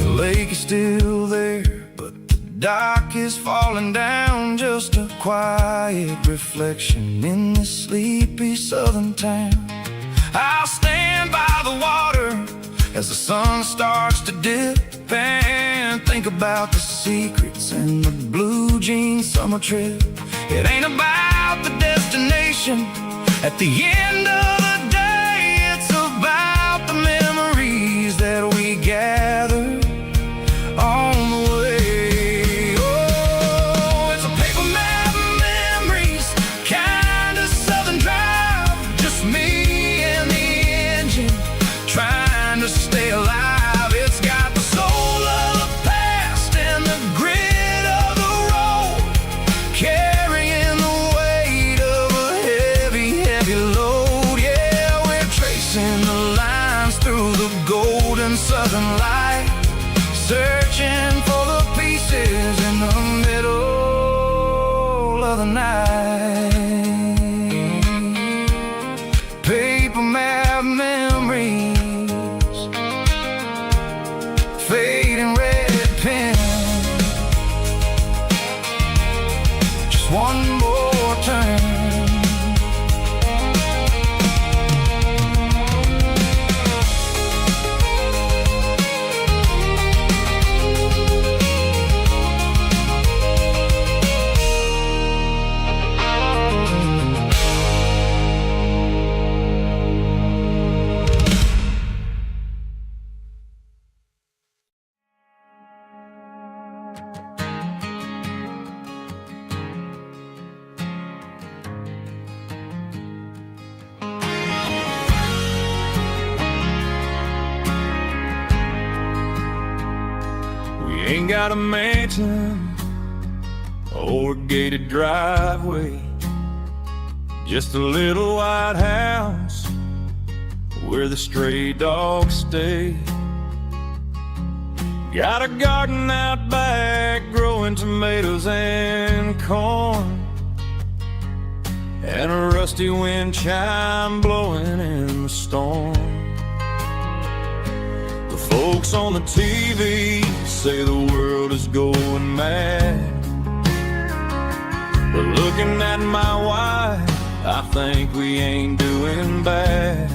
S3: The lake is still there, but the dock is falling down, just a quiet reflection in this sleepy southern town. I'll stand by the water as the sun starts to dip and think about the secrets and the blue jean summer trip. It ain't about the destination at the end of the day, it's about the memories that we gather on the way. Oh, it's a paper map memories, kind of southern drive, just me and the engine trying to stay alive. It's got the soul of the past and the grit of the road, carrying the weight of a heavy, heavy load. Yeah, we're tracing the lines through the golden southern light, searching for the pieces in the middle of the night. Paper map memories, fading red pen, just one more turn.
S1: Ain't got a mansion or a gated driveway, just a little white house where the stray dogs stay. Got a garden out back growing tomatoes and corn, and a rusty wind chime blowing in the storm. The folks on the TV say the world is going mad, but looking at my wife, I think we ain't doing bad.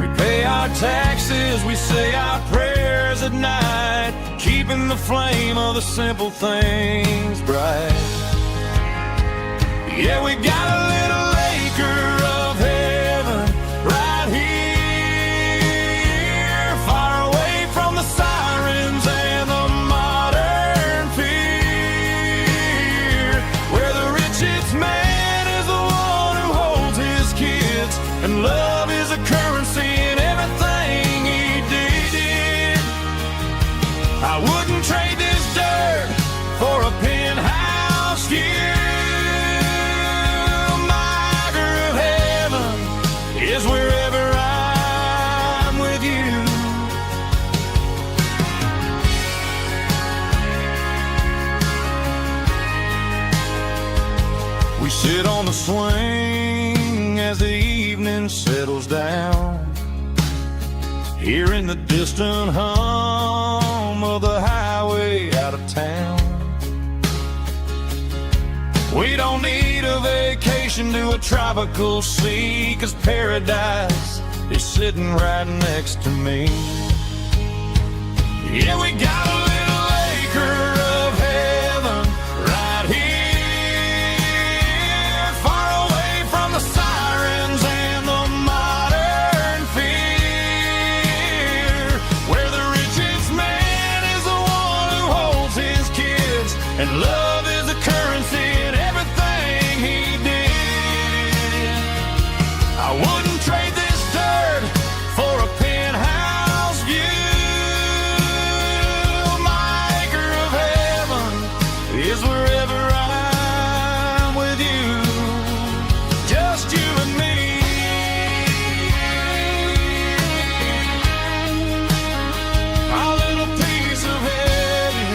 S1: We pay our taxes, we say our prayers at night, keeping the flame of the simple things bright. Yeah, we got a little acre of heaven right here, far away from the sirens and the modern fear, where the richest man is the one who holds his kids, and love is a currency in everything he did. I wouldn't trade this dirt for a penthouse view. Is wherever I'm with you. We sit on the swing as the evening settles down, hearing the distant hum of the highway out of town. We don't need a vacation to a tropical sea, 'cause paradise is sitting right next to me. Yeah, we got a little acre of heaven right here, far away from the sirens and the modern fear, where the richest man is the one who holds his kids, and love is a currency in everything he did. I wouldn't trade this dirt for a penthouse view. My acre of heaven is wherever I'm with you, just you and me. Our little piece of heaven.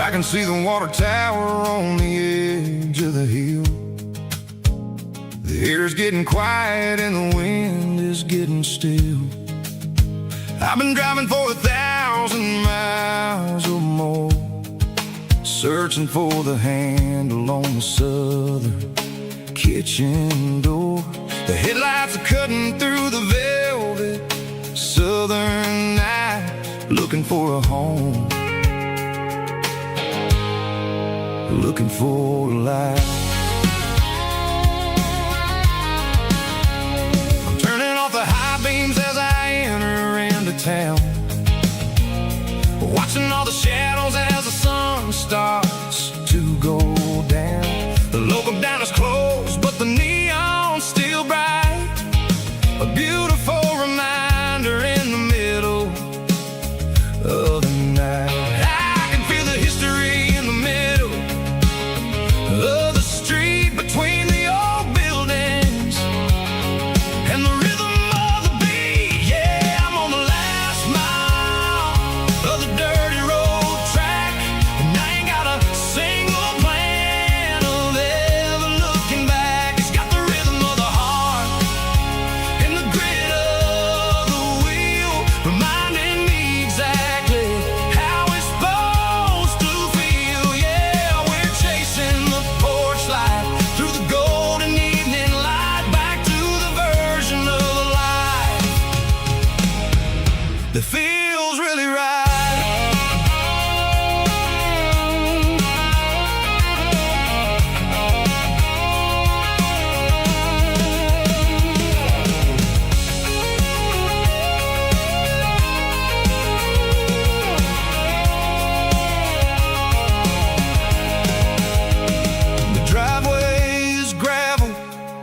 S2: I can see the water tower on the edge of the hill. The air's getting quiet and the wind is getting still. I've been driving for 1,000 miles or more, searching for the handle on the southern kitchen door. The headlights are cutting through the velvet southern night, looking for a home, looking for a light. I'm turning off the high beams as I enter into town, watching all the shadows as the sun starts to go down. The local dine is closed, but the neon's still bright, a beautiful reminder in the middle of the night. I can feel the history in the middle of the street, between the old buildings and the rhythm of the beat. Yeah, I'm on the last mile of the dirty road track, and I ain't got a single plan of ever looking back. It's got the rhythm of the heart and the grit of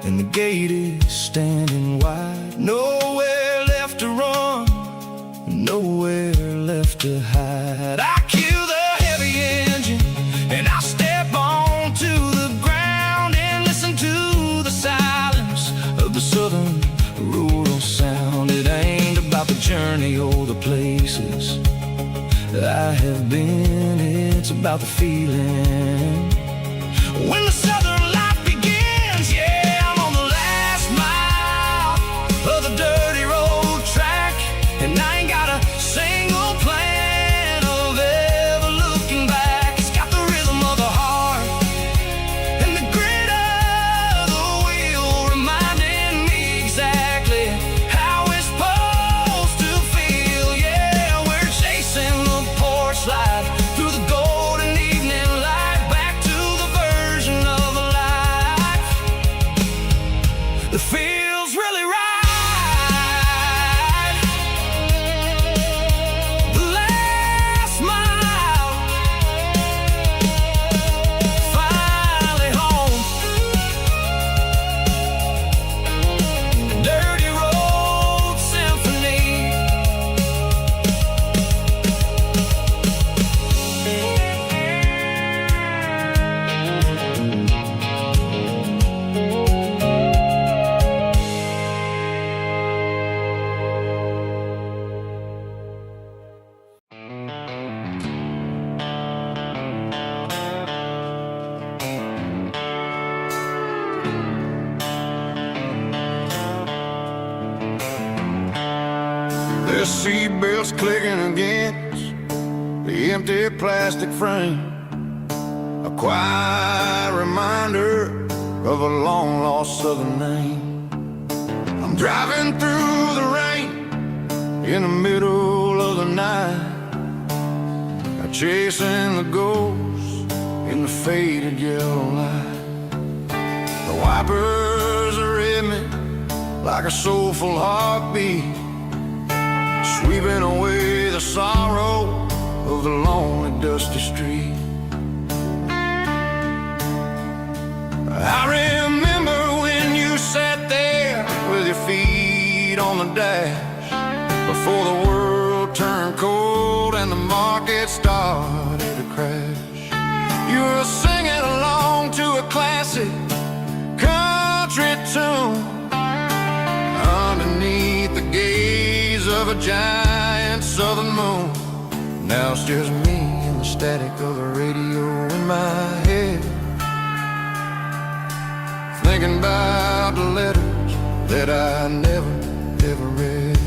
S3: and the gate is standing wide. Nowhere left to run, nowhere left to hide. I kill the heavy engine and I step onto the ground and listen to the silence of the southern rural sound. It ain't about the journey or the places I have been, it's about the feeling. When the southern life begins, yeah, I'm on the last mile of the dirty road track, and I ain't got a single plan of ever looking back. It's got the rhythm of the heart and the grit of the wheel, reminding me exactly how it's supposed to feel. Yeah, we're chasing the porch light through the golden evening light, back to the version of a life that feels really right. The last mile, finally home. Dirty road symphony.
S2: The seatbelts clicking against the empty plastic frame, a quiet reminder of a long-lost southern name. I'm driving through the rain in the middle of the night, chasing the ghosts in the faded yellow light. The wipers are in me like a soulful heartbeat, sweeping away the sorrow of the lonely, dusty street. I remember when you sat there with your feet on the dash, before the world turned cold and the market started to crash. You were singing along to a classic country tune underneath the gaze of a giant southern moon. Now it's just me and the static of the radio in my head, thinking about the letters that I never, ever read.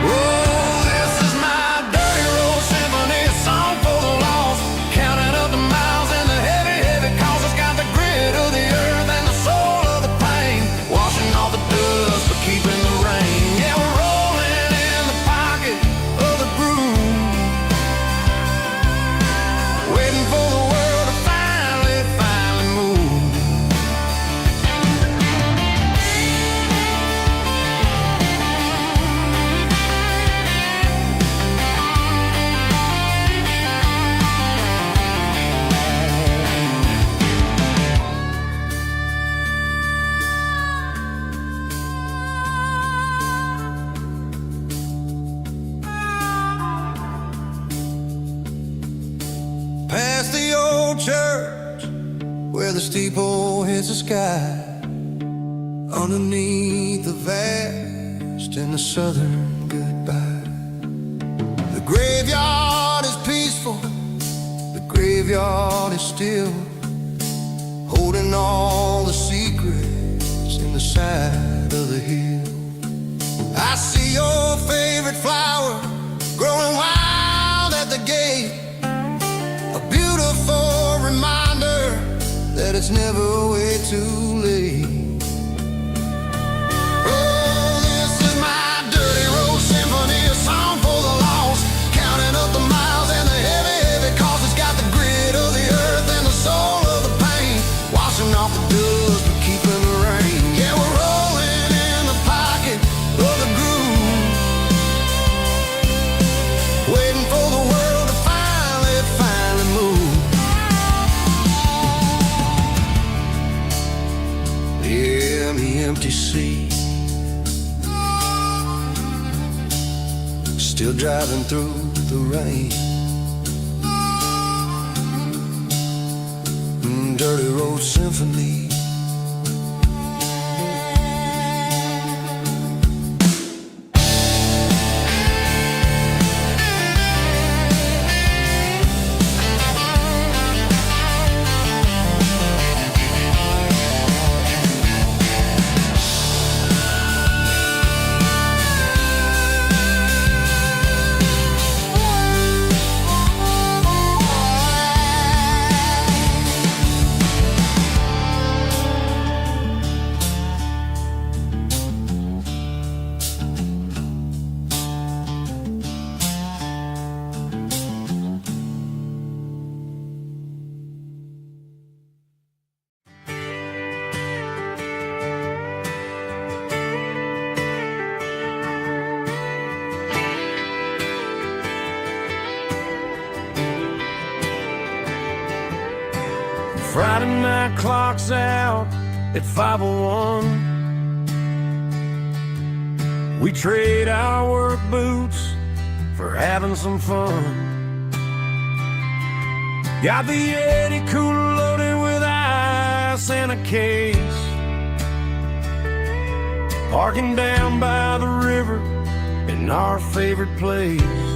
S2: Oh, this is my dirty road symphony, a song for the lost, counting up the miles and the heavy, heavy calls. It's got the grit of the earth and the soul of the pain, washing off the dust but keeping the rain. Yeah, we're rolling in the pocket of the groove, waiting for the world to finally, finally move. Past the old church where the steeple hits the sky, underneath the vast and the southern goodbye. The graveyard is peaceful, the graveyard is still, holding all the secrets in the side of the hill. I see your favorite flower growing wild at the gate, a beautiful reminder that it's never way too late. Oh, this is my dirty road symphony, a song for the lost, counting up the miles and the heavy, heavy calls. It's got the grit of the earth and the soul of the pain, washing off the dust but keeping the rain. Yeah, we're rolling in the pocket of the groove, waiting for the world to finally, finally move. semi-empty seat. Still driving through the rain. Dirty road symphony.
S1: Friday night clock's out at 5:01. We trade our work boots for having some fun. Got the Yeti cooler loaded with ice and a case. Parking down by the river in our favorite place.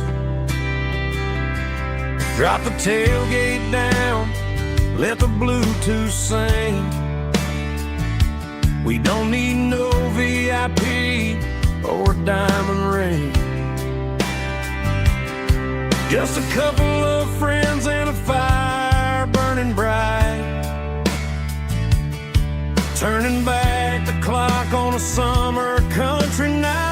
S1: Drop the tailgate down, let the Bluetooth sing. We don't need no VIP or a diamond ring. Just a couple of friends and a fire burning bright, turning back the clock on a summer country night.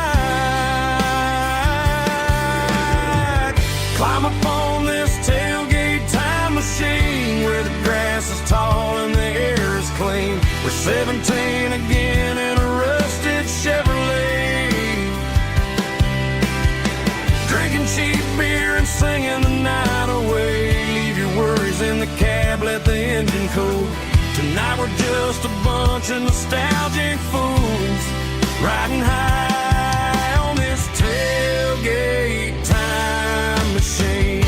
S1: Climb up on this tailgate time machine where the grass is tall and the air is clean. We're 17 again in a rusted Chevrolet, drinking cheap beer and singing the night away. Leave your worries in the cab, let the engine cool. Tonight we're just a bunch of nostalgic fools, riding high on this tailgate time machine.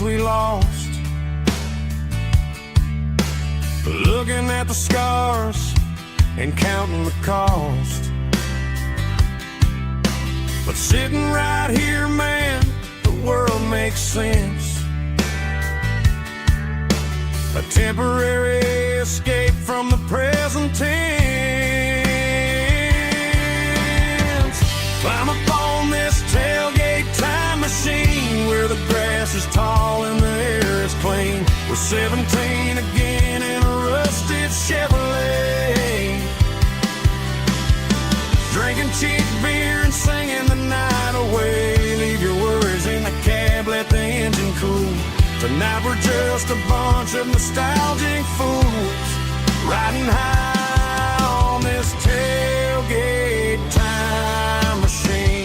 S1: We lost, looking at the scars and counting the cost. But sitting right here, man, the world makes sense. A temporary escape from the present tense. Climb up on this tailgate time machine where the grass is tall and the air is clean. We're 17 again in a rusted Chevrolet, drinking cheap beer and singing the night away. Leave your worries in the cab, let the engine cool. Tonight we're just a bunch of nostalgic fools, riding high on this tailgate time machine.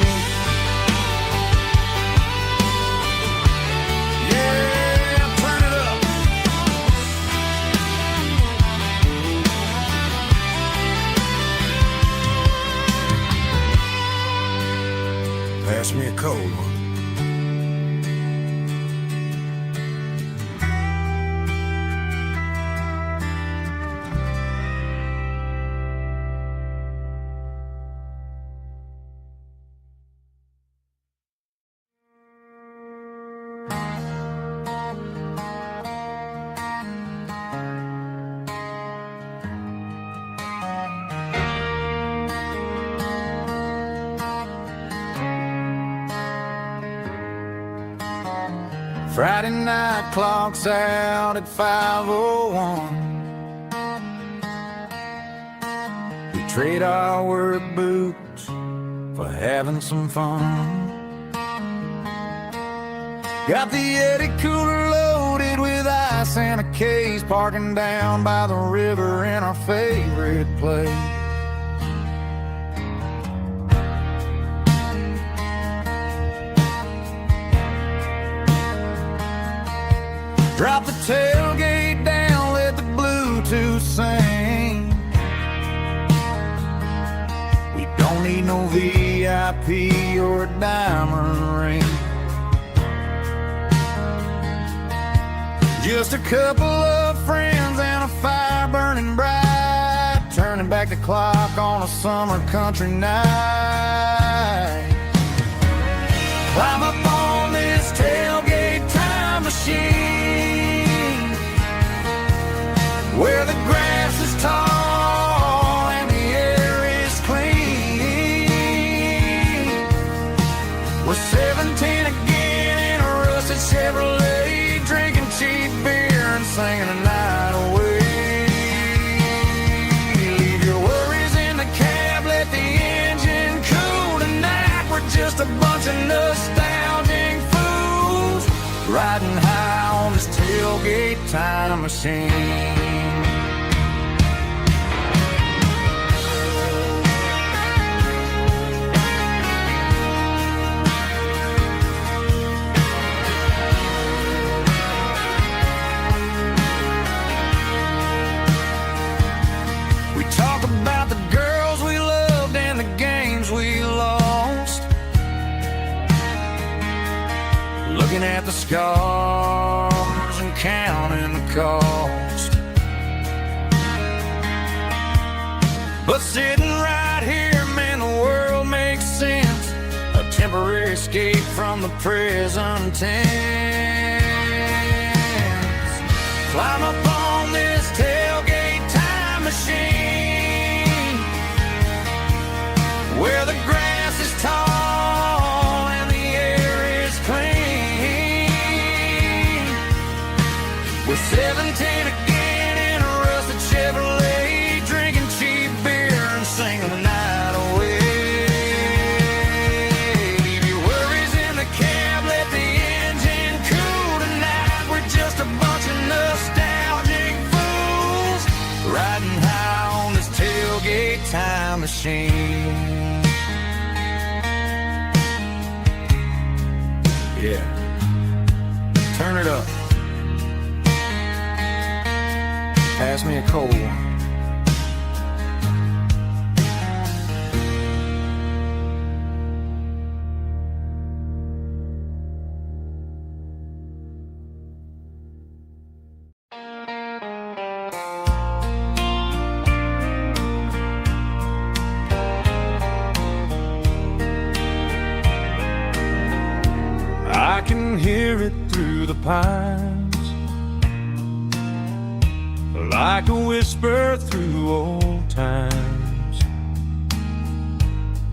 S1: Pass me a cold one. Friday night clock's out at 5:01. We trade our work boots for having some fun. Got the Yeti cooler loaded with ice
S2: ice in a case, parking down by the river in our favorite place. Drop the tailgate down, let the Bluetooth sing. We don't need no VIP or a diamond ring. Just a couple of friends and a fire burning bright, turning back the clock on a summer country night. Climb up on this tailgate time machine, where the grass is tall and the air is clean. We're 17 again in a rusted Chevrolet, drinking cheap beer and singing the night away. Leave your worries in the cab, let the engine cool tonight. We're just a bunch of nostalgic fools, riding high on this tailgate time machine. Talk about the girls we loved and the games we lost, looking at the scars and counting the cost. But sitting right here, man, the world makes sense, a temporary escape from the present tense. Climb up on this tailgate time machine, where the grass is tall and the air is clean. We're 17 again in a rusted Chevrolet, drinking cheap beer and singing the night away. Leave your worries in the cab, let the engine cool tonight. We're just a bunch of nostalgic fools, riding high on this tailgate time machine. Yeah, turn it up. Pass me a cold one.
S1: I can hear it through the pines, like a whisper through old times,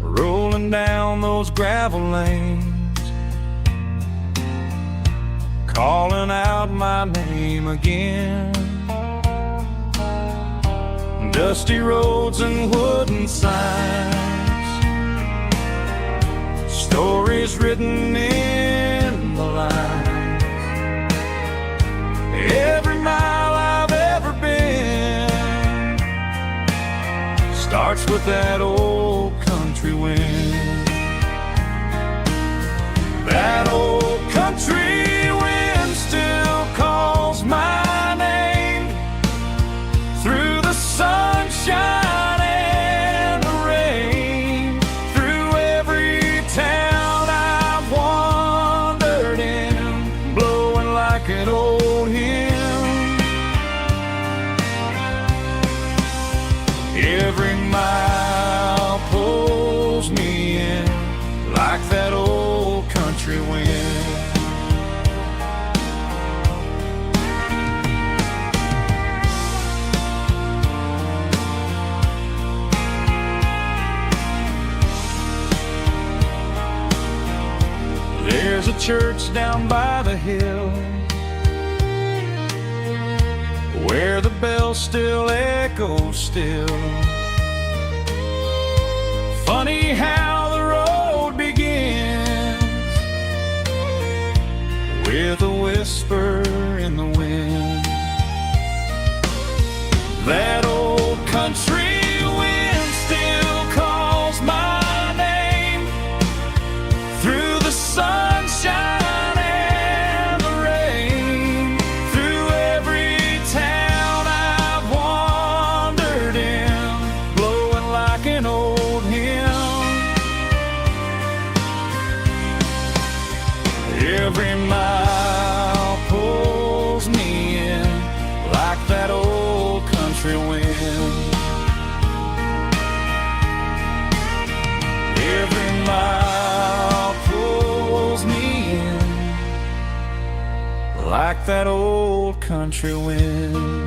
S1: rolling down those gravel lanes, calling out my name again. Dusty roads and wooden signs, stories written in the lines. Every mile I've ever been starts with that old country wind. That old country wind still calls my name through the sunshine and the rain, through every town I've wandered in, blowing like an old hymn. Every mile pulls me in like that old country wind. There's a church down by the hill where the bells still echo still. Funny how the road begins with a whisper in the wind. country wind. Every mile pulls me in like that old country wind.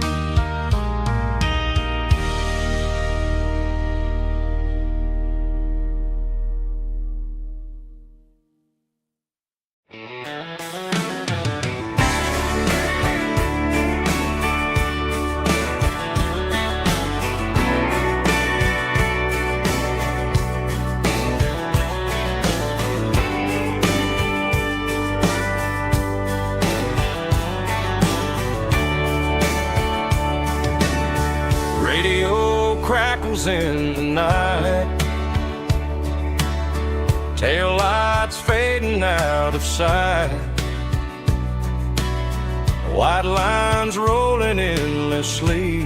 S1: Crackles in the night, tail lights fading out of sight, white lines rolling endlessly,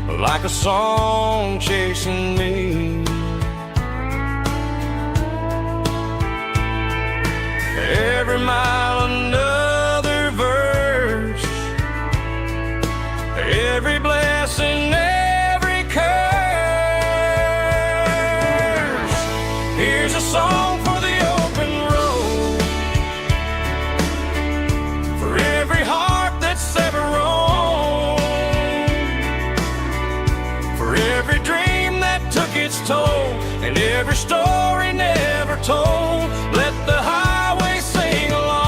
S1: like a song chasing me. Every mile another verse, every blessing, every curse. Here's a song for the open road, for every heart that's ever roamed, for every dream that took its toll, and every story never told. Let the highway sing along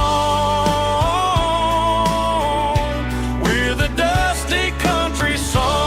S1: with a dusty country song.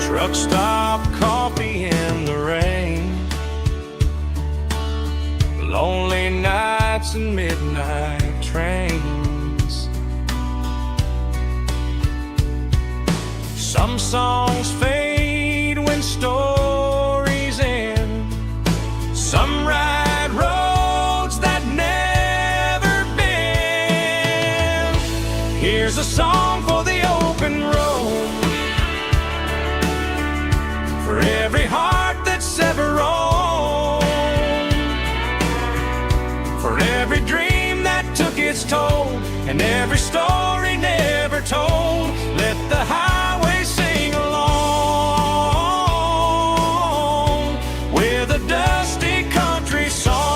S1: Truck stop, coffee in the rain, lonely nights and midnight trains. Some songs fade when stories end, some ride roads that never bend. Here's a song for the open road, for every heart that's ever roamed, for every dream that took its toll, and every story never told. Let the highway sing along with a dusty country song.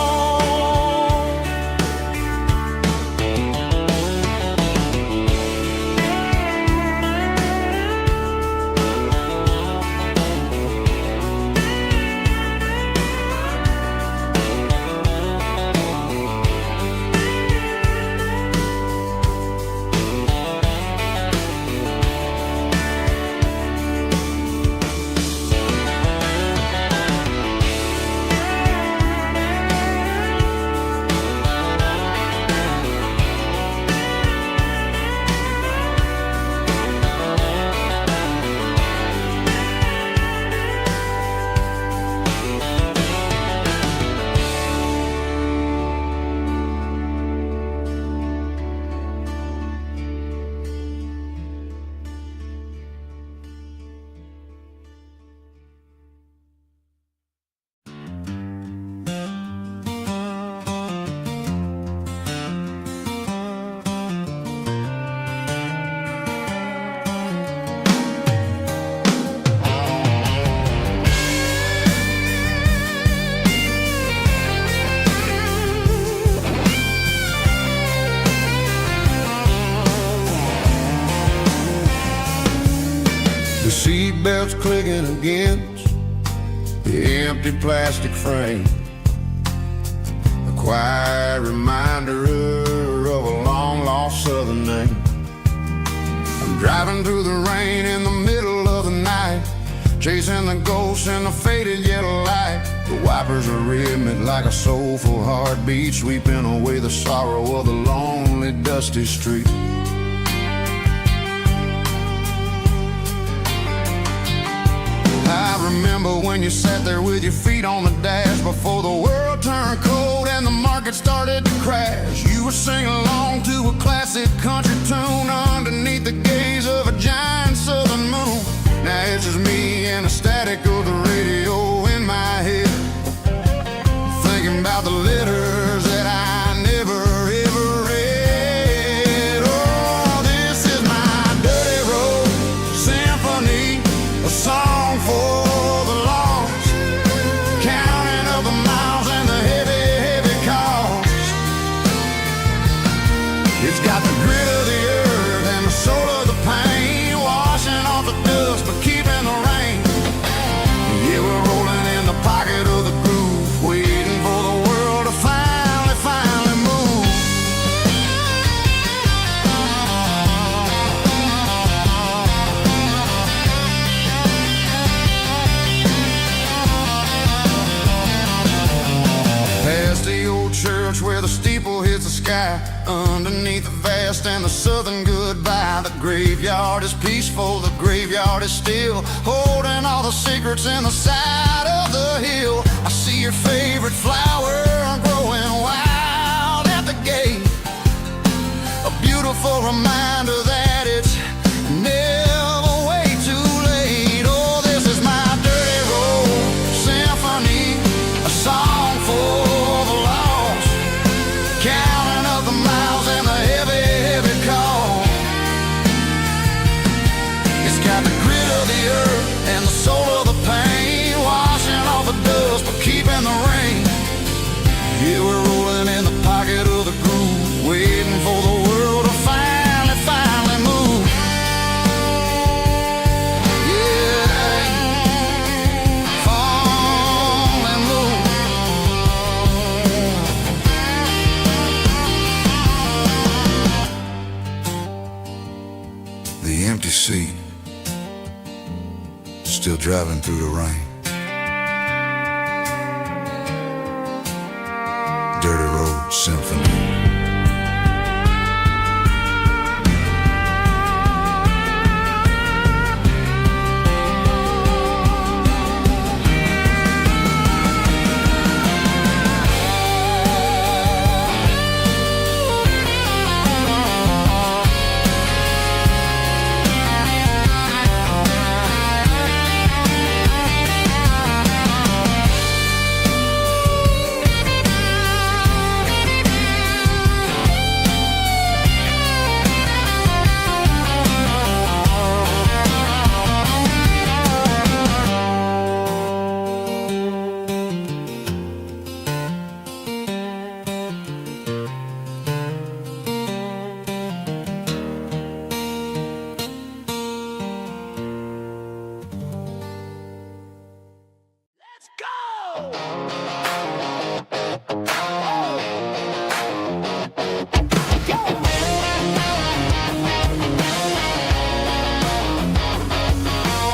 S2: The seatbelt's clicking against the empty plastic frame, a quiet reminder of a long-lost southern name. I'm driving through the rain in the middle of the night, chasing the ghosts in the faded yellow light. The wipers are rhythmic like a soulful heartbeat, sweeping away the sorrow of the lonely, dusty street. I
S3: remember when you sat there with your feet on the dash before the world turned cold and the market started to crash. You were singing along to a classic country tune underneath the gaze of a giant southern moon. Now it's just me and the static of the radio in my head, thinking about the letters that I never ever read. Oh, this is my dirty road symphony, a song for the lost, counting up the miles and the heavy, heavy cost. It's got the grit of the earth and the soul of the pain, washing off the dust but keeping the rain. Yeah, we're rolling in the pocket of the groove, waiting for the world to finally move. Past the old church where the steeple hits the sky, underneath the vast and the southern goodbye. The graveyard is peaceful, the graveyard is still, holding all the secrets in the side of the hill. I see your favorite flower growing wild at the gate, a beautiful reminder that it's never way too late. Oh, this is my dirty road symphony, a song for the lost, counting up the miles and the heavy, heavy call. It's got the grit of the earth and the soul of the pain, washing off the dust but keeping the rain. Yeah, we're rolling in the pocket of the groove, waiting for the world to finally move. Yeah, finally move. The empty seat, still driving through the rain. Dirty road symphony.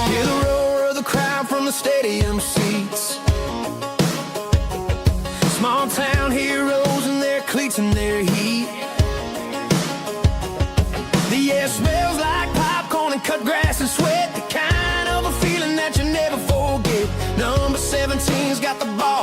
S3: Hear the roar of the crowd from the stadium seats. Small town heroes in their cleats and their heat. The air smells like popcorn and cut grass and sweat, the kind of a feeling that you never forget. Number 17's got the ball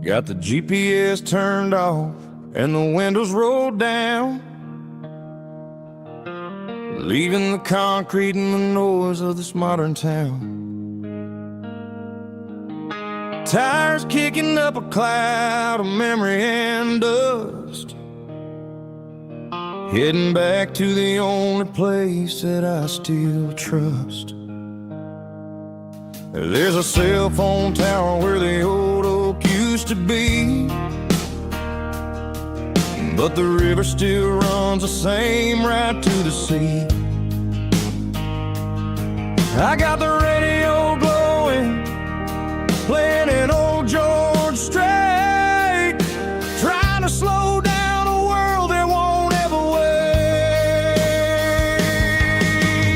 S2: Got the GPS turned off and the windows rolled down, leaving the concrete and the noise of this modern town. Tires kicking up a cloud of memory and dust, heading back to the only place that I still trust. There's a cell phone tower where the old oak used to be, but the river still runs the same right to the sea. I got the radio glowing, playing an old George Strait, trying to slow down a world that won't ever wait.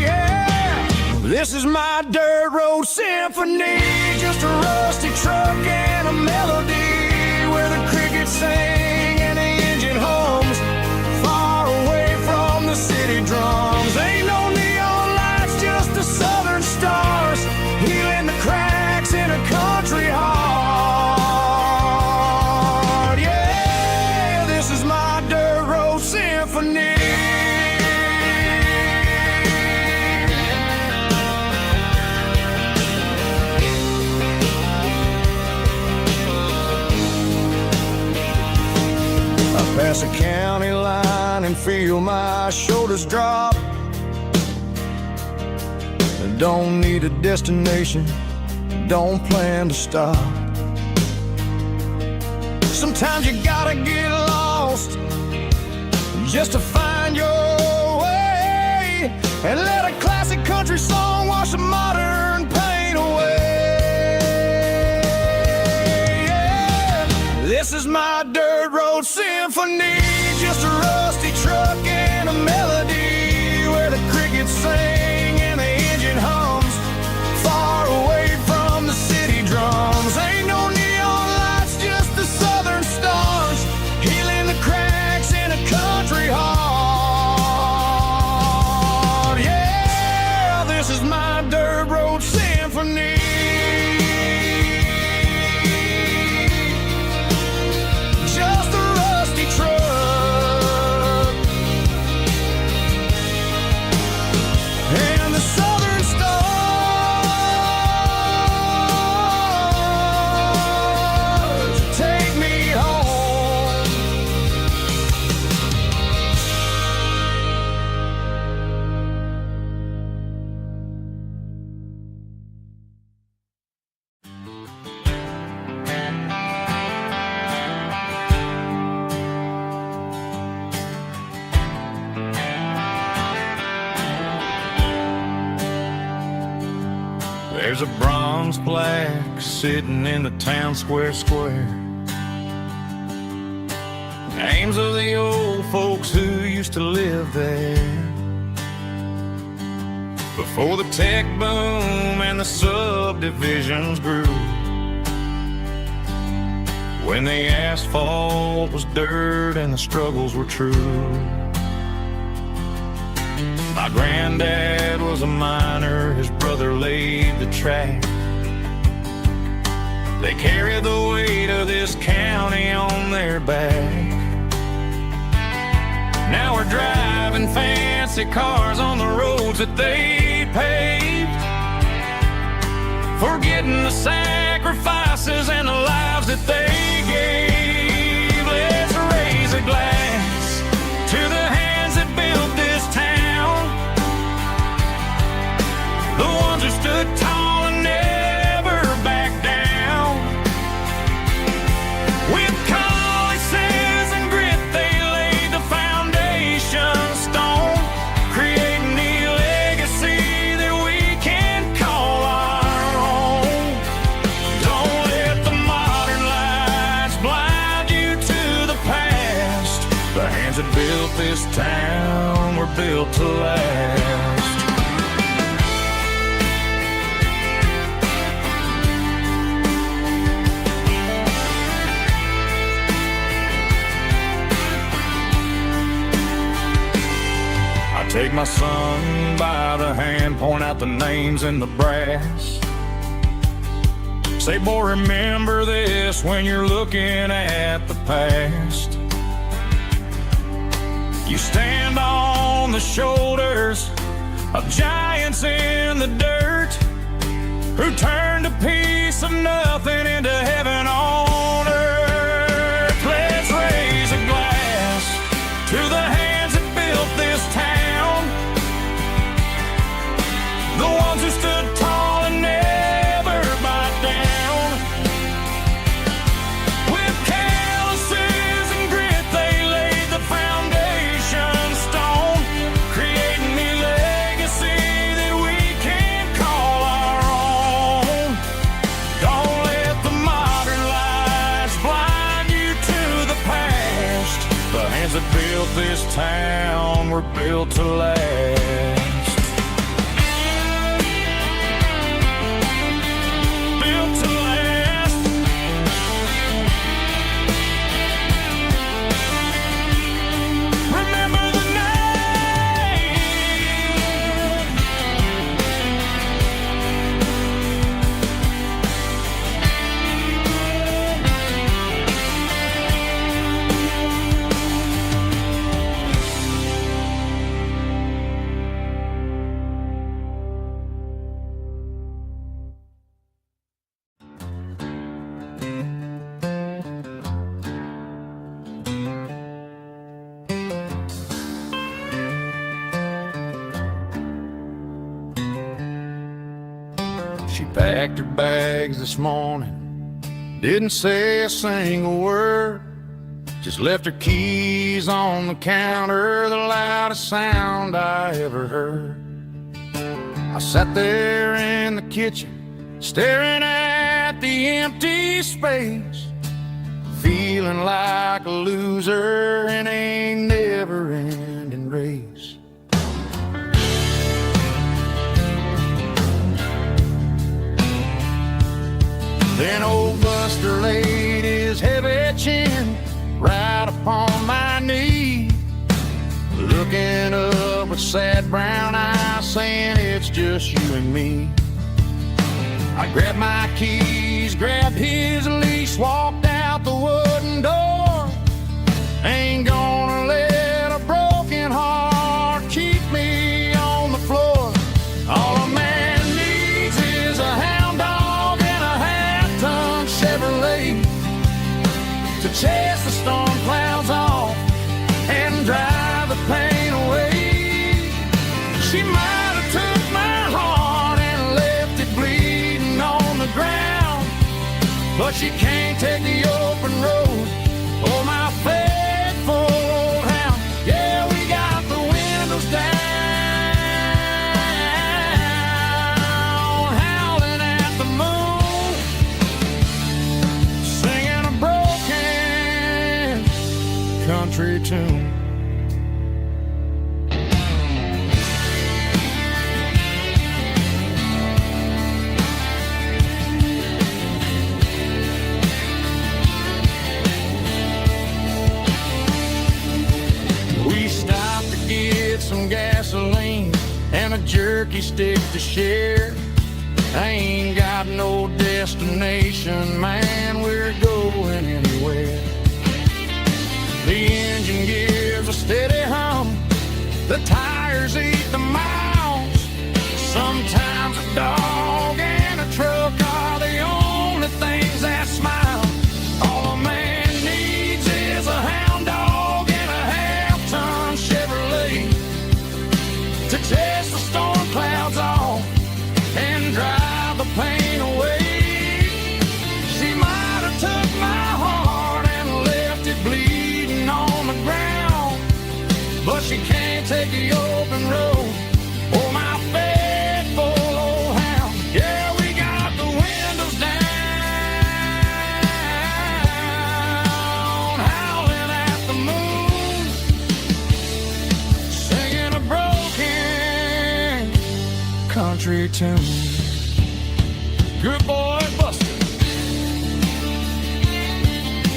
S2: Yeah. This is my dirt road symphony, just a rusty truck and a melody where the crickets sing and the engine hums, far away from the city drums. Ain't no neon lights, just the southern stars, healing the cracks in a country heart. Yeah, this is my dirt road symphony. Pass a county line and feel my shoulders drop. Don't need a destination, don't plan to stop. Sometimes you gotta get lost just to find your way, and let a classic country song wash the modern pain away. Yeah. This is my dirt road symphony, just a rusty truck and a melody where the crickets sing and the engine hums, far away from the city drums. Ain't no neon lights, just the southern stars, healing the cracks in a country heart. Yeah, this is my dirt road symphony. Just a rusty truck and the southern stars take me home. There's a bronze plaque sitting in the town square. Names of the old folks who used to live there before the tech boom and the subdivisions grew, when the asphalt was dirt and the struggles were true. My granddad was a miner, his brother laid the track. They carried the weight of this county on their back. Now we're driving fancy cars on the roads that they paved, forgetting the sacrifices and the lives that they gave. Let's raise a glass to the hands that built this town, the ones who stood tall and never backed down. With calluses and grit, they laid the foundation stone, creating the legacy that we can call our own. Don't let the modern lights blind you to the past. The hands that built this town were built to last. Take my son by the hand, point out the names in the brass.
S1: Say, boy, remember this when you're looking at the past. You stand on the shoulders of giants in the dirt who turned a piece of nothing into heaven on earth. Let's raise a glass to the hands that built this town, the ones who stood tall and never bowed down. With calluses and grit they laid the foundation stone, creating a legacy that we can call our own. Don't let the modern lies blind you to the past. The hands that built this town were built to last. Built to last. Remember the name. She packed her bags this morning, didn't say a single word, just left her keys on the counter, the loudest sound I ever heard. I sat there in the kitchen, staring at the empty space, feeling like a loser in a never-ending race. Then old Buster laid his heavy chin right upon my knee, looking up with sad brown eyes, saying it's just you and me. I grabbed my keys, grabbed his leash, walked out the wooden door. Ain't gonna let a broken heart keep me on the floor. All a man needs is a hound dog and a half-ton Chevrolet to chase the storm clouds off and drive the pain away. She might have took my heart and left it bleeding on the ground, but she can't take the open road. Oh, my faithful old hound. Yeah, we got the windows down, howling at the moon, singing a broken country tune. We stopped to get some gasoline and a jerky stick to share. I ain't got no destination, man, we're going anywhere. The engine gives a steady hum, the tires eat the miles. Sometimes a dog and a truck are the only things that smile. All a man needs is a hound dog and a half-ton Chevrolet to chase the storm clouds off and drive the pain away. She might have took my heart and left it bleeding on the ground, but she can't take the open road. Oh, my faithful old hound. Yeah, we got the windows down, howling at the moon, singing a broken country tune. Good boy, Buster.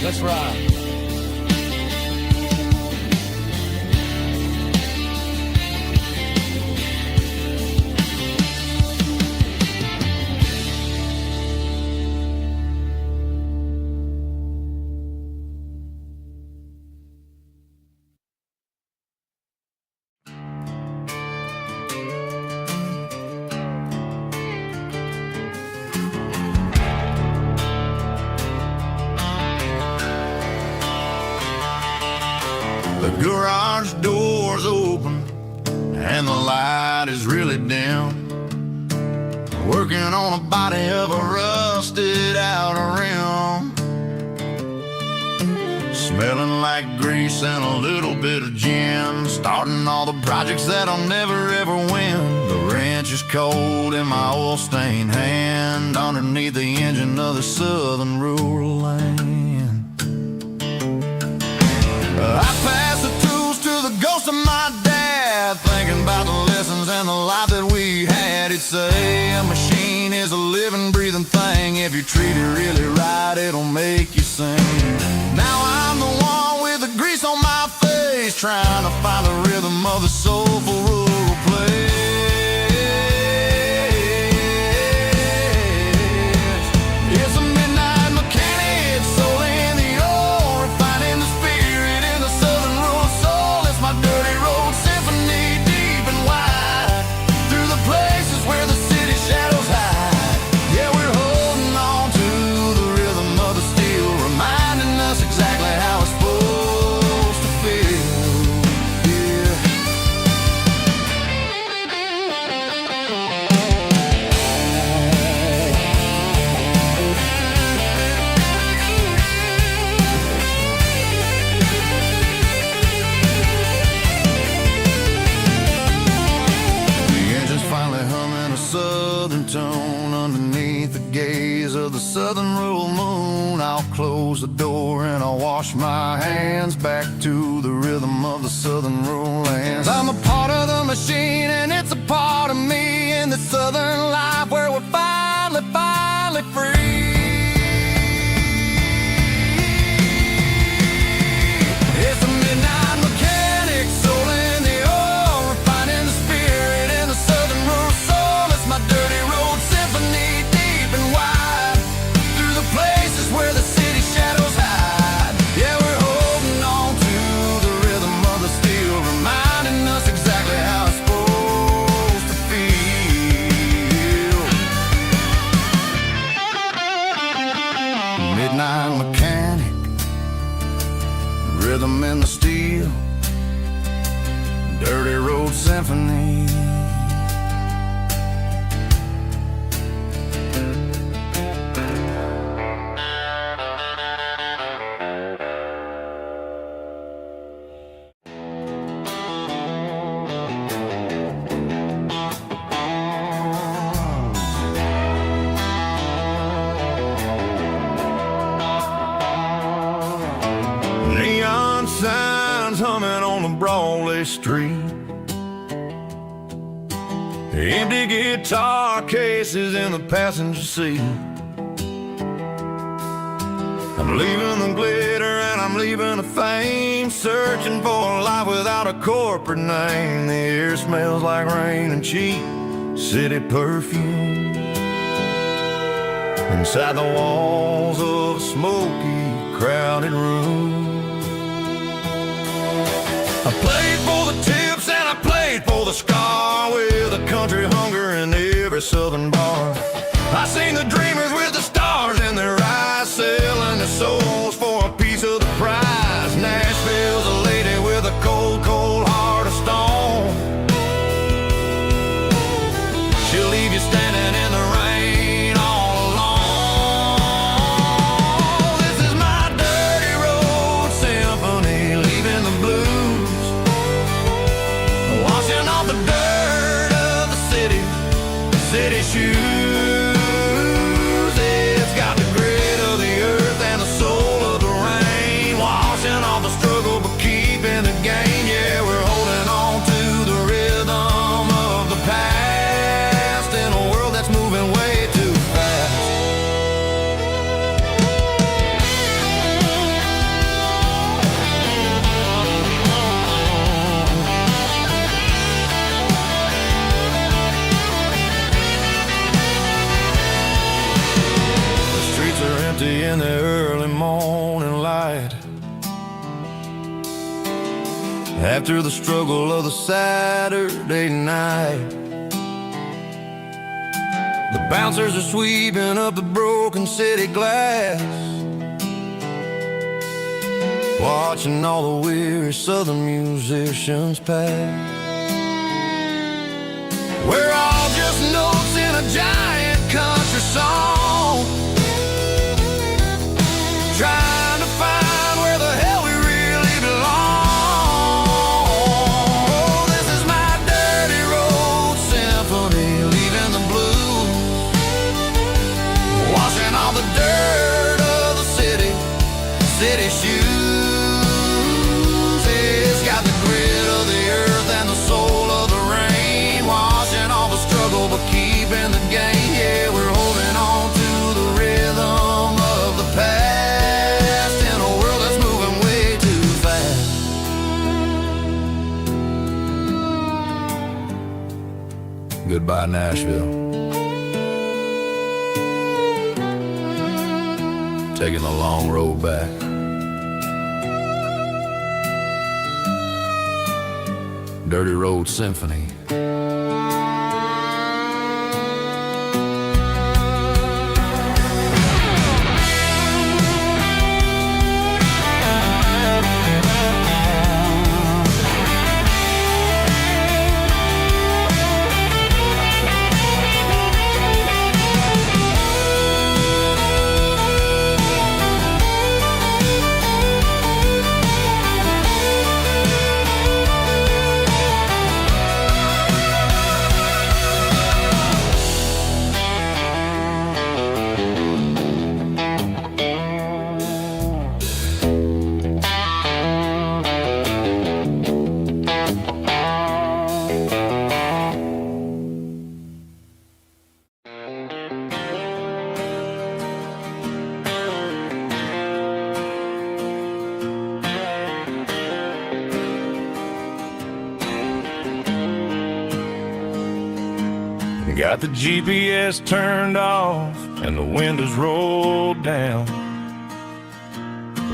S1: Let's ride.
S3: garage door's open and the light is really dim. Working on a body of a rusted out rim. Smelling like grease and a little bit of gin. Starting all the projects that'll never ever win. The wrench is cold in my oil-stained hand underneath the engine of the southern rural land. I pass the tools to the ghost of my dad, thinking about the lessons and the life that we had. He'd say a machine is a living, breathing thing. If you treat it really right, it'll make you sing. Now I'm the one with the grease on my face, trying to find the rhythm of the soulful rural place. It's a midnight mechanic, soul in the ore, refining the spirit in the southern rural soul. It's my dirty road symphony, deep and wide, through the places where the city shadows hide. Yeah, we're holding on to the rhythm of the steel, reminding us exactly how it's supposed to feel. Yeah. The engine's finally humming a southern tone underneath the gaze of the southern rural moon. I'll close the door and I'll wash my hands back to the rhythm of the southern rural lands. I'm a part of the machine and it's a part of me in the southern life where we're finally free. It's a midnight mechanic, soul in the ore, refining the spirit in the southern rural soul. It's my dirty road symphony, deep and wide, through the places where the city shadows hide. Yeah, we're holding on to the rhythm of the steel, reminding us exactly how it's supposed to feel. Midnight mechanic, rhythm in the steel, dirty road symphony. Neon signs humming on the Broadway street. Empty guitar cases in the passenger seat. I'm leaving the glitter and I'm leaving the fame, searching for a life without a corporate name. The air smells like rain and cheap city perfume. Inside the walls of a smoky, crowded room. I played for the tips and I played for the scar, with a country hunger in every southern bar. I seen the dreamers with the stars in their eyes, selling their souls for a piece of the prize. Nashville's a lady with a cold, cold heart of stone. She'll leave you standing in the rain all alone. This is my dirty road symphony, leaving the blues, washing off the dirt of the city shoes. It's got the grit of the earth and the soul of the rain, washing off the struggle but keeping the gain. Yeah, we're holding on to the rhythm of the past in a world that's moving way too fast. The streets are empty in the early morning light, after the struggle of the Saturday night. The bouncers are sweeping up the broken city glass,
S2: watching all the weary southern musicians pass. We're all just notes in a giant country song, trying to find where the hell we really belong. Oh, this is my dirty road symphony, leaving the blues, washing all the dirt of the city shoes. It's got the grit of the earth and the soul of the rain, washing all the struggle but keeping the gain. Yeah, we're holding on to the rhythm of the past in a world that's moving way too fast. Goodbye, Nashville. Taking the long road back. Dirty Road Symphony.
S1: Got the GPS turned off and the windows rolled down,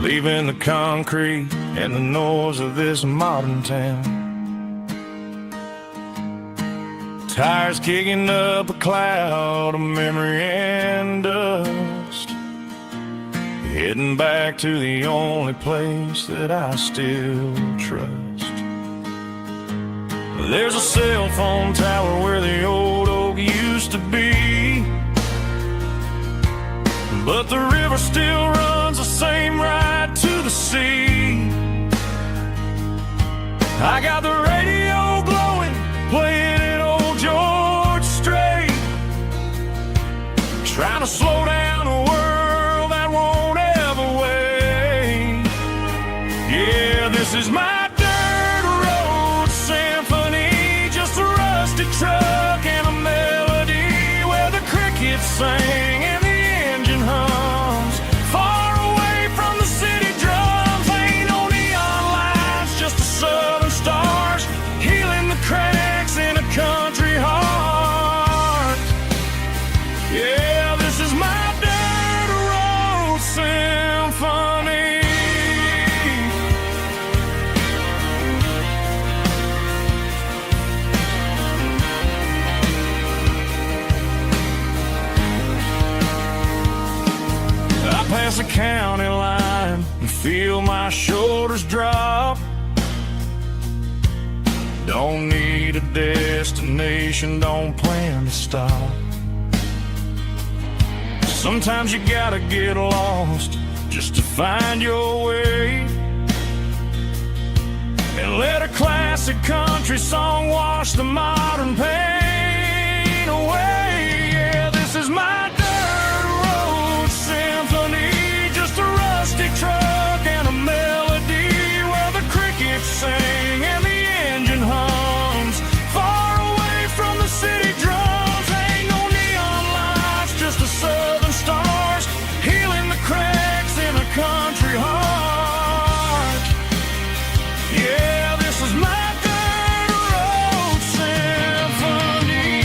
S1: leaving the concrete and the noise of this modern town. Tires kicking up a cloud of memory and dust, heading back to the only place that I still trust. There's a cell phone tower where the old oak used to be, but the river still runs the same right to the sea. I got the radio glowing, playing it old George Strait, trying to slow down a world that won't ever wait. Yeah, this is my truck and a melody where the crickets sing and the engine hums, far away from the city drums. Ain't no neon lights, just the southern stars healing the cracks in a country heart. Yeah, this is my dirt road symphony. Past the county line and feel my shoulders drop. Don't need a destination, don't plan to stop. Sometimes you gotta get lost just to find your way, and let a classic country song wash the modern pain away. Yeah, this is my truck and a melody where the crickets sing and the engine hums, far away from the city drums. Ain't no neon lights, just the southern stars healing the cracks in a country heart. Yeah, this is my dirt road symphony.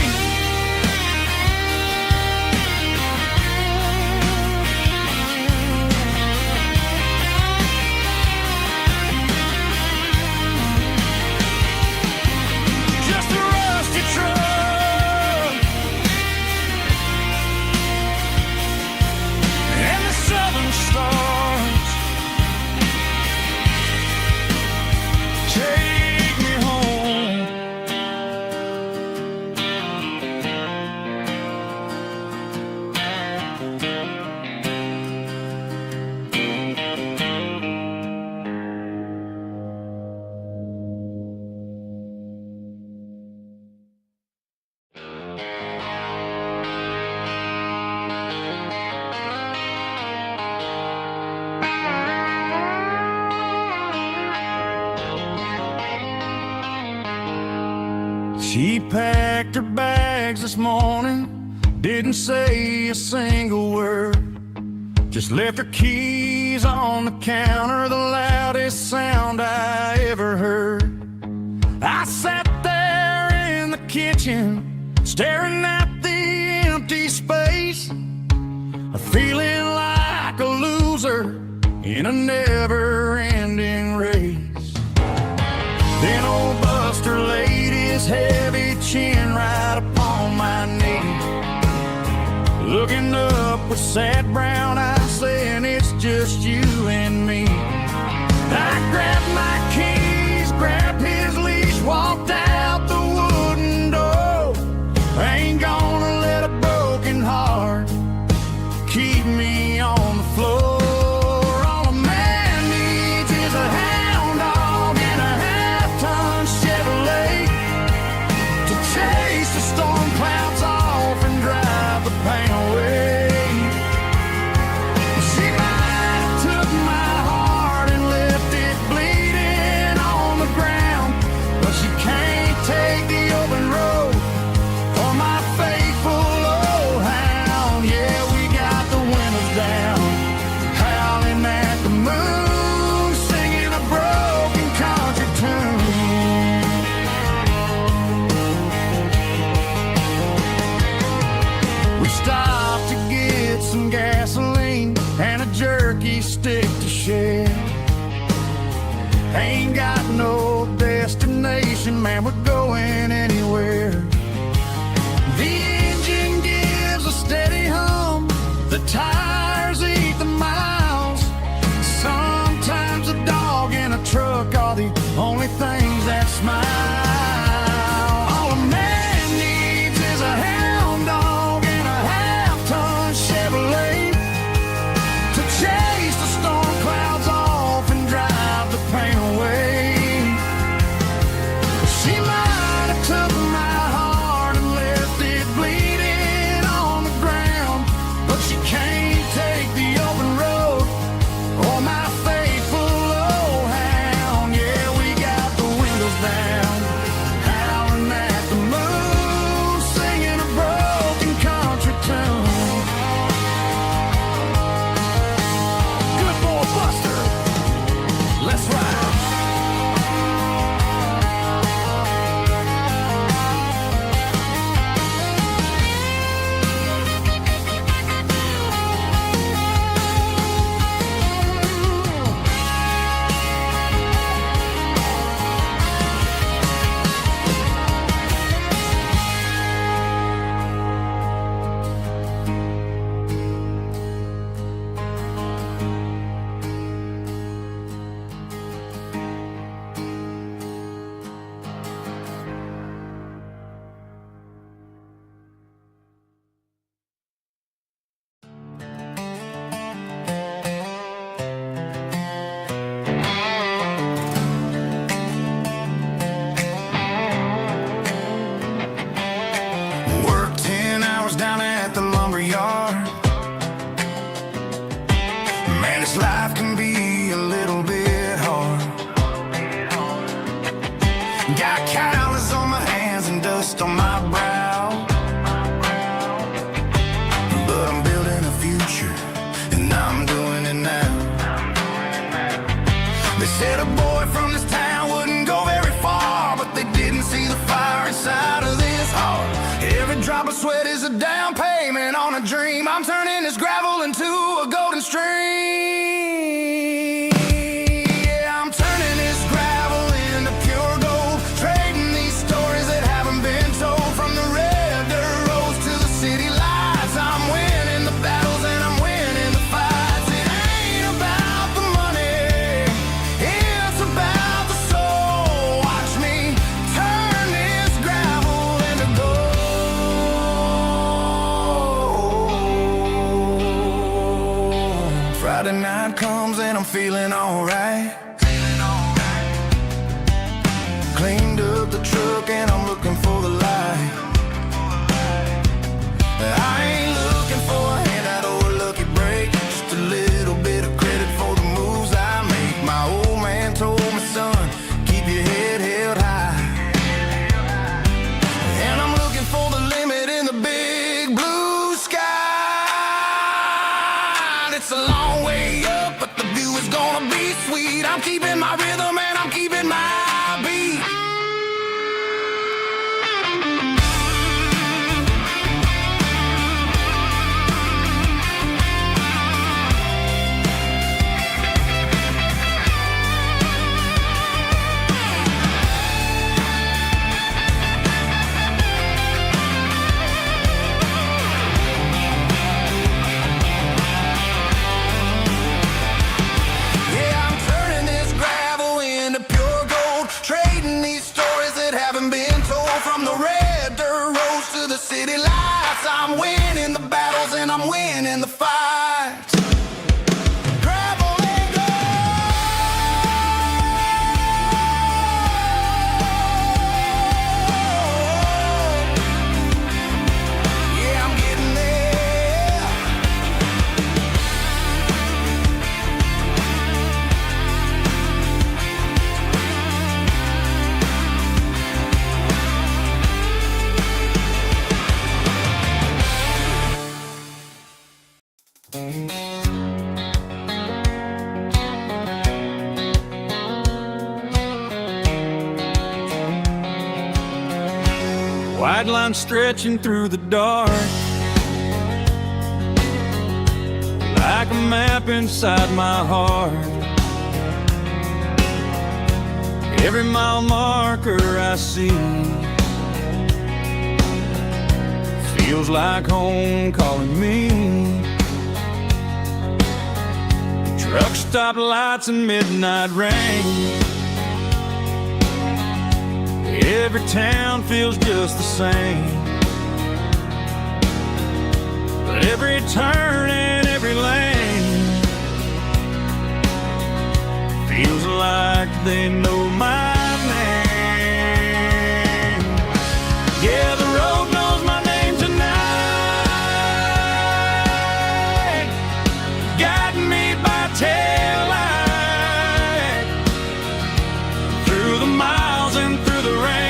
S3: She packed her bags this morning, didn't say a single word, just left her keys on the counter, the loudest sound I ever heard. I sat there in the kitchen, staring at the empty space, feeling like a loser in a never-ending race. Then old Buster laid his heavy chin right upon my knee, looking up with sad brown eyes, saying it's just you and me. I grabbed my keys, grabbed his leash, walked out the wooden door. I ain't gonna let a broken heart keep me on the floor. All a man needs is a hound dog and a half-ton Chevrolet to chase the storm clouds off and drive the pain away. She might have took my heart and left it bleeding on the ground, but she can't take the open road or my faithful old hound. Yeah, we got the windows down, howling at the moon, singing a broken country tune. We stopped to get some gasoline and a jerky stick to share. Ain't got no destination, man, we're going anywhere. The engine gives a steady hum, the tires eat the miles. Sometimes a dog and a truck are the only things that smile. All a man needs is a hound dog and a half-ton Chevrolet to chase the storm clouds off and drive the pain away. She might have took my heart and left it bleeding on the ground, but she can't take the open road or my faithful old hound. Yeah, we got the windows down, howling at the moon, singing a broken country tune. Good boy, Buster, let's ride. Worked 10 hours down at the lumber yard. Man, this life can be a little bit hard. Got calluses on my hands and dust on my brow, but I'm building a future and I'm doing it now. They said a boy from this town wouldn't go very far, but they didn't see the fire inside of this heart. Every drop of sweat is a down payment on a dream. I'm turning this gravel into a golden stream. Yeah, I'm turning this gravel into pure gold, trading these stories that haven't been told. From the red dirt roads to the city lights, I'm winning the battles and I'm winning the fights. It ain't about the money, it's about the soul. Watch me turn this gravel into gold. Friday night comes and I'm feeling alright. Cleaned up the truck and I'm looking for the light. I ain't looking for a handout or a lucky break, just a little bit of credit for the moves I make. My old man told me, son, keep your head held high.
S2: it's a long way up, but the view is gonna be sweet. I'm keeping my rhythm and I'm keeping my beat. City lights, I'm winning the battles and I'm winning the fights. Gravel and gold. Yeah, I'm getting there.
S1: White line stretching through the dark, like a map inside my heart. Every mile marker I see feels like home calling me. Truck stop lights and midnight rain, every town feels just the same. But every turn and every lane feels like they know my name. Yeah, the road knows my name tonight, guiding me by taillight through the miles and through the rain.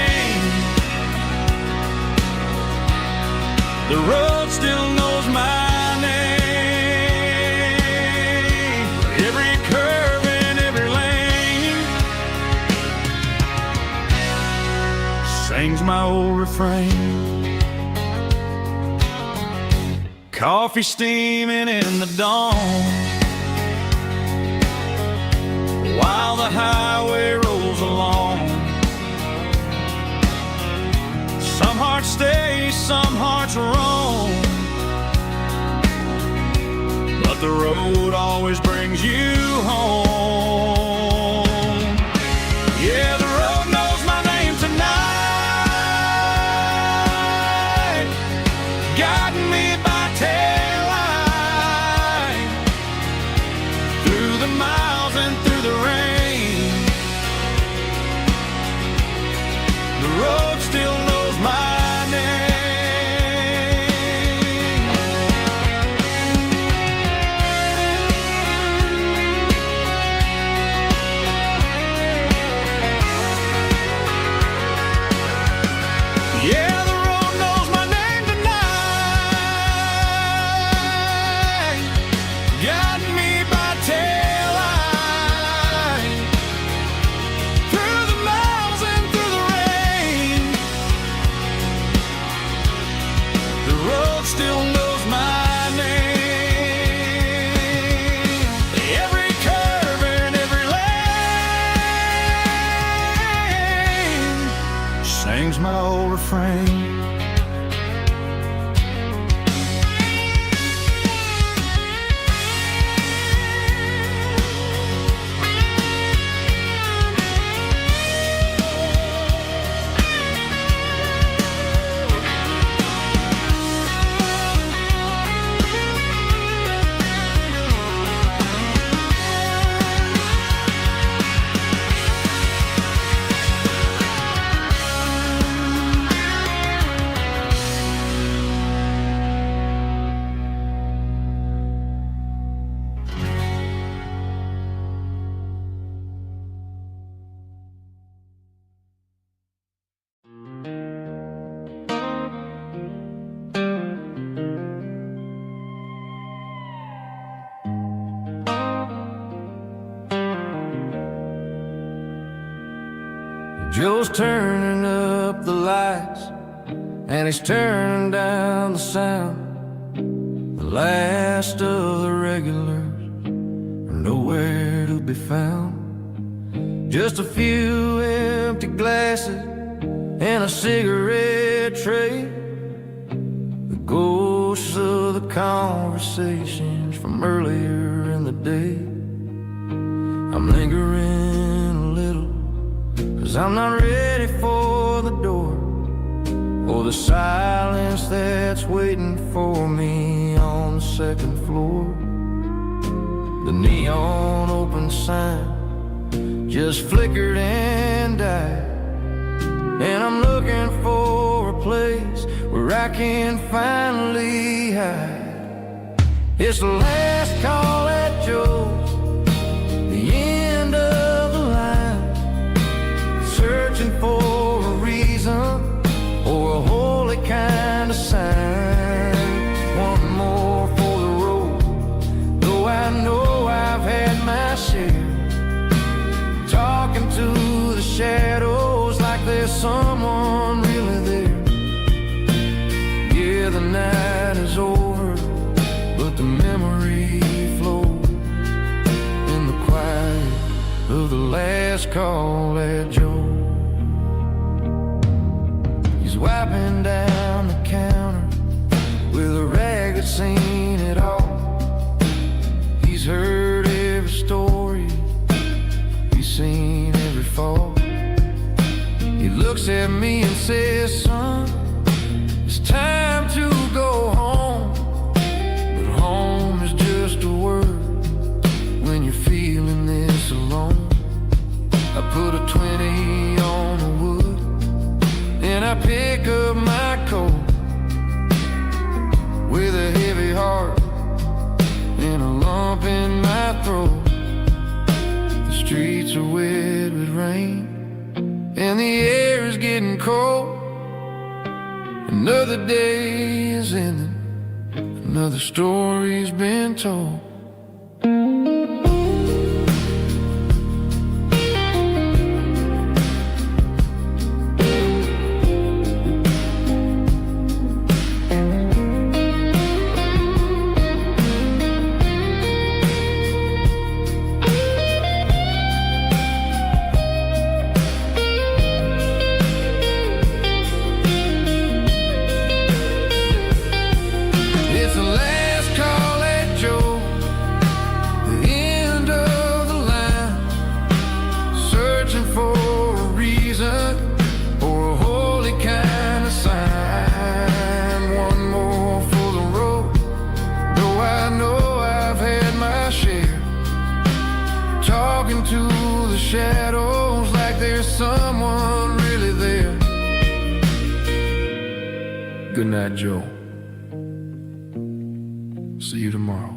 S1: The road still knows my name. Every curve and every lane sings my old refrain. Coffee steaming in the dawn, while the highway rolls along. Some hearts stay, some hearts roam, but the road always brings you home. Yeah, the road knows my name tonight, guiding me by taillight through the miles and through the rain. The road still knows my name.
S2: Joe's turning up the lights, and he's turning down the sound. The last of the regulars are nowhere to be found. Just a few empty glasses and a cigarette tray, the ghosts of the conversations from earlier in the day. I'm lingering a little, 'cause I'm not ready for the door, or the silence that's waiting for me on the second floor. The neon open sign just flickered and died, and I'm looking for a place where I can finally hide. It's the last call at Joe's, the end of the line, searching for a reason or a holy kind of sign. One more for the road, though I know I've had my share. Talking to the shadows like there's someone really there. Yeah, the night is over, but the memory flows in the quiet of the last call at Joe. He's wiping down the counter with a rag that's seen it all. He's heard every story, he's seen every fall. He looks at me and says, son, it's time to go home. But home is just a word when you're feeling this alone. I put a 20 on the wood, and I pick up my coat with a heavy heart and a lump in my throat. The streets are wet with rain, and the air is getting cold. Another day is ending, another story's been told. To the shadows like there's someone really there. Good night, Joe. See you tomorrow.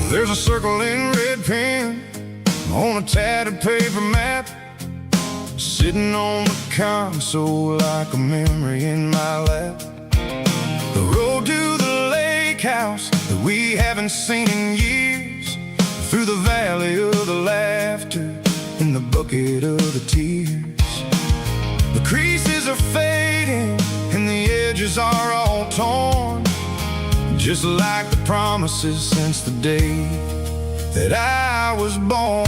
S2: There's a circle in red pen on a tattered paper map, sitting on the console like a memory in my lap. The road to the lake house that we haven't seen in years, through the valley of the laughter and the bucket of the tears. The creases are fading and the edges are all torn, just like the promises since the day that I was born.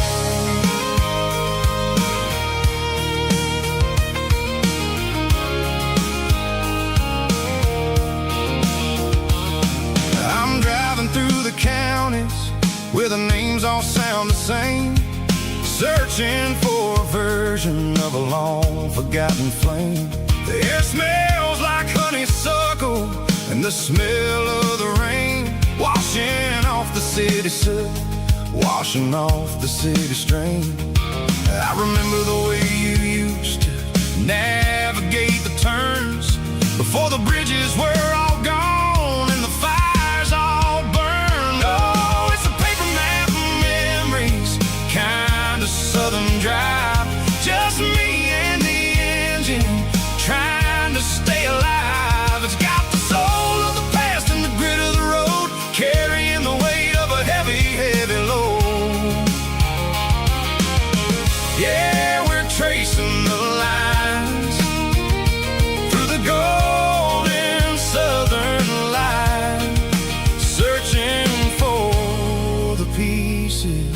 S2: I'm driving through the counties where the names all sound the same, searching for a version of a long forgotten flame. The air smells like honeysuckle and the smell of the rain wash
S3: washing off the city soot, washing off the city strain. I remember the way you used to navigate the turns before the bridges were all gone and the fires all burned. Oh, it's a paper map of memories, kind of southern drive, just me and the engine trying to stay alive. It's got the soul of the past and the grit of the road, carrying the weight of a heavy, heavy load. Yeah, we're tracing the lines through the golden southern light, searching for the pieces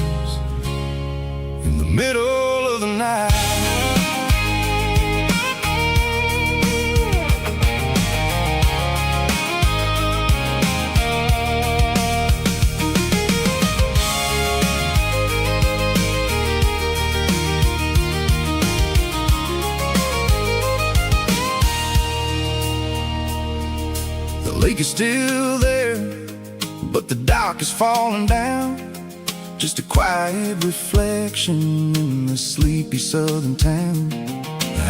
S3: in the middle of the night. The lake is still there, but the dock is falling down, just a quiet reflection in the sleepy southern town.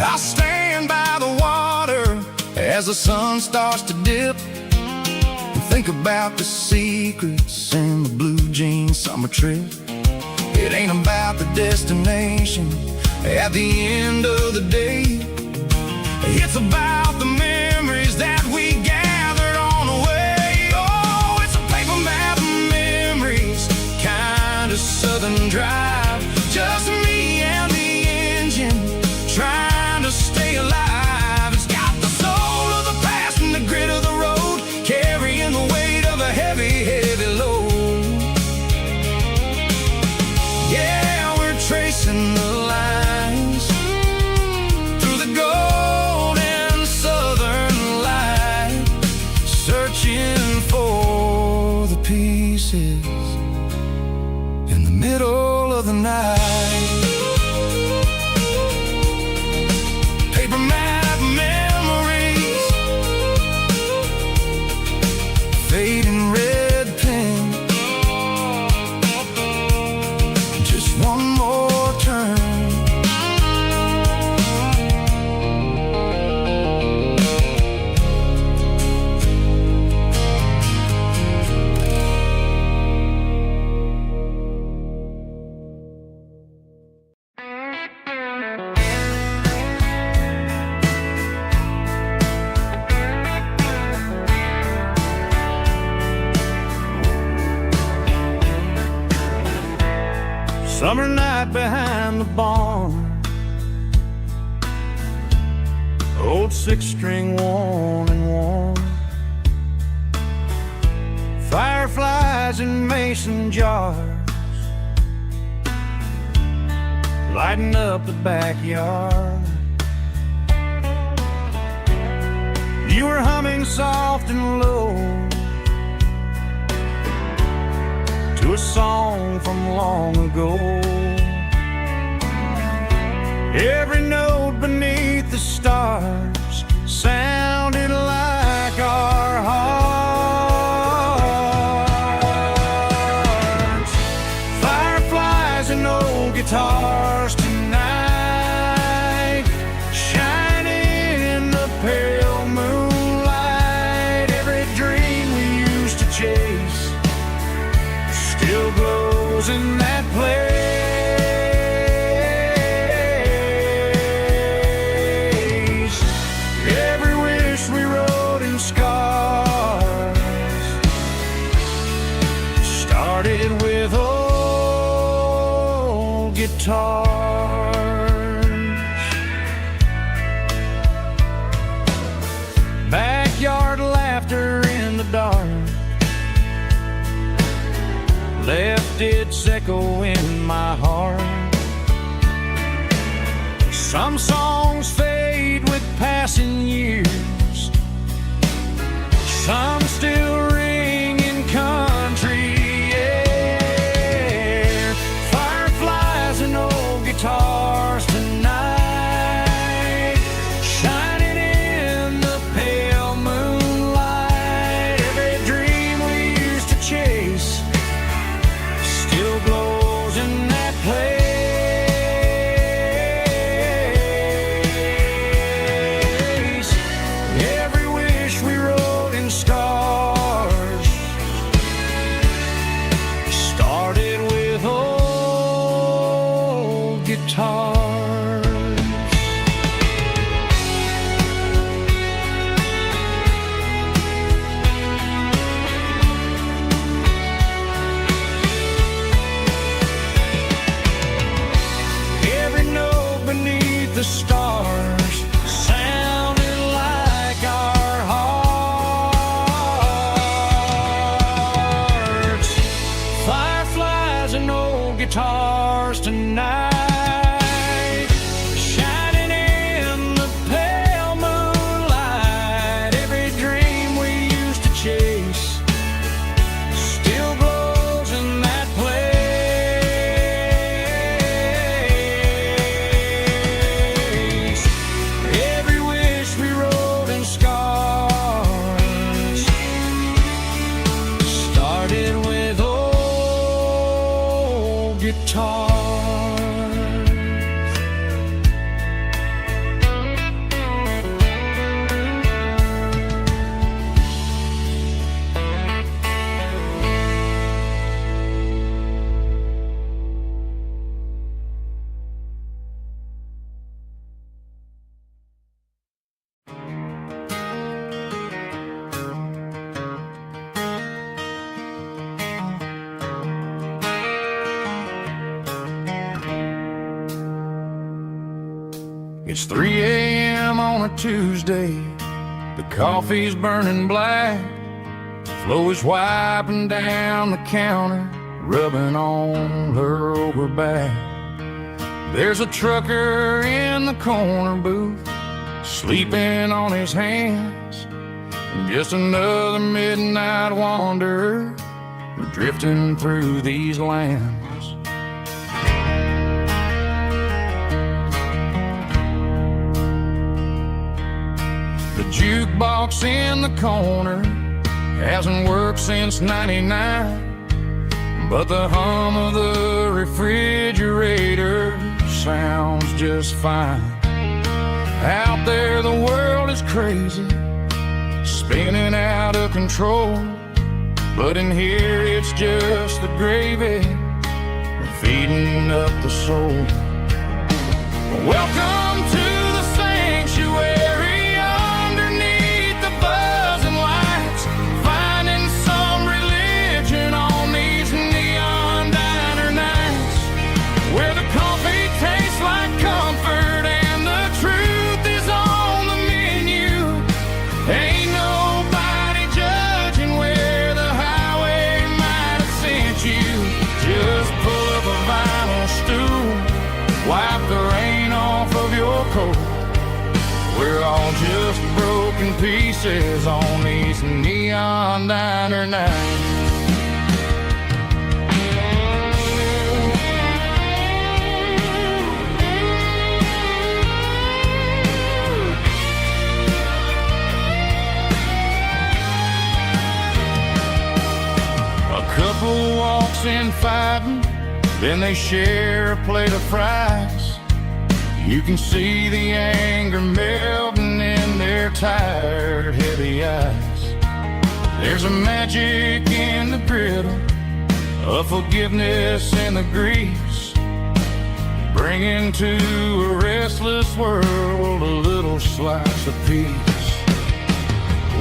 S3: I stand by the water as the sun starts to dip and think about the secrets and the blue jean summer trip. It ain't about the destination at the end of the day, it's about the memories that we gathered on the way. Oh, it's a paper map of memories, kind of southern drive, just me and the engine trying to stay alive. It's got the soul of the past and the grit of the road, carrying the weight of a heavy, heavy load. Yeah, we're tracing the lines through the golden southern light, searching for the pieces in the middle of the night. Paper map memories, fading red pen, just one more turn.
S1: Summer night behind the barn, old six-string worn and worn, fireflies in mason jars, lighting up the backyard. You were humming soft and low to a song from long ago. Every note beneath the stars sounded like our hearts. Fireflies and old guitars tonight, shining in the pale moonlight. Every dream we used to chase still glows in that place. Every wish we wrote in scars started with old guitars. Backyard laughter in the dark left its echo in my heart. Some songs fade with passing years, some still ring in country air. Fireflies and old guitars tonight, shining in the pale moonlight. Every dream we used to chase guitars. It's 3 a.m. on a Tuesday. The coffee's burning black. Flo is wiping down the counter, rubbing on her over back. There's a trucker in the corner booth, sleeping on his hands. Just another midnight wanderer, drifting through these lands. The jukebox in the corner hasn't worked since '99, but the hum of the refrigerator sounds just fine. Out there the world is crazy, spinning out of control, but in here it's just the gravy feeding up the soul. Welcome to the sanctuary. Wipe the rain off of your coat. We're all just broken pieces on these neon diner nights. A couple walks in fighting, then they share a plate of fries. You can see the anger melting in their tired, heavy eyes. There's a magic in the griddle, a forgiveness in the grease, bringing to a restless world a little slice of peace.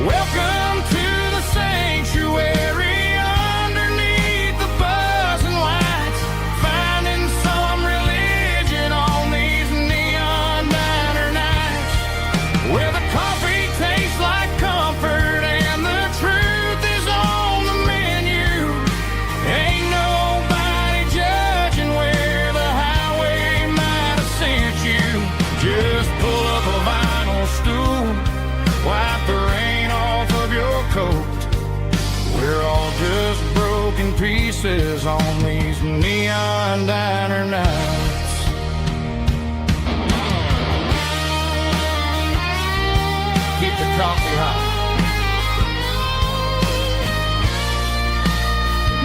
S1: Welcome to the sanctuary. Pieces on these neon diner nights. Keep the coffee hot.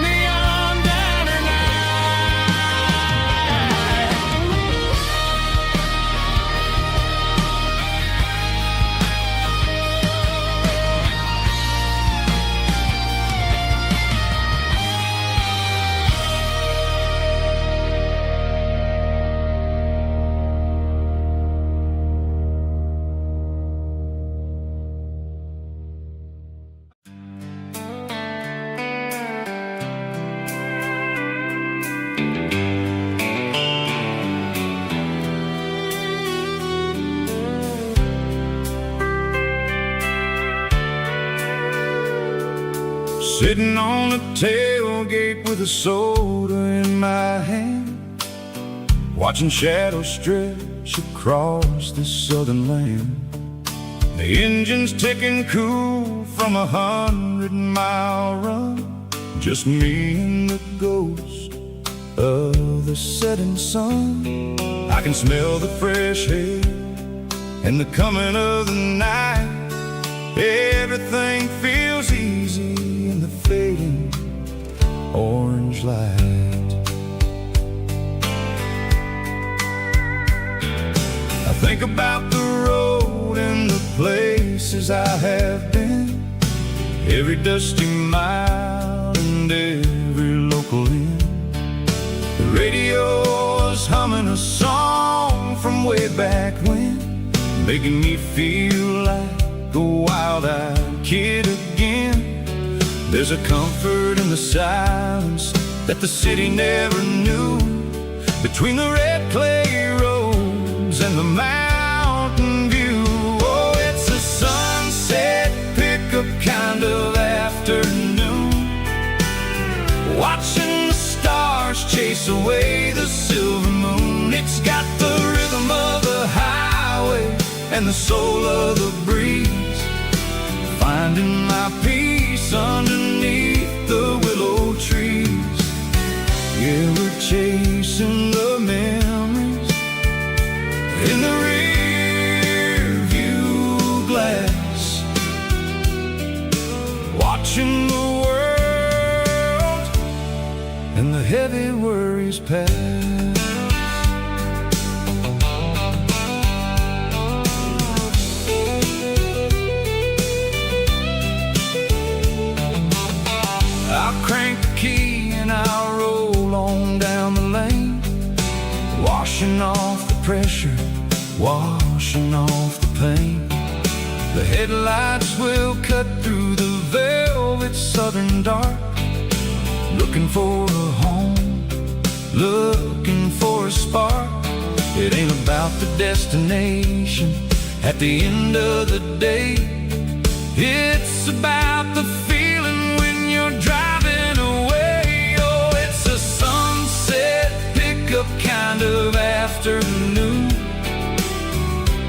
S1: Neon diner Sitting on the tailgate with a soda in my hand, watching shadows stretch across this southern land. The engine's ticking cool from 100-mile run, just me and the ghost of the setting sun. I can smell the fresh air and the coming of the night. Everything feels easy in the fading orange light.
S3: Think about the road and the places I have been, every dusty mile and every local inn. The radio's humming a song from way back when, making me feel like a wild-eyed kid again. There's a comfort in the silence that the city never knew, between the red clay roads and the mountain view. Oh, it's a sunset pickup kind of afternoon, watching the stars chase away the silver moon. It's got the rhythm of the highway and the soul of the breeze, finding my peace underneath the willow trees. Yeah, we're chasing the memories in the rear view glass, watching the world and the heavy worries pass. I'll crank the key and I'll roll on down the lane, washing off the pressure, washing off the pain. The headlights will cut through the velvet southern dark, looking for a home, looking for a spark. It ain't about the destination at the end of the day, it's about the feeling when you're driving away. Oh, it's a sunset pickup kind of afternoon,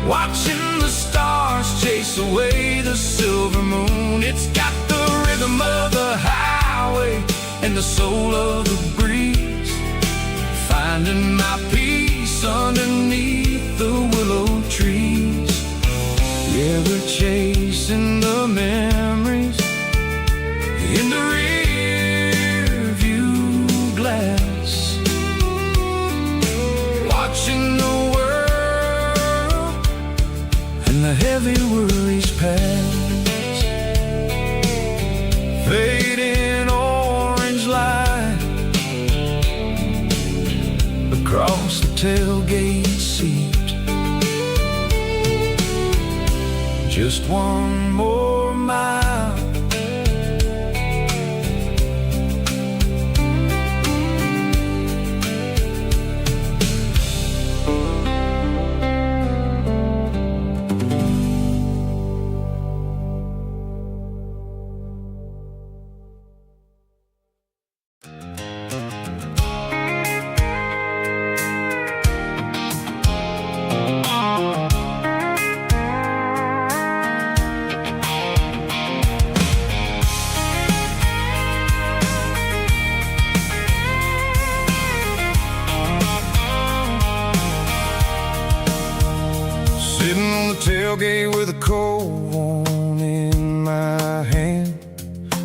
S3: watching the stars chase away the silver moon. It's got the rhythm of the highway and the soul of the breeze, finding my peace underneath the willow trees. Yeah, we're chasing the memories in the rear view glass, watching the world and the heavy worries pass. Fading orange light across the tailgate seat, just one more mile. Sitting on the tailgate with a cold one in my hand,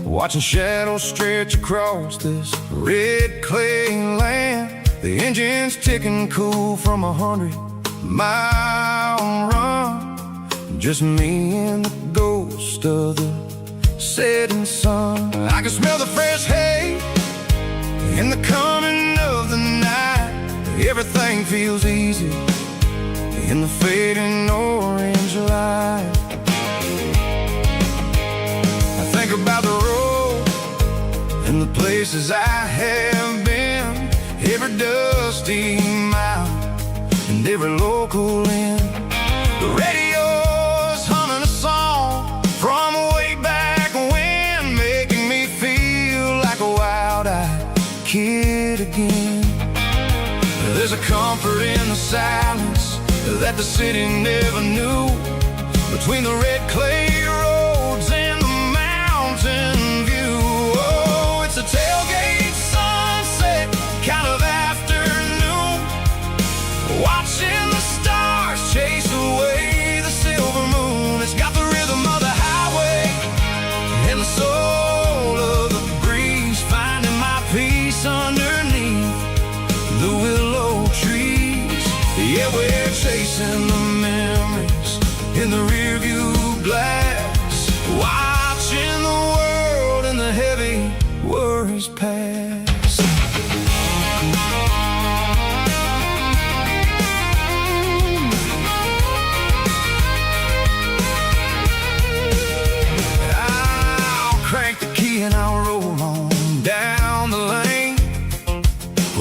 S3: watching shadows stretch across this red clay land. The engine's ticking cool from 100-mile run, just me and the ghost of the setting sun. I can smell the fresh hay and the coming of the night. Everything feels easy in the fading orange light. I think about the road and the places I have been, every dusty mile and every local inn. The radio's humming a song from way back when, making me feel like a wild-eyed kid again. There's a comfort in the silence that the city never knew, between the red clay roads and the mountain view. Oh, it's a tailgate sunset kind of afternoon, watching the stars chase away the silver moon. It's got the rhythm of the highway and the soul of the breeze, finding my peace underneath the willow trees. Yeah, we're chasing the in the rearview glass, watching the world and the heavy worries pass. I'll crank the key and I'll roll on down the lane,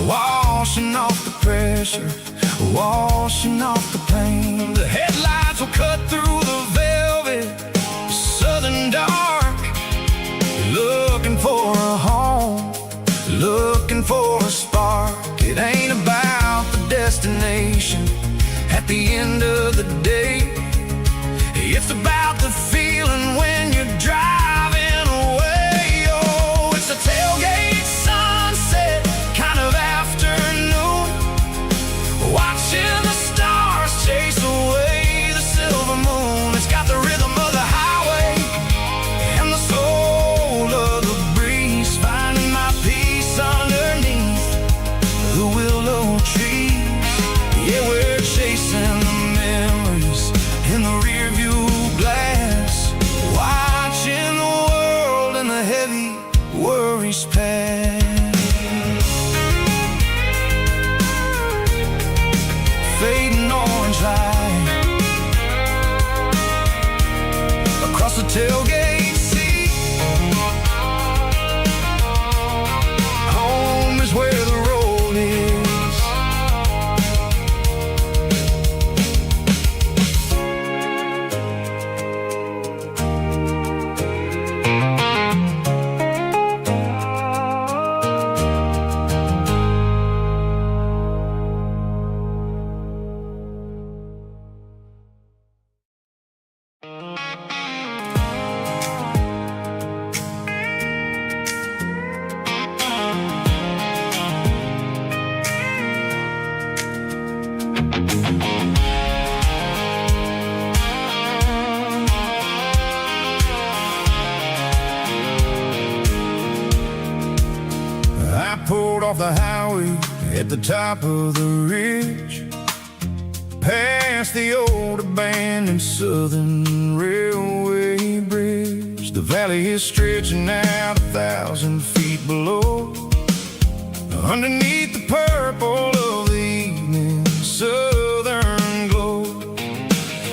S3: washing off the pressure, washing off the pain. The headlights will cut through the velvet southern dark, looking for a home, looking for a spark. It ain't about the destination at the end of the day, it's about the feeling when you're driving away. Oh, it's a tailgate sunset kind of afternoon, watching the stars chase away the silver moon. It's got the rhythm of the highway and the soul of the breeze, finding my peace underneath the willow trees. Yeah, we're chasing the memories in the rearview glass, watching the world and the heavy worries pass. Fading orange light across the tailgate seat. Home is where the road is. I pulled off the highway at the top of the ridge, past the old abandoned southern railway bridge. The valley is stretching out 1,000 feet below, underneath the purple of the evening southern glow.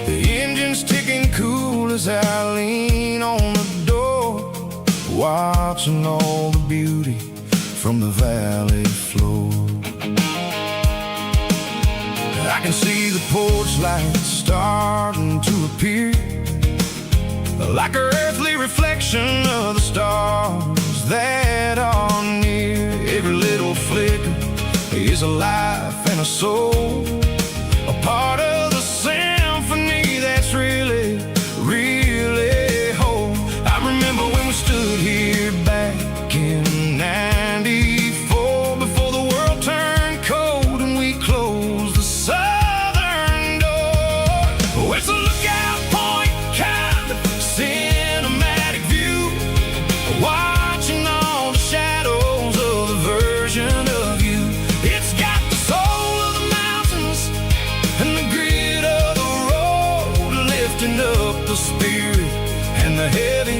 S3: The engine's ticking cool as I lean on the door, watching all the beauty from the valley floor. I can see the porch lights starting to appear, like an earthly reflection of the stars that are near. Every little flicker is a life and a soul, a part of the symphony that's really, really whole. I remember when we stood here back in '94, before the world turned cold and we closed the southern door. Oh, it's a lookout point kind of cinematic view, watching all the shadows of the version of you. It's got the soul of the mountains and the grit of the road, lifting up the spirit and the heavy,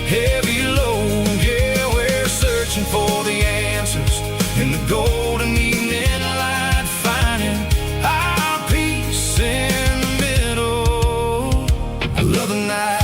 S3: heavy load. Yeah, we're searching for the answers in the golden evening light, finding our peace in the middle of the night.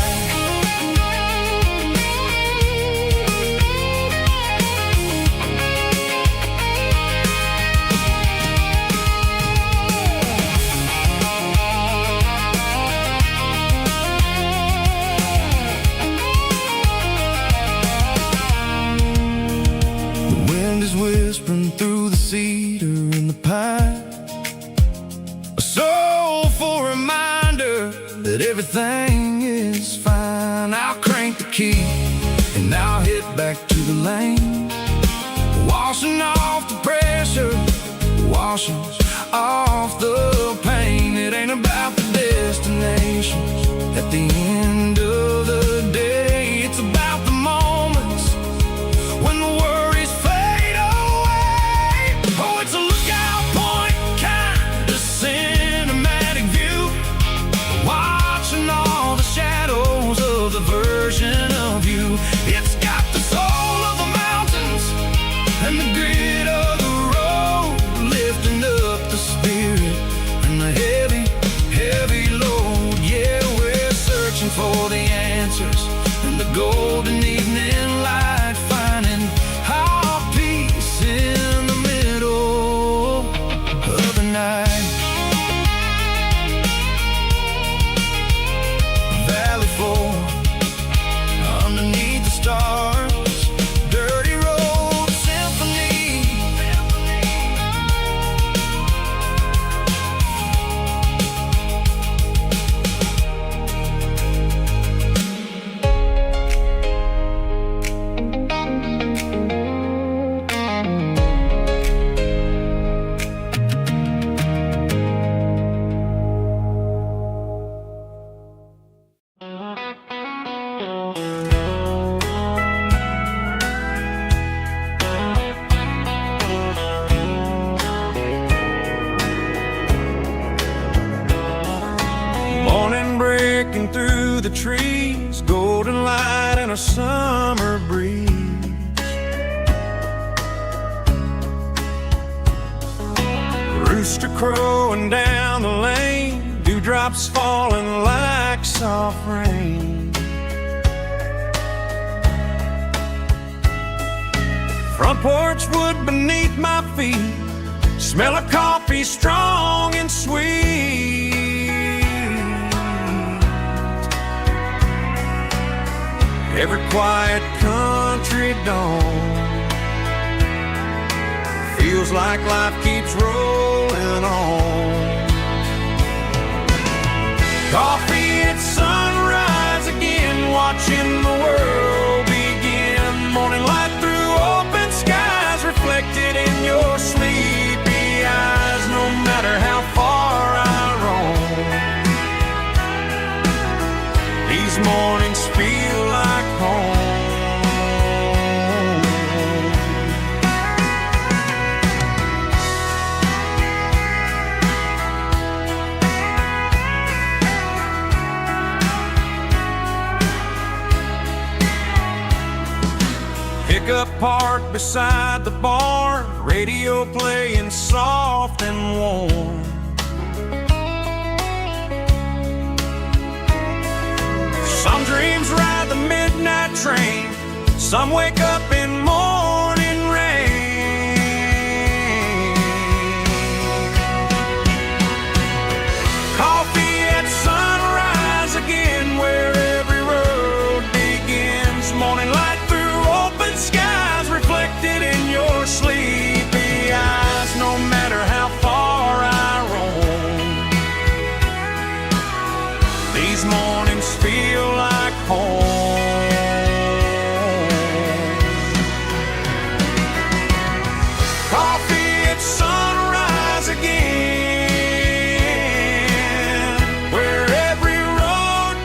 S3: Whispering through the cedar and the pine, a soulful reminder that everything is fine. I'll crank the key and I'll hit back to the lane, washing off the pressure, washing off the pain. It ain't about the destinations at the end of the day, it's about the moments when the worries fade away. Oh, it's a lookout point kind of cinematic view, watching all It's got the soul of the mountains and the grit of the road, lifting up the spirit and the heavy, heavy load. Yeah, we're searching for the answers and the golden evening light, finding our peace in the middle of the night. Valley floor underneath the stars, dirty road symphony.
S1: Morning breaking through the trees, golden light and a summer breeze. Rooster crowing down the lane, dewdrops falling like soft rain. Front porch wood beneath my feet, smell of coffee strong and sweet. Every quiet country dawn feels like life keeps rolling on. Coffee at sunrise again, watching the world begin. Morning light through open skies, reflected in your sleepy eyes. No matter how far I roam, these mornings feel like home. Pickup parked beside the barn, radio playing soft and warm. Some dreams ride the midnight train, some wake up in morning rain. Coffee at sunrise again, where every road begins. Morning light through open skies, reflected in your sleepy eyes. No matter how far I roam, these mornings feel like home. Coffee at sunrise again, where every road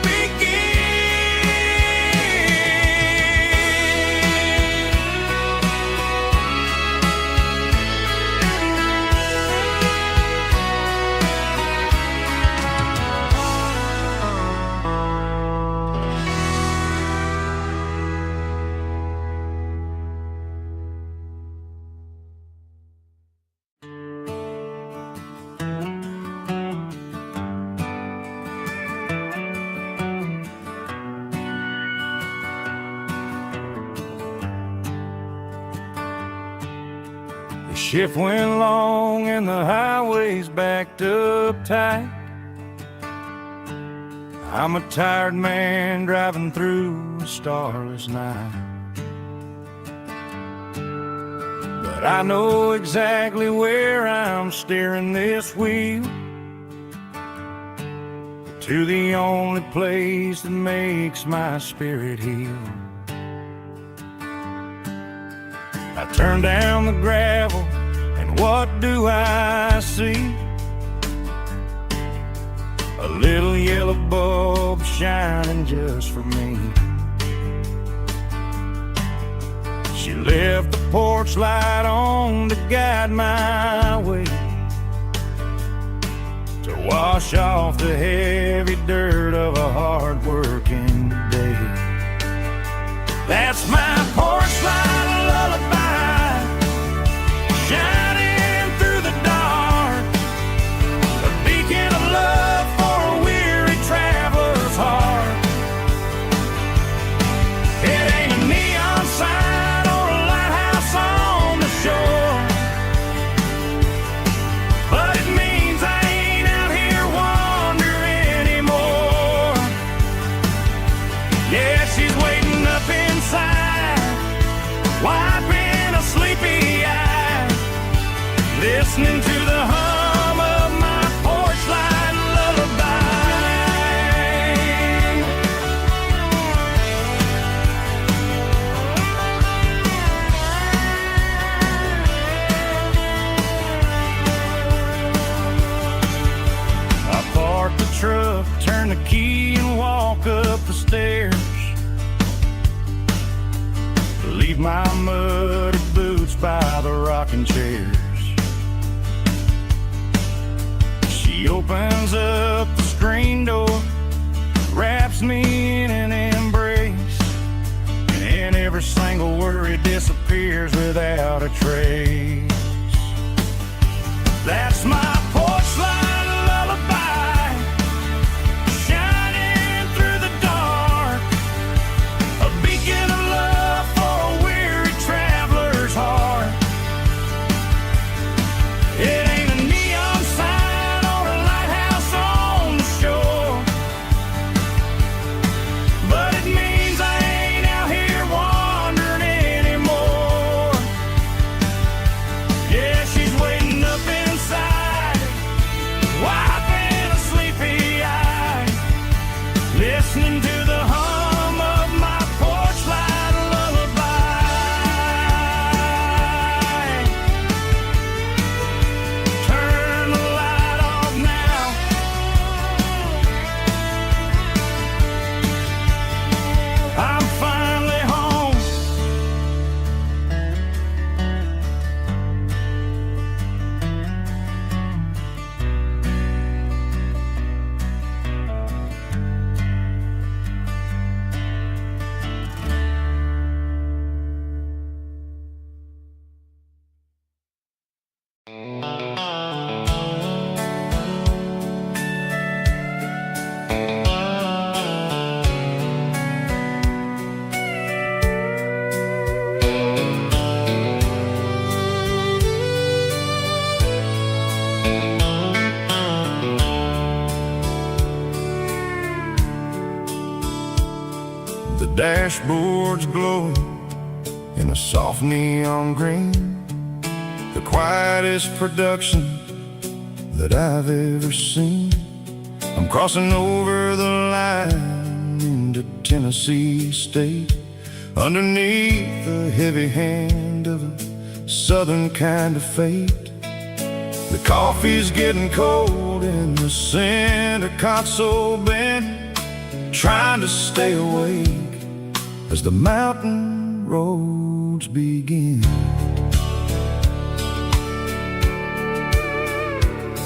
S1: The shift went long and the highway's backed up tight. I'm a tired man driving through a starless night. But I know exactly where I'm steering this wheel, to the only place that makes my spirit heal. I turn down the gravel, and what do I see? A little yellow bulb shining just for me. She left the porch light on to guide my way, to wash off the heavy dirt of a hard-working day. listening to the hum of my porch light lullaby. I park the truck, turn the key and walk up the stairs. Leave my muddy boots by the rocking chairs. She opens up the screen door, wraps me in an embrace, and every single worry disappears without a trace. That's my porch light lullaby, shining through the dark, a beacon of love for a weary traveler's heart. It ain't a neon sign or a lighthouse on the shore, but it means I ain't out here wandering anymore. Yeah, she's waiting up inside, wiping a sleepy eye, listening to the hum of my porch light lullaby. Turn the light off now. I'm finally home.
S2: The dashboard's glowing in a soft neon green, the quietest production that I've ever seen. I'm crossing over the line into Tennessee State, underneath the heavy hand of a southern kind of fate. The coffee's getting cold in the center console bin, trying to stay awake as the mountain roads begin.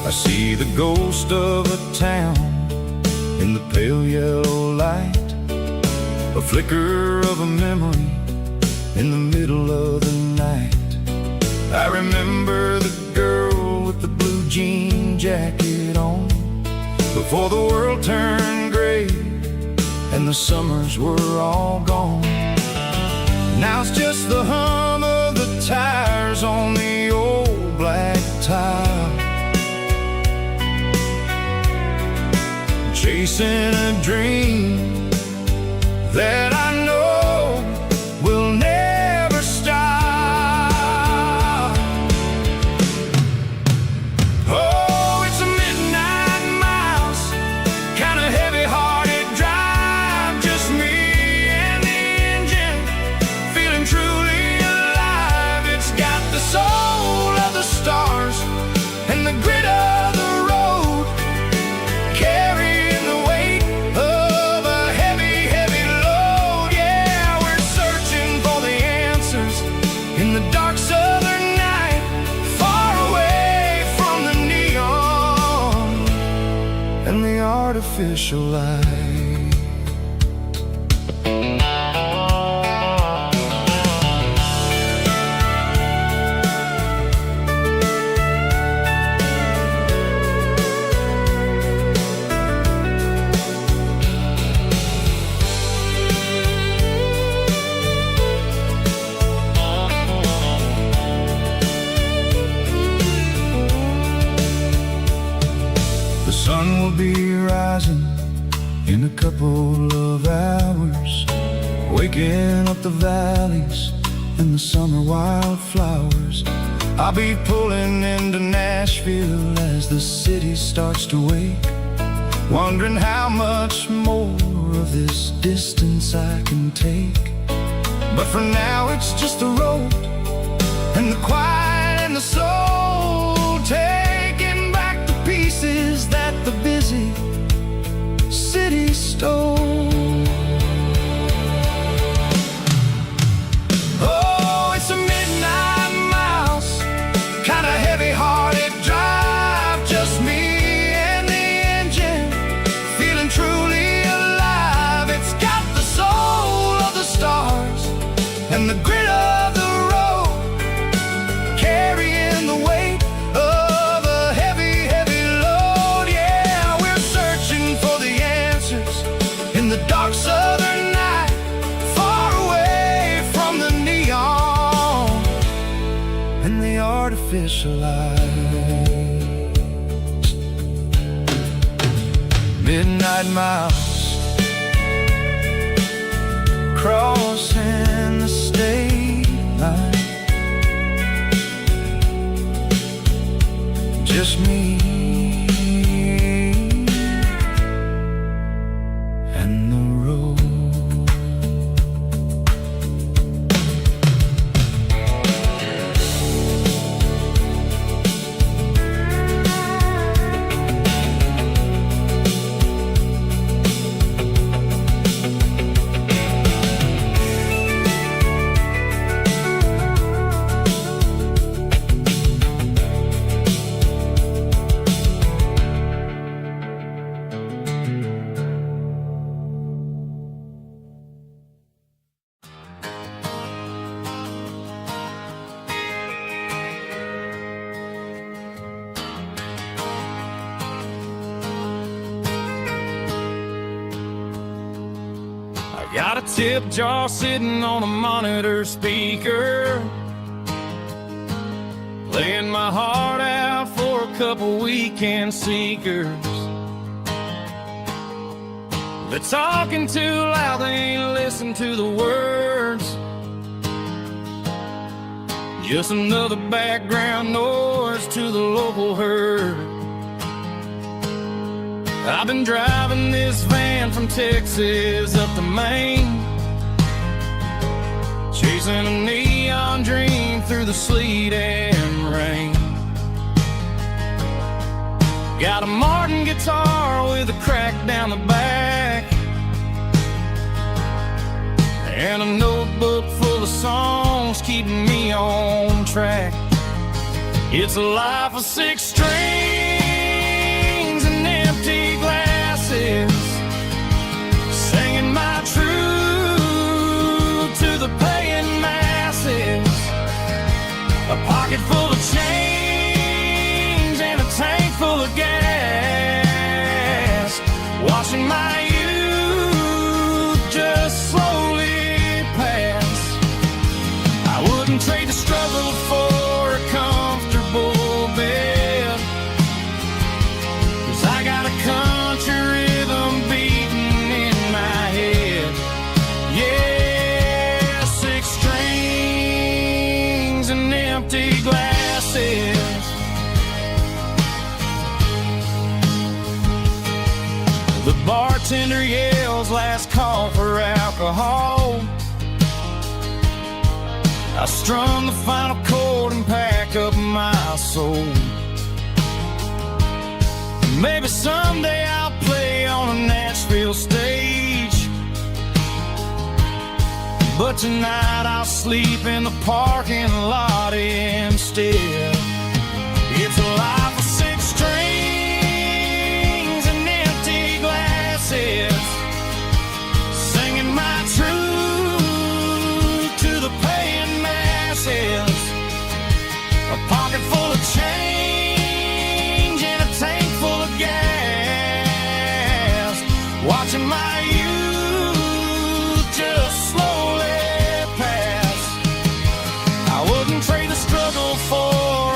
S2: I see the ghost of a town in the pale yellow light, a flicker of a memory in the middle of the night. I remember the girl with the blue jean jacket on, before the world turned gray and the summers were all gone. Now it's just the hum of the tires on the old black tile, chasing a dream that I know will never stop. Oh, it's a midnight miles, kind of heavy-hearted drive, just me and the engine, feeling truly alive. It's got the soul of the stars and the grit of the road, carrying the weight of a heavy, heavy load. Yeah, we're searching for the answers in the dark southern night, far away from the neon and the artificial light. The sun will be rising in a couple of hours, waking up the valleys
S3: and the summer wildflowers. I'll be pulling into Nashville as the city starts to wake, wondering how much more of this distance I can take. But for now it's just the road and the quiet and the soul, taking back the pieces that the busy city stole. Oh, it's a midnight mouse, kinda heavy-hearted drive, just me and the engine, feeling truly alive. It's got the soul of the stars and the grit of the road, carrying the weight of a heavy, heavy load. Yeah, we're searching for the answers in the dark southern night, far away from the neon and the artificial lights. Midnight mouse, crossing the state line, just me and the road.
S1: Got a tip jar sitting on a monitor speaker, playing my heart out for a couple weekend seekers. They're talking too loud, they ain't listen to the words. Just another background noise to the local herd. I've been driving this van from Texas up to Maine, chasing a neon dream through the sleet and rain. Got a Martin guitar with a crack down the back, and a notebook full of songs keeping me on track. It's a life of 6 strings and empty glasses, singing my truth to the paying masses. A pocket full of change and a tank full of gas, watching my youth just slowly pass. I wouldn't trade the struggle for a comfortable bed, 'cause I got a country rhythm beating in my head. Yeah, 6 strings and empty glasses. The bartender yells last call for alcohol. I strum the final chord and pack up my soul. Maybe someday I'll play on a Nashville stage, but tonight I'll sleep in the parking lot instead. It's a life of 6 strings and empty glasses, singing my truth to the paying masses. A pocket full of change and a tank full of gas, watching my youth just slowly pass. I wouldn't trade the struggle for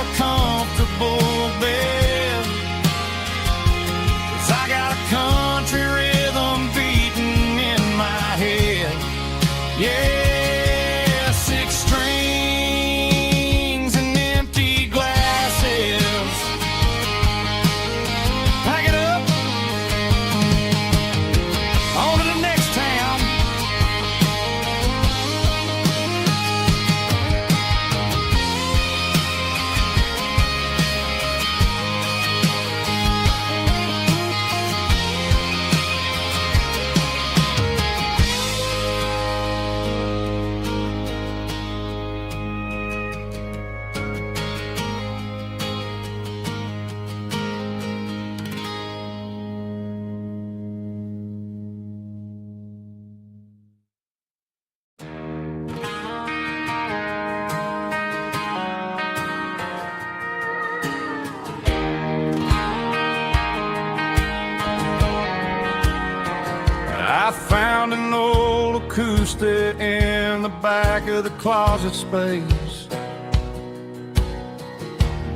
S2: acoustic in the back of the closet space.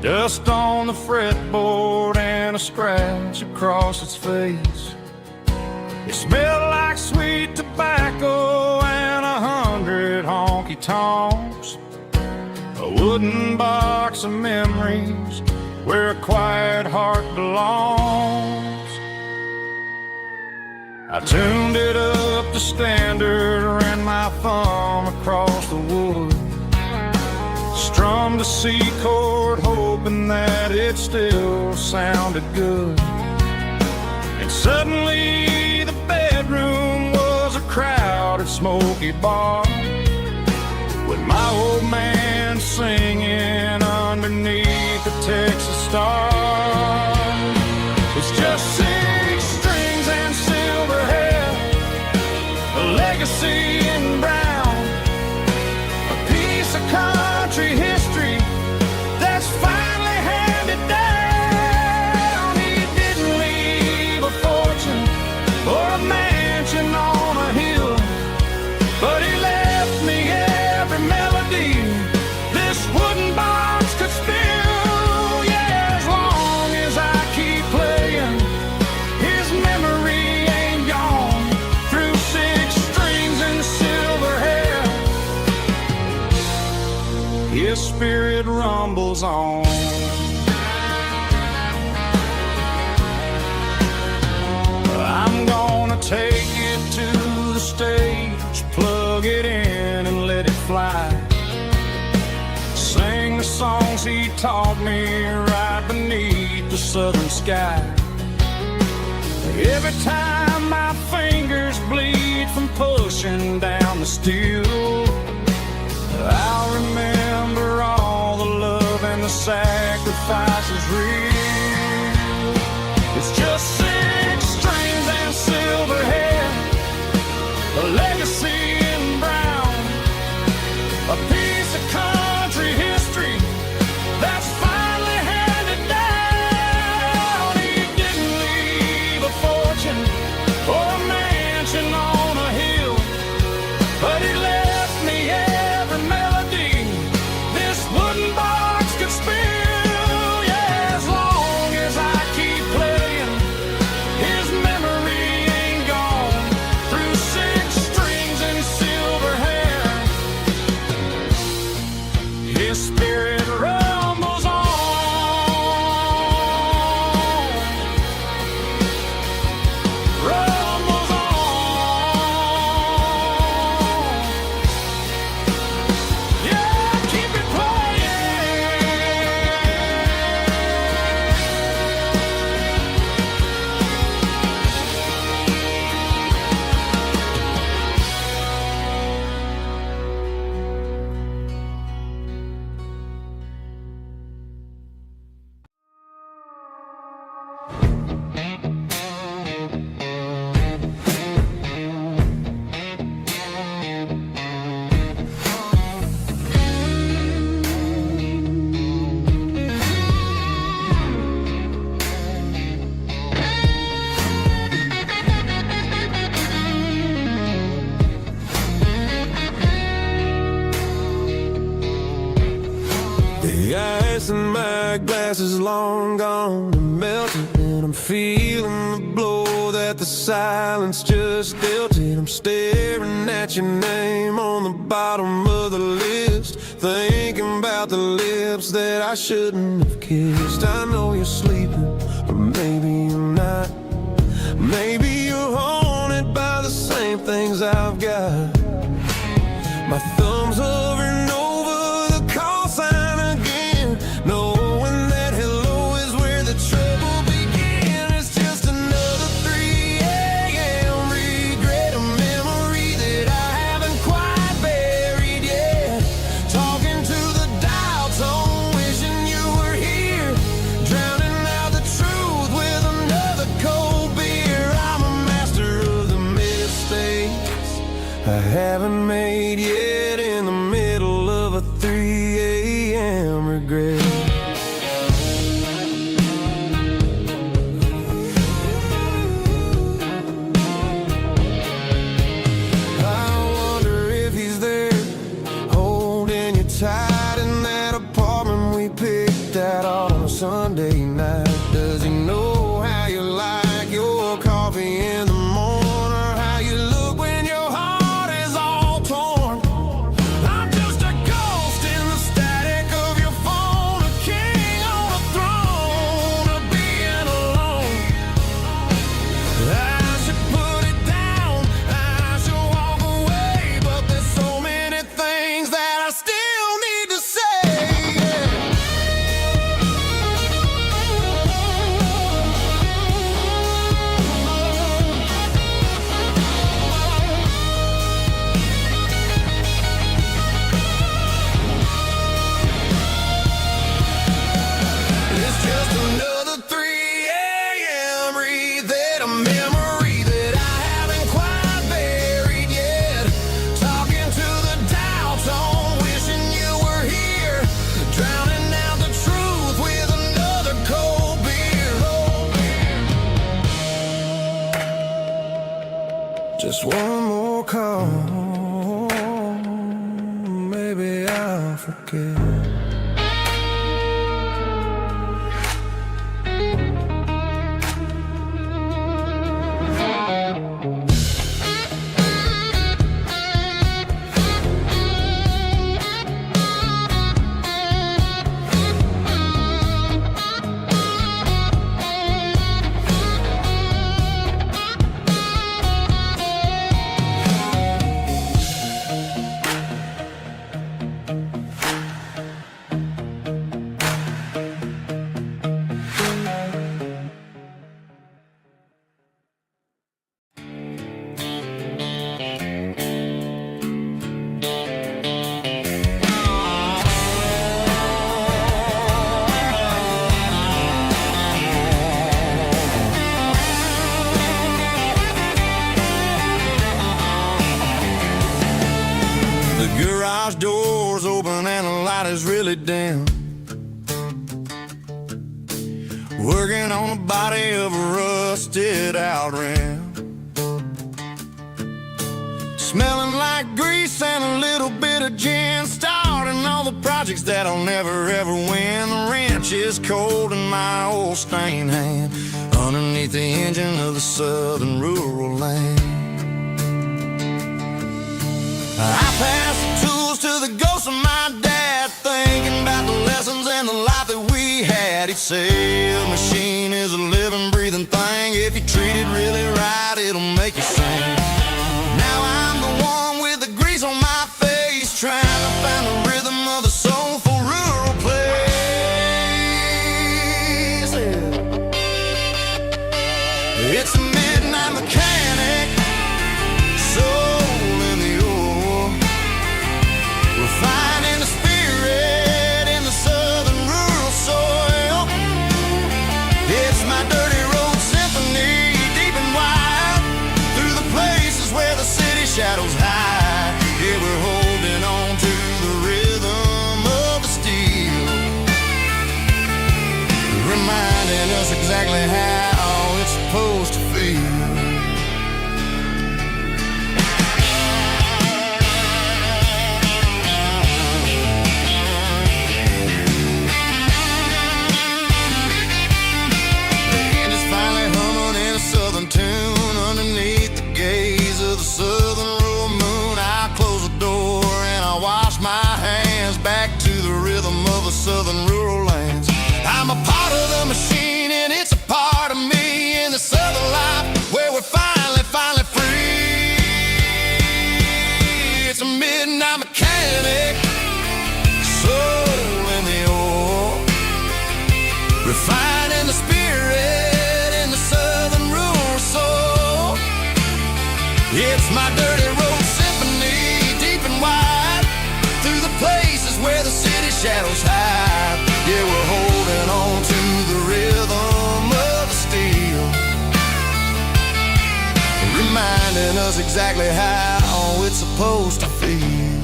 S2: Dust on the fretboard and a scratch across its face. It smelled like sweet tobacco and 100 honky-tonks. A wooden box of memories where a quiet heart belongs. I tuned it up to standard, ran my thumb across the wood, strummed a C chord hoping that it still sounded good. And suddenly the bedroom was a crowded smoky bar, with my old man singing underneath the Texas stars. It's just 6 strings and silver hair, a legacy in brown, a piece of country history that's finally handed down. He didn't leave a fortune or a mansion on a hill, but he left me every melody this wooden box could spill. Yeah, as long as I keep playing, his memory ain't gone. Through 6 strings and silver hair, his spirit rumbles on. I'm gonna take it to the stage, plug it in and let it fly. Sing the songs he taught me right beneath the southern sky. Every time my fingers bleed from pushing down the steel, I'll remember all the love and the sacrifices real. It's just 6 strings and silver hair, a legacy in brown, a piece of country history that's finally handed down. He didn't leave a fortune or a mansion on a hill, but he left me every melody this wooden box could spill. Yeah, as long as I keep playing, his memory ain't gone. Through 6 strings and silver hair, his spirit rumbles on. Rumbles on. Yeah, keep it
S3: The ice in my glass is long gone and melted, and I'm feeling the blow that the silence just dealt it. I'm staring at your name on the bottom of the list, thinking about the lips that I shouldn't have kissed. I know you're sleeping, but maybe you're not. Maybe you're haunted by the same things I've got. My thumb's hovering over the call sign again, knowing that hello is where the trouble began. It's just another 3 a.m. regret, a memory that I haven't quite buried yet. Talking to the dial tone, wishing you were here, drowning out the truth with another cold beer. I'm a master of the mistakes I haven't made yet, in the middle of a 3 a.m. regret. I
S2: walk home, maybe I'll forget.
S3: Garage doors open and the light is really dim. Working on the body of a rusted out rim. Smelling like grease and a little bit of gin. Starting all the projects that I'll never ever win. The wrench is cold in my old stained hand underneath the engine of the southern rural land. I pass the tools to the ghost of my dad, thinking about the lessons and the life that we had. He'd say a machine is a living, breathing thing. If you treat it really right, it'll make you sing. Now I'm the one with the grease on my face, trying to find the rhythm of a soulful rural place. It's a midnight mechanic, finding the spirit in the southern rural soil. It's my dirty road symphony, deep and wide, through the places where the city shadows hide. Yeah, we're holding on to the rhythm of the steel, reminding us exactly how it's supposed to feel. Tune underneath the gaze of the southern rural moon. I close the door and I wash my hands back to the rhythm of the southern rural lands. I'm a part of the machine and it's a part of me in the southern life where we're finally free. It's a midnight mechanic, soul in the ore, refining the spirit in the southern rural soul. It's my dirty road symphony, deep and wide, through the places where the city shadows hide. Yeah, we're holding on to the rhythm of the steel, reminding us exactly how it's supposed to feel.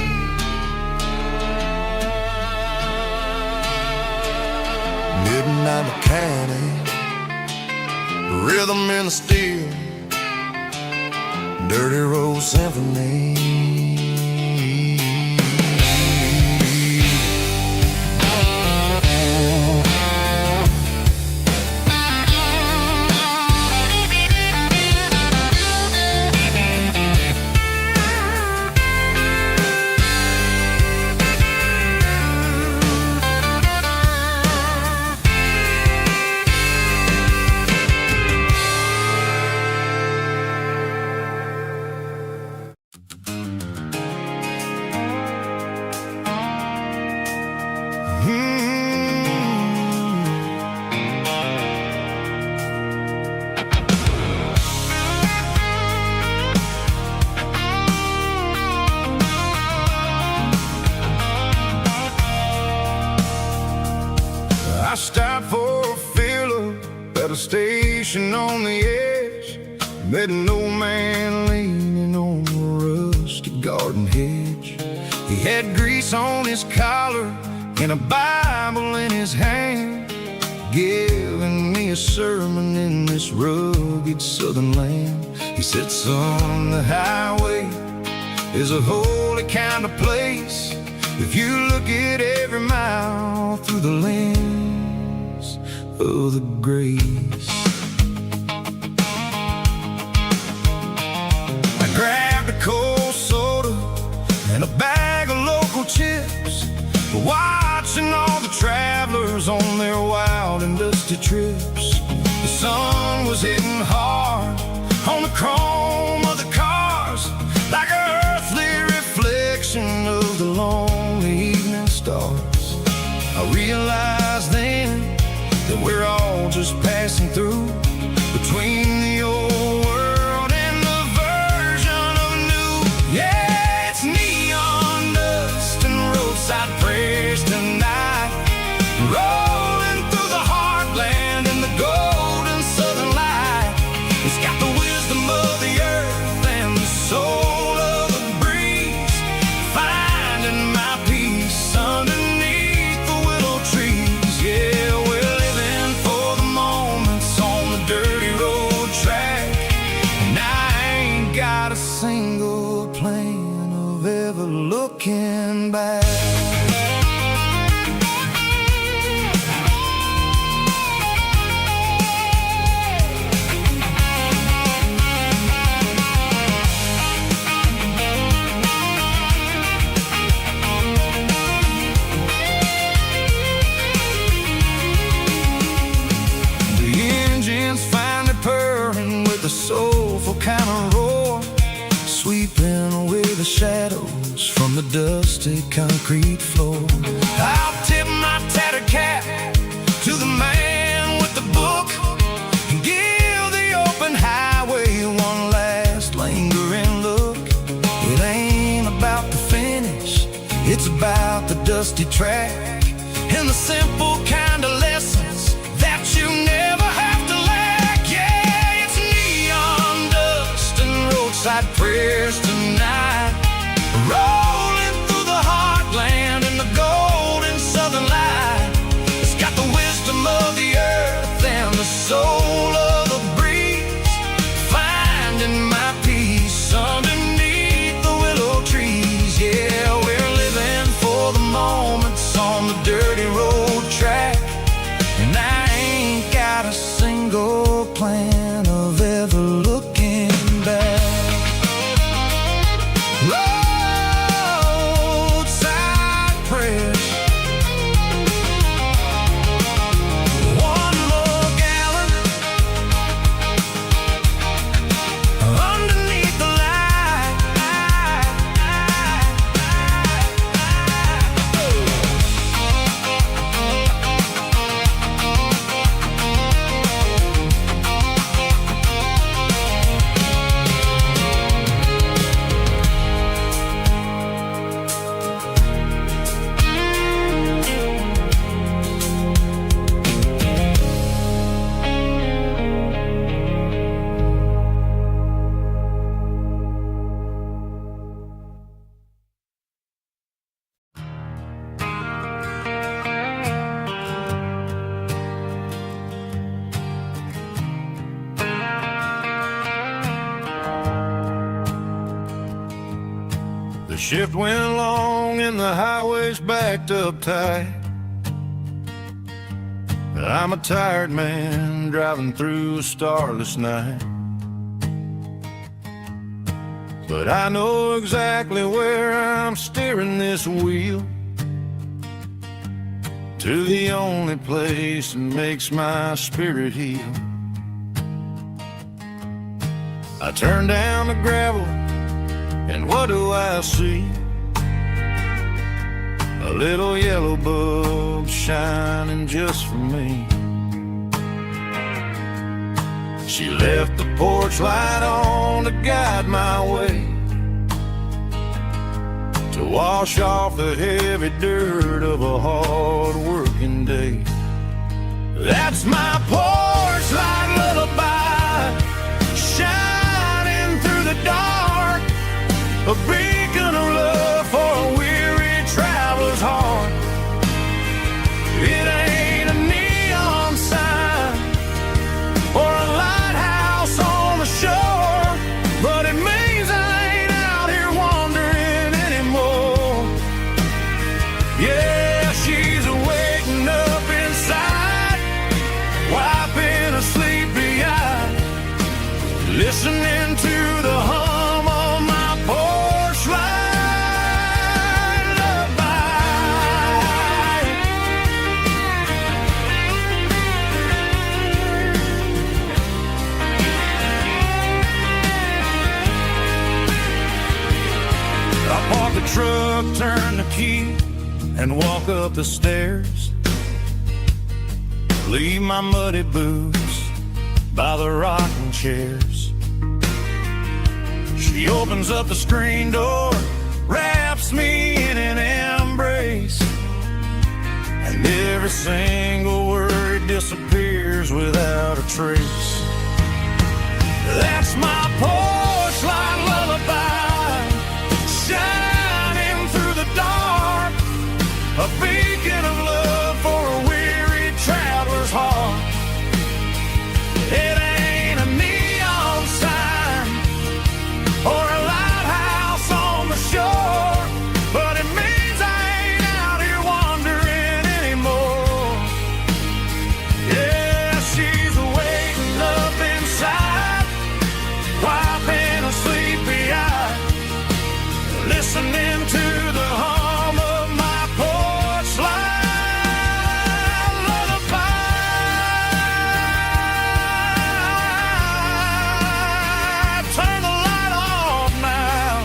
S3: Midnight mechanic, rhythm in the steel, dirty road symphony. I stopped for a fill-up at a station on the edge. Met an old man leaning on a rusty garden hedge. He had grease on his collar and a Bible in his hand, giving me a sermon in this rugged southern land. He said, son, the highway is a holy kind of place if you look at every mile through the lens of the grace. I grabbed a cold soda and a bag of local chips, watching all the travelers on their wild and dusty trips. The sun was hitting hard on the chrome of the cars, like an earthly reflection of the lonely evening stars. I realized then that we're all just passing through between the old world and the version of new. Yeah, it's neon dust and roadside prayers tonight, rolling through the heartland in the golden southern light. It's got the wisdom of the earth and the soul of the breeze, finding my peace underneath the willow trees. Yeah, we're living for the moments on the dirty road track, and I ain't got a single plan of ever looking back. A soulful kind of roar, sweeping away the shadows from the dusty concrete floor. I'll tip my tattered cap to the man with the book and give the open highway one last lingering look. It ain't about the finish, it's about the dusty track and the simple kind of lessons that you never have to lack. Yeah, it's neon dust and roadside prayers tonight, rolling through the heartland in the golden southern light. It's got the wisdom of the earth and the soul of the breeze, finding my peace underneath the willow trees. Yeah, we're living for the moments on the dirty road track, and I ain't got a single plan of ever looking back. Roadside prayers, one more gallon underneath the light. The shift went long and the highway's backed up tight. I'm a tired man driving through a starless night, but I know exactly where I'm steering this wheel, to the only place that makes my spirit heal. I turn down the gravel, and what do I see? A little yellow bulb shining just for me. She left the porch light on to guide my way, to wash off the heavy dirt of a hard working day. That's my porch light lullaby, shining through the dark, a beacon of love for a weary traveler's heart. It ain't a neon sign or a lighthouse on the shore, but it means I ain't out here wandering truck, turn the key, and walk up the stairs. Leave my muddy boots by the rocking chairs. She opens up the screen door, wraps me in an embrace, and every single word disappears without a trace. That's my porch light lullaby, shining through the dark, a beacon of love for a weary traveler's heart. It ain't a neon sign or a lighthouse on the shore, but it means I ain't out here wandering anymore. Yeah, she's waiting up inside, wiping a sleepy eye, listening to the hum of my porch light lullaby. Turn the light off now.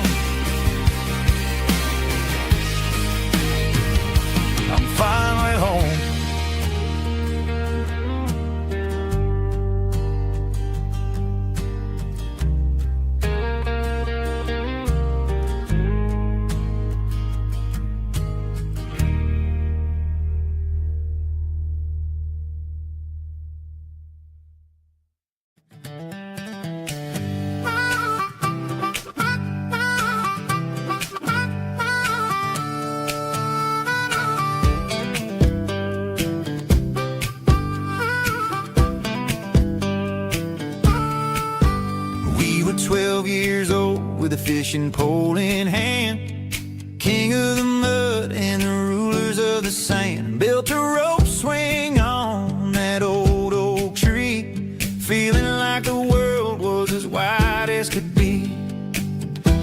S3: I'm finally home. We were 12 years old with a fishing pole in hand, king of the mud and the rulers of the sand. Built a rope swing on that old oak tree, feeling like the world was as wide as could be.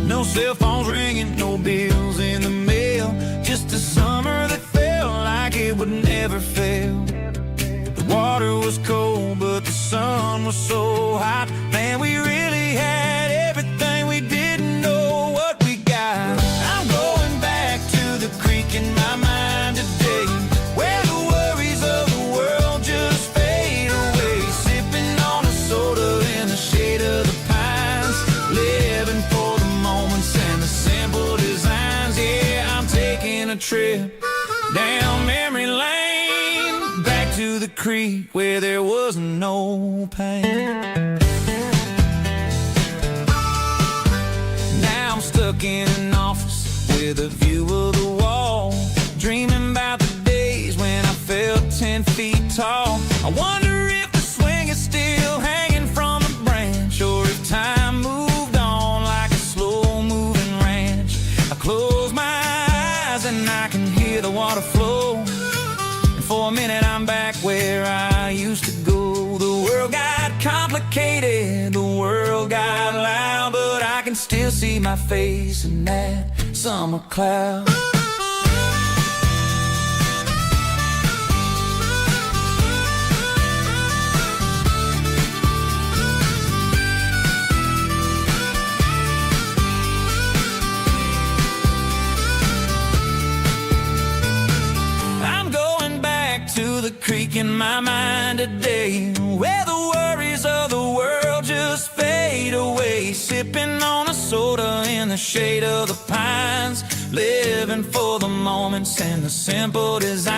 S3: No cell phones ringing, no bills in the mail, just a summer that felt like it would never fail. The water was cold, but the sun was so hot. Man, we really had everything, we didn't know what we got. I'm going back to the creek in my mind today, where the worries of the world just fade away. Sipping on a soda in the shade of the pines, living for the moments and the simple designs. Yeah, I'm taking a trip down memory lane, back to the creek where there was no pain. Now I'm stuck in an office with a view of the wall, dreaming about the days when I felt 10 feet tall. I wonder if the swing is still hanging from a branch, or if time moved on like a slow-moving ranch. I close my eyes and I can hear the water flow, and for a minute I'm back where I used to go. The world got complicated, the world got loud, but I can still see my face in that summer cloud. I'm going back to the creek in my mind today, where the worries of the world just fade away. Sipping on a soda in the shade of the pines, living for the moments and the simple designs.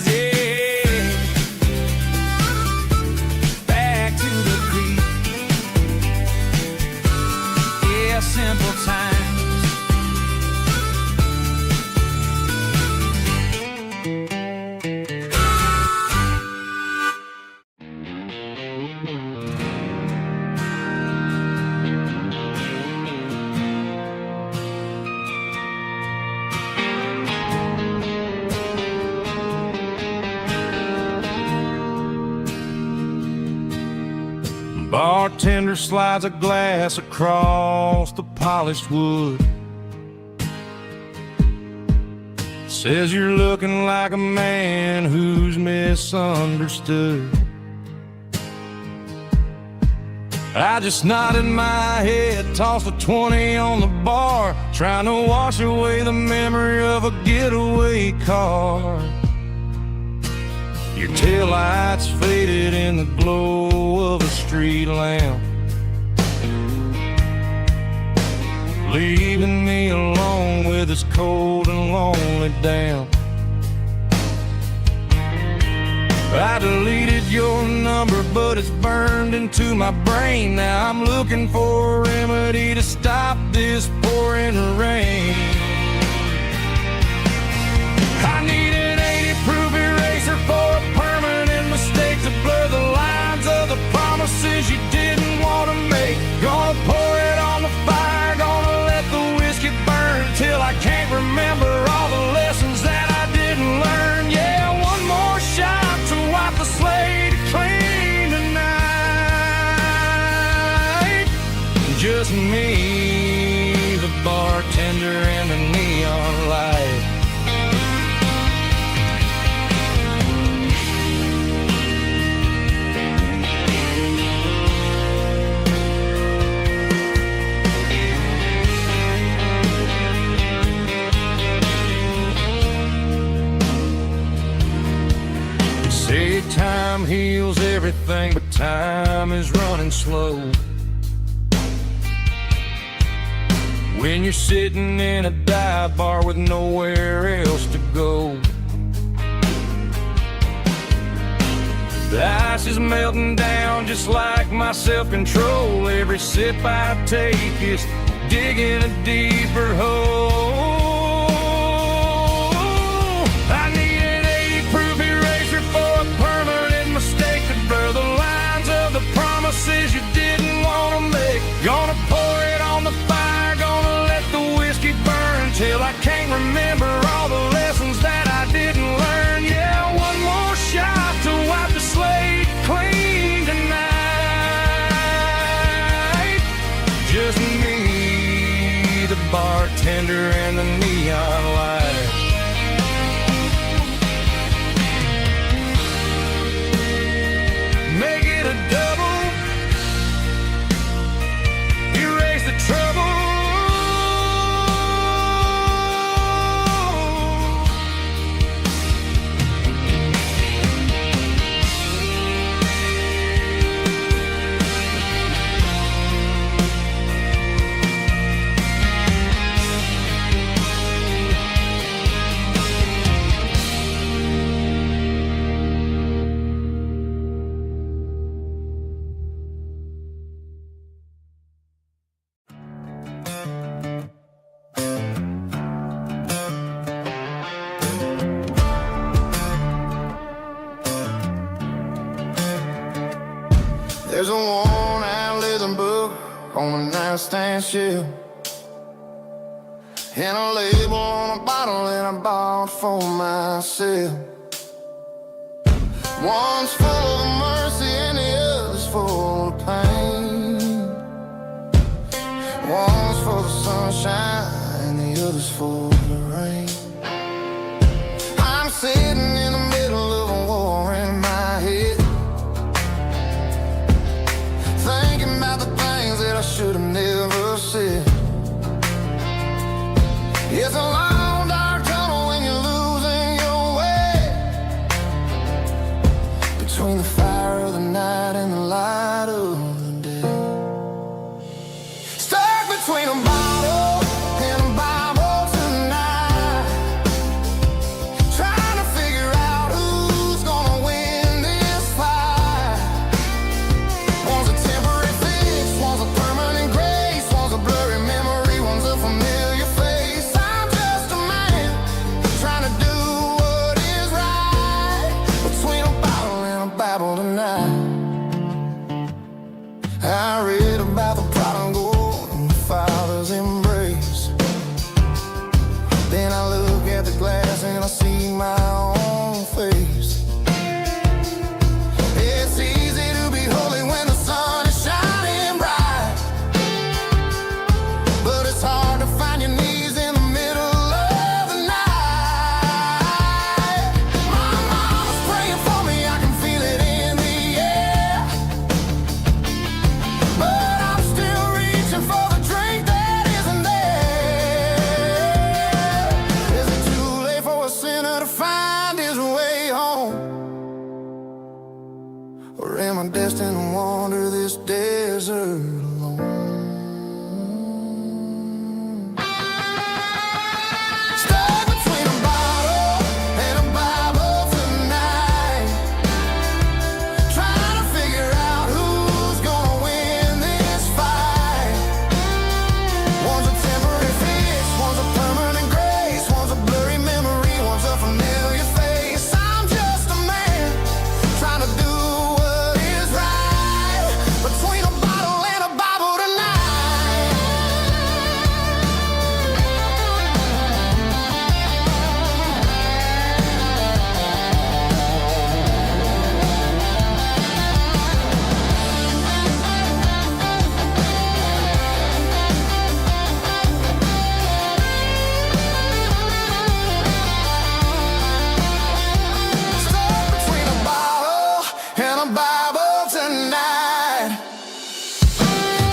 S3: Yeah, back to the creek. Yeah, simple times.
S1: Bartender slides a glass across the polished wood, says you're looking like a man who's misunderstood. I just nodded my head, tossed a 20 on the bar, trying to wash away the memory of a getaway car. Your taillights faded in the glow of a street lamp, leaving me alone with this cold and lonely damp. I deleted your number, but it's burned into my brain. Now I'm looking for a remedy to stop this pouring rain. I need an 80-proof eraser for a permanent mistake to blur the lines of the promises you didn't want to make. Gonna pour it on the fire, gonna let the whiskey burn till I can't remember all the lessons that I didn't learn. Yeah, one more shot to wipe the slate clean tonight. Just me, the bartender, and the neon light. Say time heals everything, but time is running slow. When you're sitting in a dive bar with nowhere else to go, the ice is melting down just like my self-control. Every sip I take is digging a deeper hole. I need an 80-proof eraser for a permanent mistake to blur the lines of the promises you didn't want to make. Gonna pour it on the fire, gonna let the whiskey burn till I can't remember all the lessons that I didn't learn. Yeah, one more shot to wipe the slate clean tonight. Just me, the bartender, and the neon light. Make it a double, erase the trouble.
S2: There's a worn-out leather book on the nightstand shelf, and a label on a bottle that I bought for myself. One's full of mercy and the other's full of pain. One's full of sunshine and the other's full of rain. I'm sitting in the middle of a war in my head, thinking about the things that I should have never said. It's a long dark tunnel when you're losing your way, between the fire of the night and the light of the day. Stuck between a bottle and a Bible tonight, trying to figure out who's gonna win this fight. One's a temporary fix, one's a permanent grace, one's a blurry memory, one's a familiar face. I'm just alone. Stuck between a bottle and a Bible tonight, trying to figure out who's gonna win this fight. One's a temporary fix, one's a permanent grace, one's a blurry memory, one's a familiar face. I'm just a man trying to do what is right, between a bottle and a Bible tonight. Stuck between a bottle and a Bible tonight,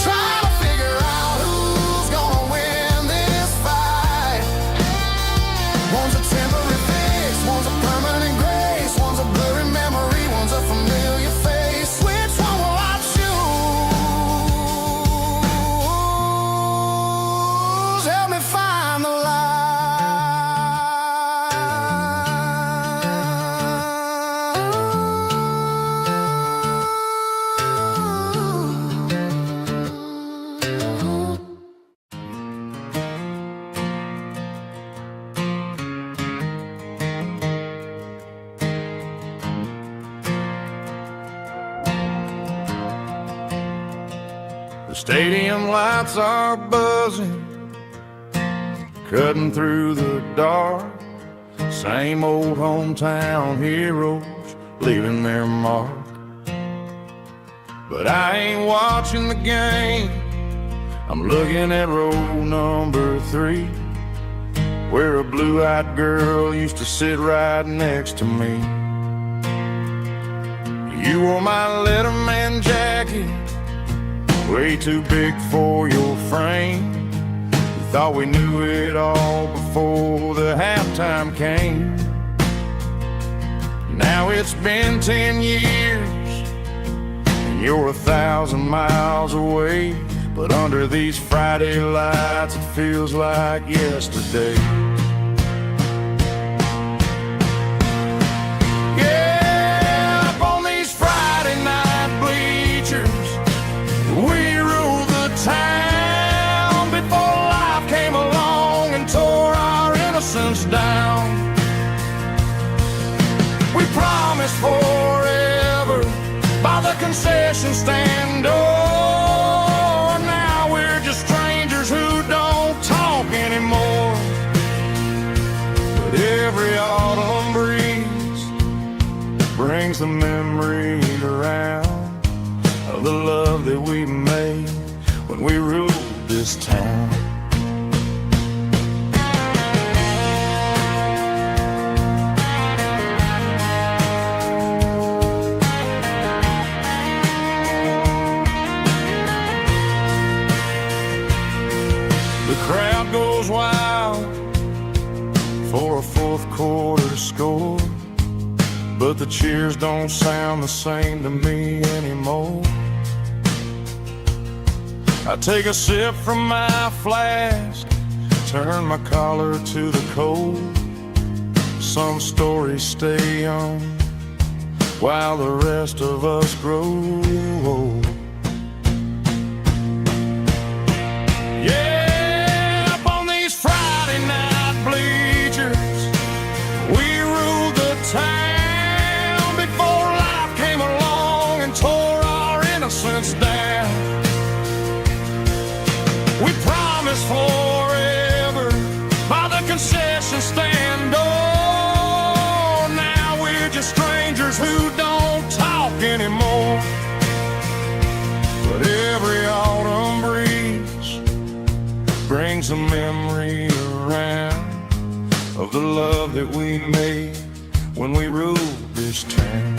S2: trying to figure out who's gonna win this fight. One's a temporary fix, one's a permanent grace, one's a blurry memory, one's a familiar face. Which one will I choose? Help me find the line.
S3: The stadium lights are buzzing, cutting through the dark. Same old hometown heroes leaving their mark. But I ain't watching the game, I'm looking at row number 3, where a blue-eyed girl used to sit right next to me. You wore my Letterman jacket, way too big for your frame. We thought we knew it all before the halftime came. Now it's been 10 years and you're 1,000 miles away, but under these Friday lights it feels like yesterday. Yeah, up on these Friday night bleachers, we ruled the town before life came along and tore our innocence down. We promised forever by the concession stand door. Now we're just strangers who don't talk anymore. But every autumn breeze brings the memory around of the love that we made when we ruled this town. The crowd goes wild for a fourth quarter score, but the cheers don't sound the same to me anymore. I take a sip from my flask, turn my collar to the cold. Some stories stay young while the rest of us grow old. Yeah, up on these Friday night bleachers, we ruled the town before life came along and tore our innocence down. We promised forever by the concession stand door. Now we're just strangers who don't talk anymore. But every autumn breeze brings a memory around of the love that we made when we ruled this town.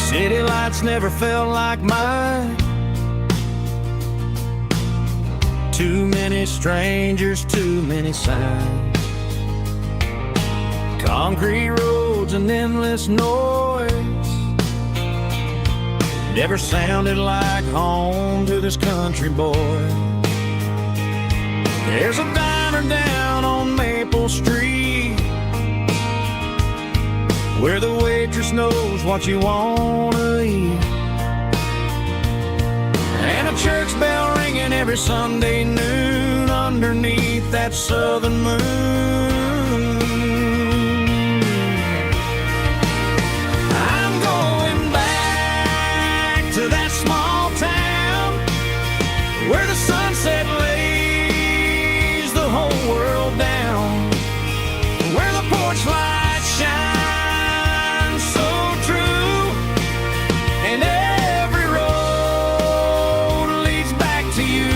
S1: City lights never felt like mine. Too many strangers, too many signs. Concrete roads and endless noise never sounded like home to this country boy. There's a diner down on Maple Street where the waitress knows what you wanna eat, and a church bell ringing every Sunday noon underneath that southern moon. I'm going back to that small town where the sunset lays the whole world down, where the porch lights shine so true, and every road leads back to you,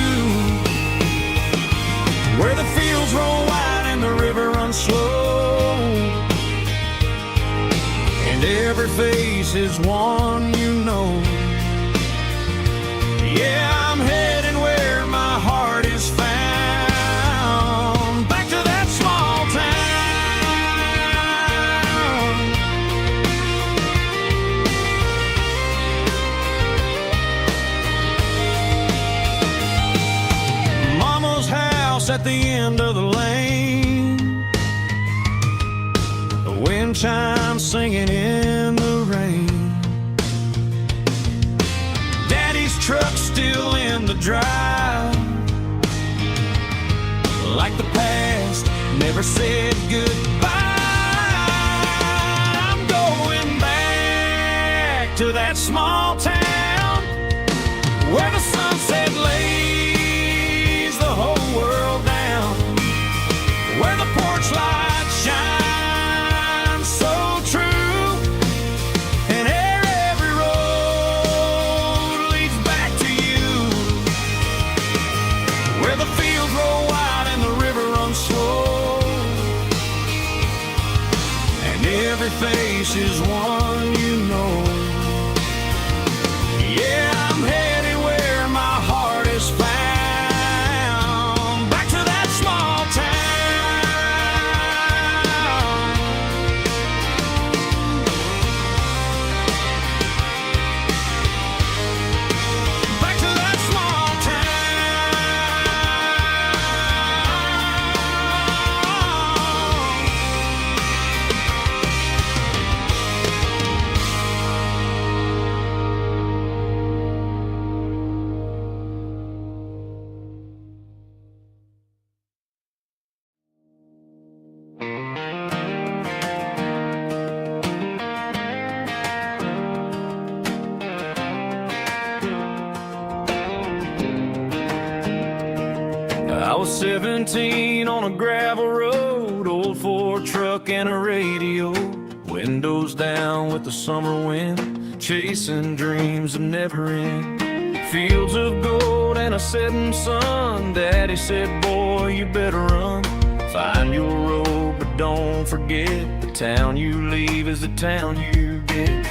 S1: where the fields roll wide and the river runs slow, and every face is one you know. Yeah, I'm heading where my heart is found, back to that small town. Mama's house at the end of the lane, the wind chimes singing in the rain. Daddy's truck still in the drive, like the past never said goodbye. I'm going back to that small town where the sunset lays the whole world down, where the porch lights shine so true, and every road leads back to you, where the fields roll wide and the river runs slow, and every face is one you know. Yeah, I'm headed where my heart is found, back to that small town. Back to that small I was 17 on a gravel road, old Ford truck and a radio, windows down with the summer wind, chasing dreams that never end. Fields of gold and a setting sun. Daddy said, boy, you better run. Find your road, but don't forget, the town you leave is the town you get.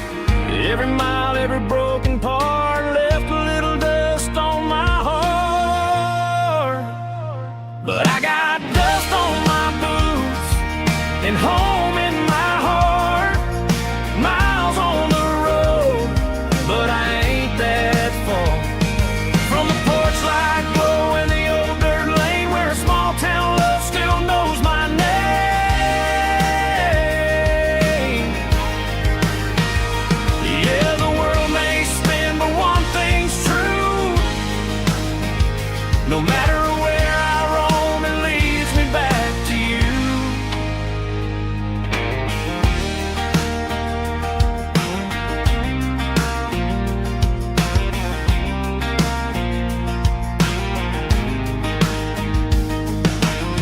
S1: Every mile, every broken part left a little dust on my heart, but I got dust on my boots and home in my heart. Miles on the road, but I ain't that far from the porch light glow in the old dirt lane, where a small town love still knows my name. Yeah, the world may spin, but one thing's true: no matter where I roam, it leads me back to you.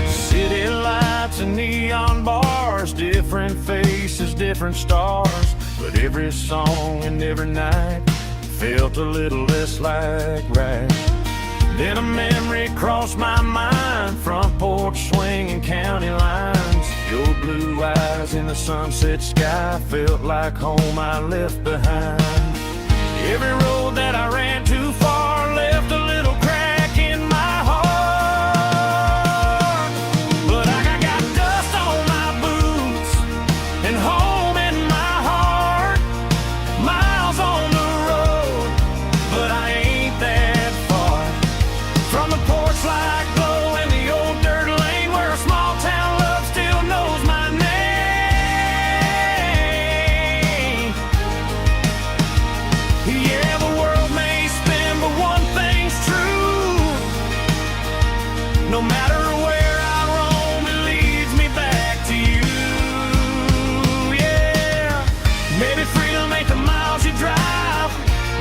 S1: City lights and neon bars, different faces, different stars, but every song and every night felt a little less like right. Then a memory crossed my mind, front porch swinging county lines. Your blue eyes in the sunset sky felt like home I left behind. Every road that I ran too far left a little crack in my heart. But I got dust on my boots and home in my heart. Miles on the road, but I ain't that far from the porch light glow in the old dirt lane where a small town love still knows my name. Yeah, the world may spin, but one thing's true. No matter where I roam, it leads me back to you. Yeah, maybe freedom ain't the miles you drive.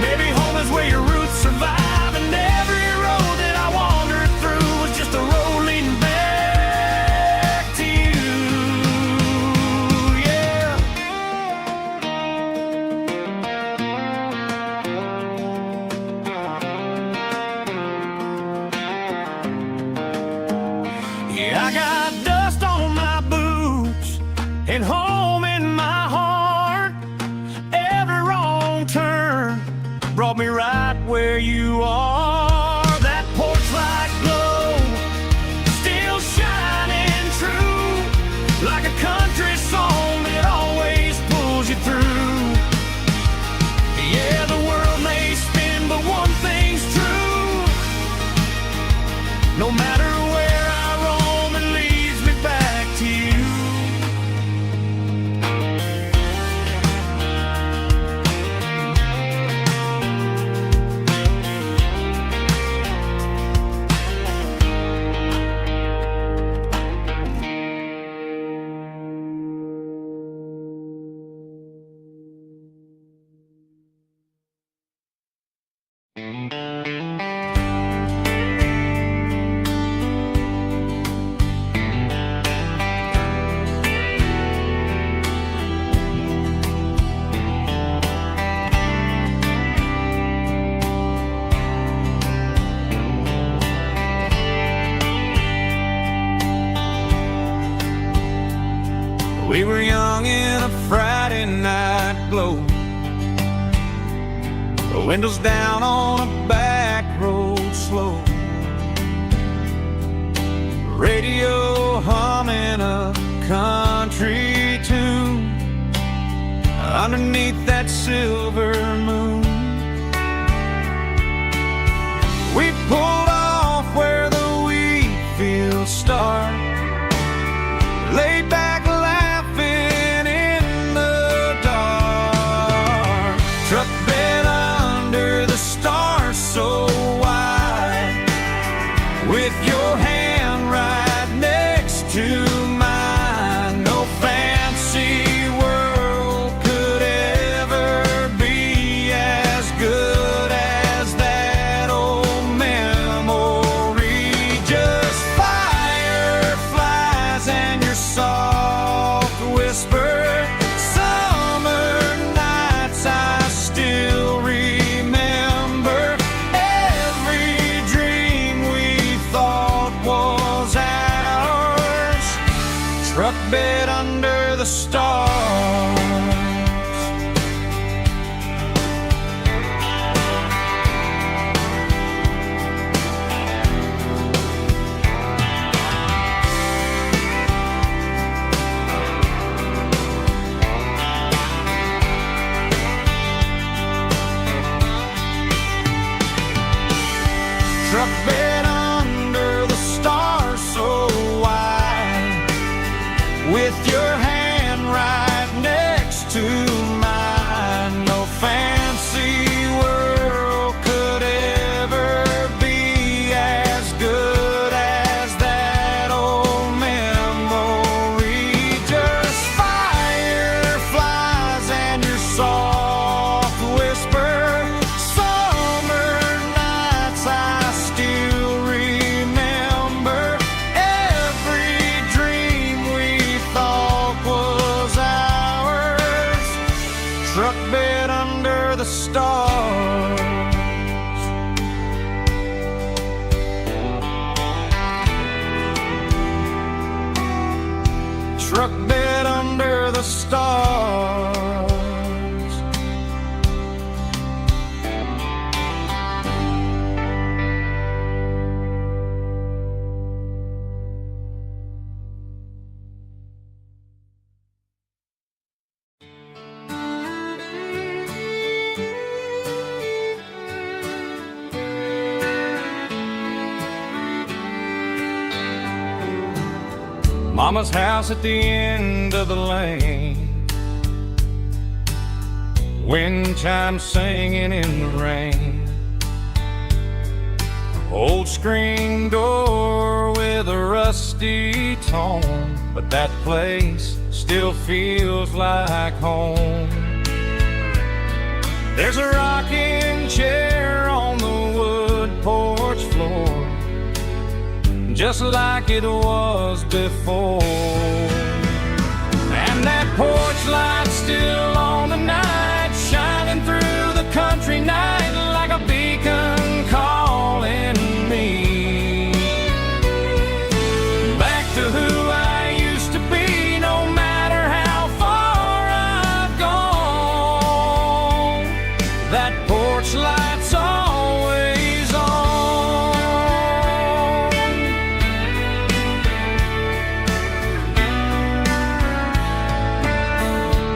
S1: Maybe home is where your roots survive. And every road that I wandered through was just a road leading back to you. Yeah. Yeah, I got dust on my boots and home in my heart. Every wrong turn brought me right where you are. That porch light glow still shining true, like a country song that always pulls you through. Yeah, the world may spin, but one thing's true. No matter where I roam, it leads me back to you. We were young in a Friday night glow, the windows down on a back road slow, radio humming a country tune underneath that silver moon. We pulled off where the wheat fields start, laid back laughing in the dark. Truck bed under the stars so wide, with your hand right next to mine. No fancy world could ever be as good as that old memory. Just fireflies and your soft whisper. Summer nights I still remember. Every dream we thought was ours. Truck bed under the stars. Truck bed under the stars so wide, with your hand right next to mine. No fancy world could ever be as good as that old memory. Just fireflies and your soft whisper. Summer nights I still remember. Every dream we thought was ours. Truck bed under the stars. Truck bed under the stars. Mama's house at the end of the lane, wind chimes singing in the rain. Old screen door with a rusty tone, but that place still feels like home. There's a rocking chair on the wood porch floor, just like it was before. And that porch light's still on tonight, shining through the country night like a beacon calling me back to who I used to be. No matter how far I've gone, that porch light's always on.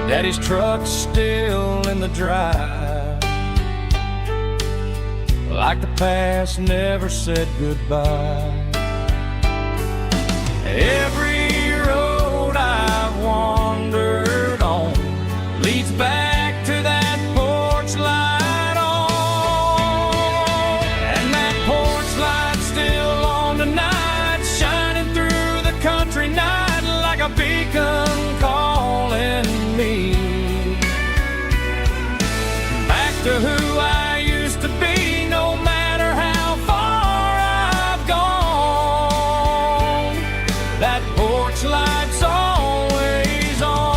S1: Daddy's truck's still in the drive, like the past never said goodbye. Every road I've wandered on leads back to that porch light on. And that porch light's still on tonight, shining through the country night like a beacon calling me back to who I used to be. No matter how far I've gone, that porch light's always on.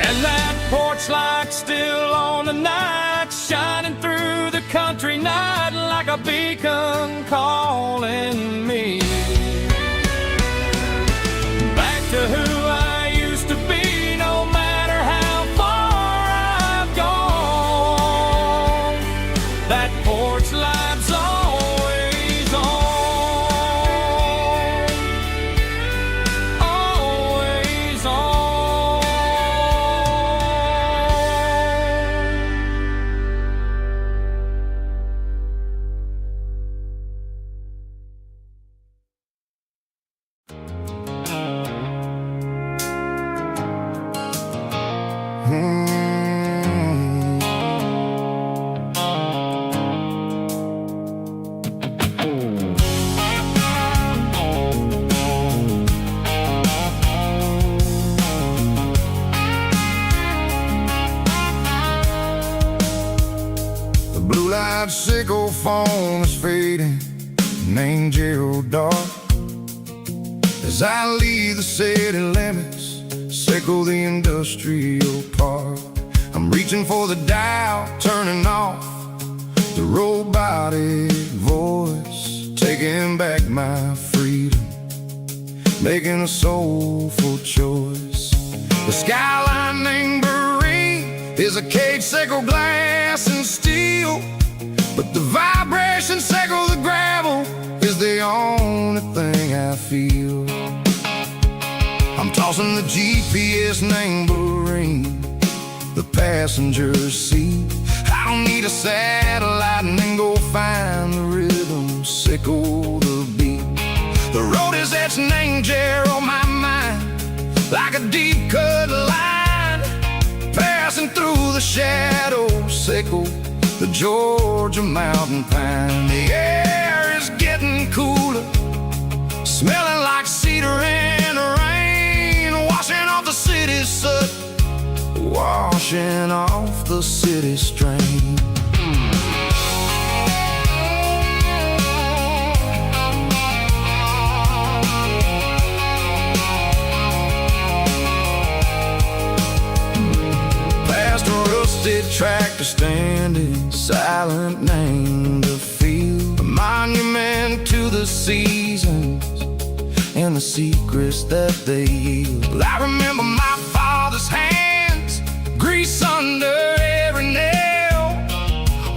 S1: And that porch light's still on tonight, shining through the country night like a beacon calling me back to who I used to be. No matter how far I've gone, that porch light's always on, always on.
S2: The blue light sickle phone is fading, named Gerald dark. As I leave the city limits, sickle the industrial park. I'm reaching for the dial, turning off the robotic voice, taking back my freedom, making a soulful choice. The skyline named Marine is a cage, sickle glass and steel, but the vibration sickle the gravel is the only thing I feel. I'm tossing the GPS named Marine, the passenger seat. I don't need a satellite and then go find the rhythm, sickle the beat. The road is etched named Jer on my mind, like a deep cut line, passing through the shadows, sickle the Georgia mountain pine. The air is getting cooler, smelling like cedar in the rain, washing off the city's soot, washing off the city strain. Past a rusted tractor standing silent, named a field, a monument to the seasons and the secrets that they yield. I remember my father's hands, grease under every nail,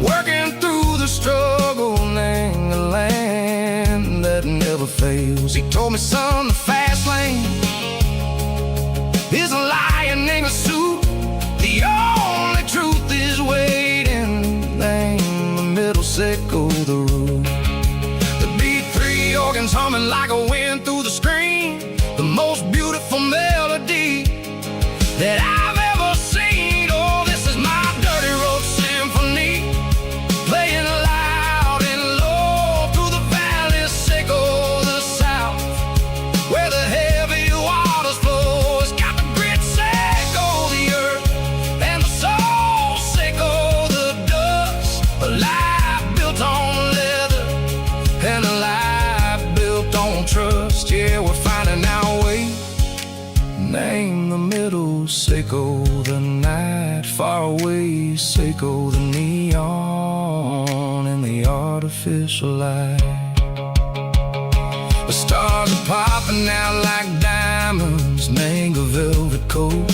S2: working through the struggle, named the land that never fails. He told me, son, the fast lane is a lion in a suit. The only truth is organs humming like a wind through the screen. The most beautiful melody that I've ever seen. Oh, this is my dirty road symphony, playing loud and low through the valleys, sick of the south, where the heavy waters flow. It's got the grit, sick of the earth, and the soul, sick of the dust. A life built on leather, and a life built on trust. Yeah, we're finding our way. Name the middle, Seiko the night, far away, Seiko the neon and the artificial light. The stars are popping out like diamonds, mango velvet coat.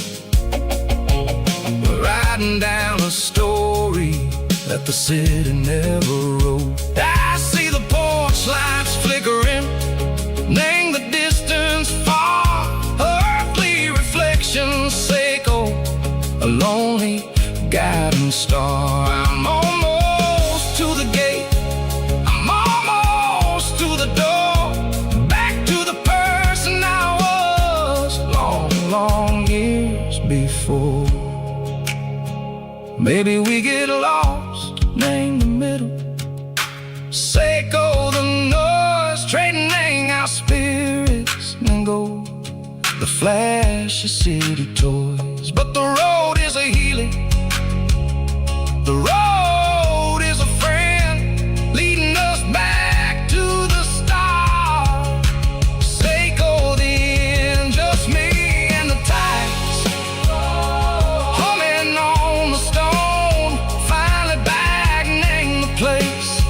S2: We're riding down a story that the city never wrote. I see the porch lights flickering, name the distance far, Seiko, a lonely guiding star. I'm almost to the gate, I'm almost to the door, back to the person I was long, long years before. Maybe we get lost, name the middle, Seiko the noise, trading our spirits and go. The flash of city toys, but the road is a healing. The road is a friend, leading us back to the start. Seiko the end, just me and the tides, humming on the stone. Finally back, name the place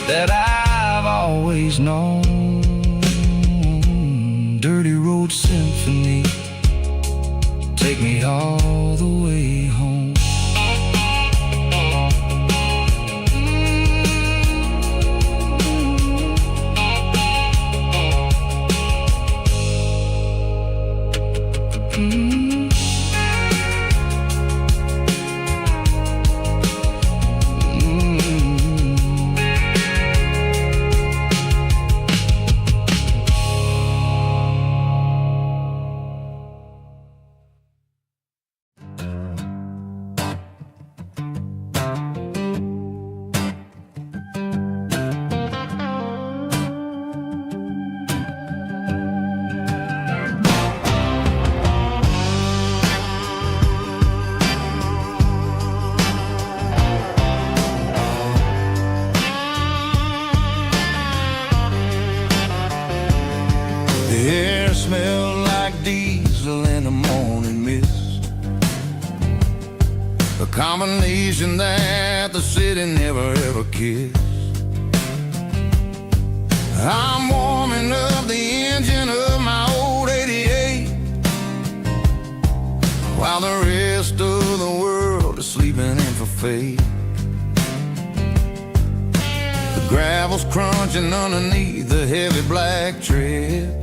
S2: that I've always known. Dirty road symphony, take me all the way home. The air smelled like diesel in the morning mist, a combination that the city never ever kissed. I'm warming up the engine of my old 88, while the rest of the world is sleeping in for fate. The gravel's crunching underneath the heavy black tread,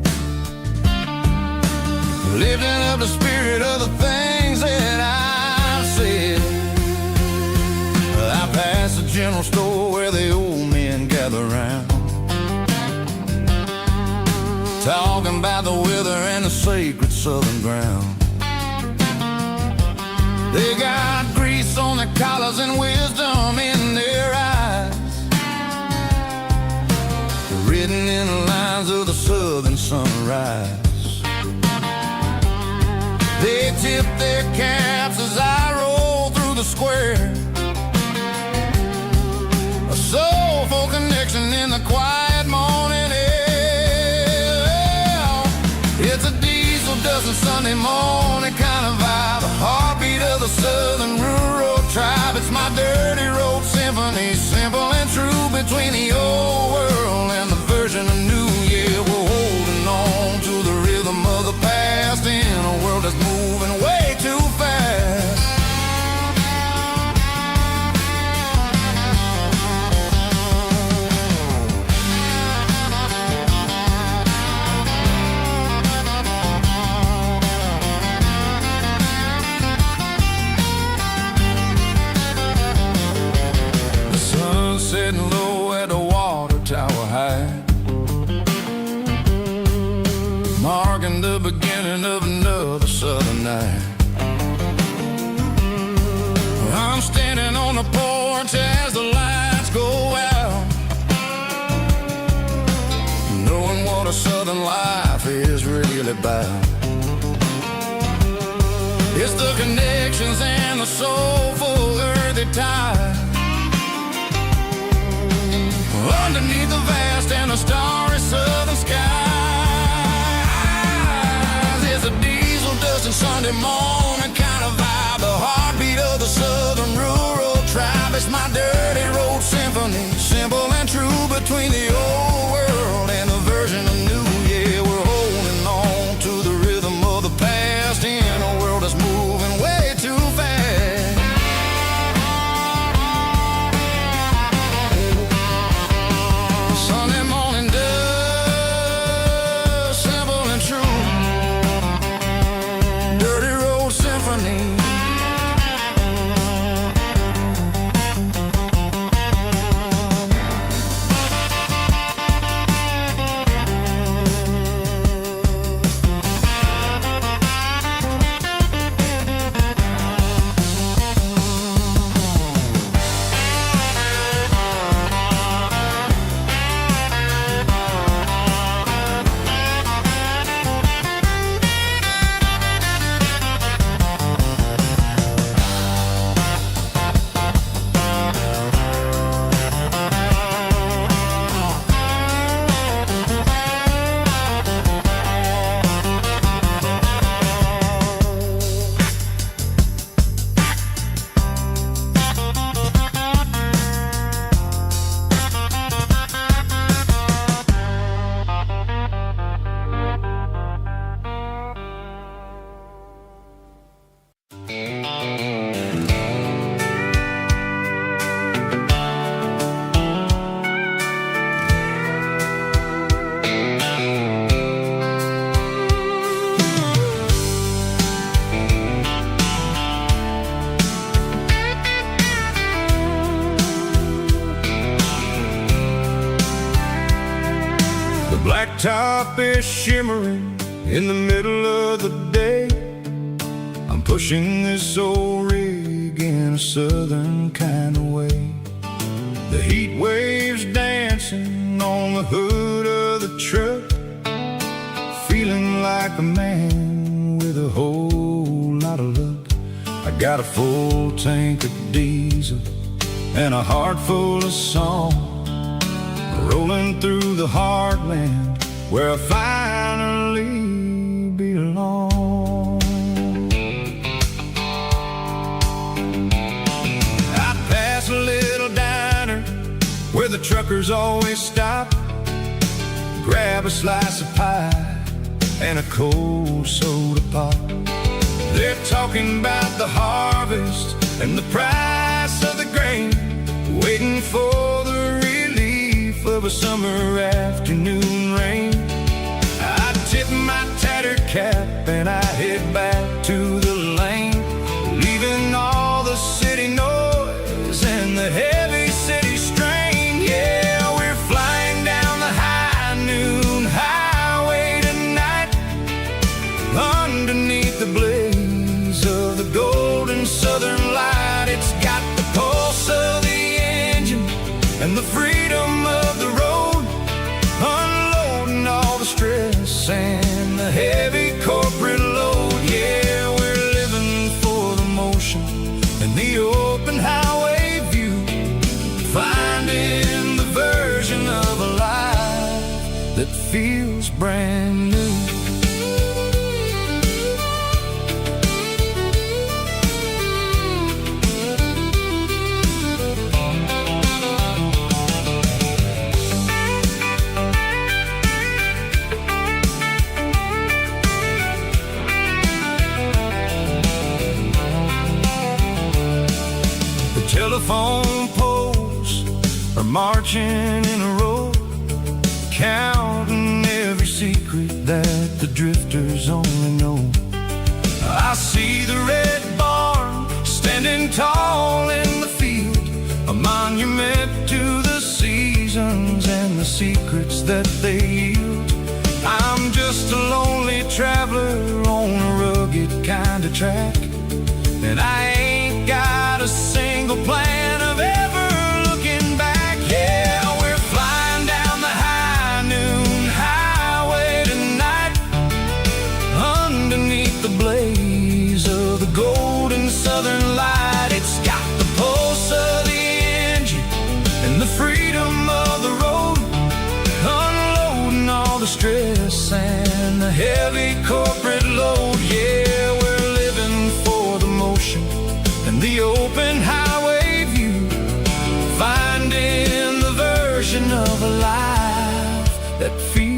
S2: lifting up the spirit of the things that I've said. I pass the general store where the old men gather round, talking about the weather and the sacred southern ground. They got grease on their collars and wisdom in their eyes, written in the lines of the southern sunrise. They tip their caps as I roll through the square, a soulful connection in the quiet morning air. It's a diesel dusting Sunday morning kind of vibe, a heartbeat of the southern rural tribe. It's my dirty road symphony, simple and true, between the old world and the version of new. Yeah, we're holding on to the rhythm of the past in a world that's moving way too fast. The sun setting low at the water tower high, marking the beginning of another southern night. I'm standing on the porch as the lights go out, knowing what a southern life is really about. It's the connections and the soulful earthy tide underneath the vast and the starry southern skies. It's a diesel dusting Sunday morning kind of vibe, the heartbeat of the southern rural tribe. It's my dirty road symphony, simple and true, between the old world and the version of new. Yeah, we're holding on to the rhythm of the past in a world that's moving way too fast. Sunday morning dust, simple and true, dirty road symphony.
S3: Blacktop is shimmering in the middle of the day. I'm pushing this old rig in a southern kind of way. The heat waves dancing on the hood of the truck, feeling like a man with a whole lot of luck. I got a full tank of diesel and a heart full of song, rolling through the heartland where I finally belong. I pass a little diner where the truckers always stop, grab a slice of pie and a cold soda pop. They're talking about the harvest and the price of the grain, waiting for the relief of a summer afternoon rain. I tip my tattered cap and I head back to the lane, leaving all the city noise and the heavy city strain. Yeah, we're flying down the high noon highway tonight, underneath the blaze of the golden southern light. It's got the pulse of the engine and the freedom of the road, unloading all the stress and the heavy corporate load. Yeah, we're living for the motion and the open highway view, finding the version of a life that feels brand new. Telephone poles are marching in a row, counting every secret that the drifters only know. I see the red barn standing tall in the field, a monument to the seasons and the secrets that they yield. I'm just a lonely traveler on a rugged kind of track, and I ain't got a single plan of ever looking back. Yeah, we're flying down the high noon highway tonight, underneath the blaze of the golden southern light. It's got the pulse of the engine and the freedom of the road, unloading all the stress and the heavy corporate load. Yeah, we're living for the motion and the open highway view, finding the version of a life that feels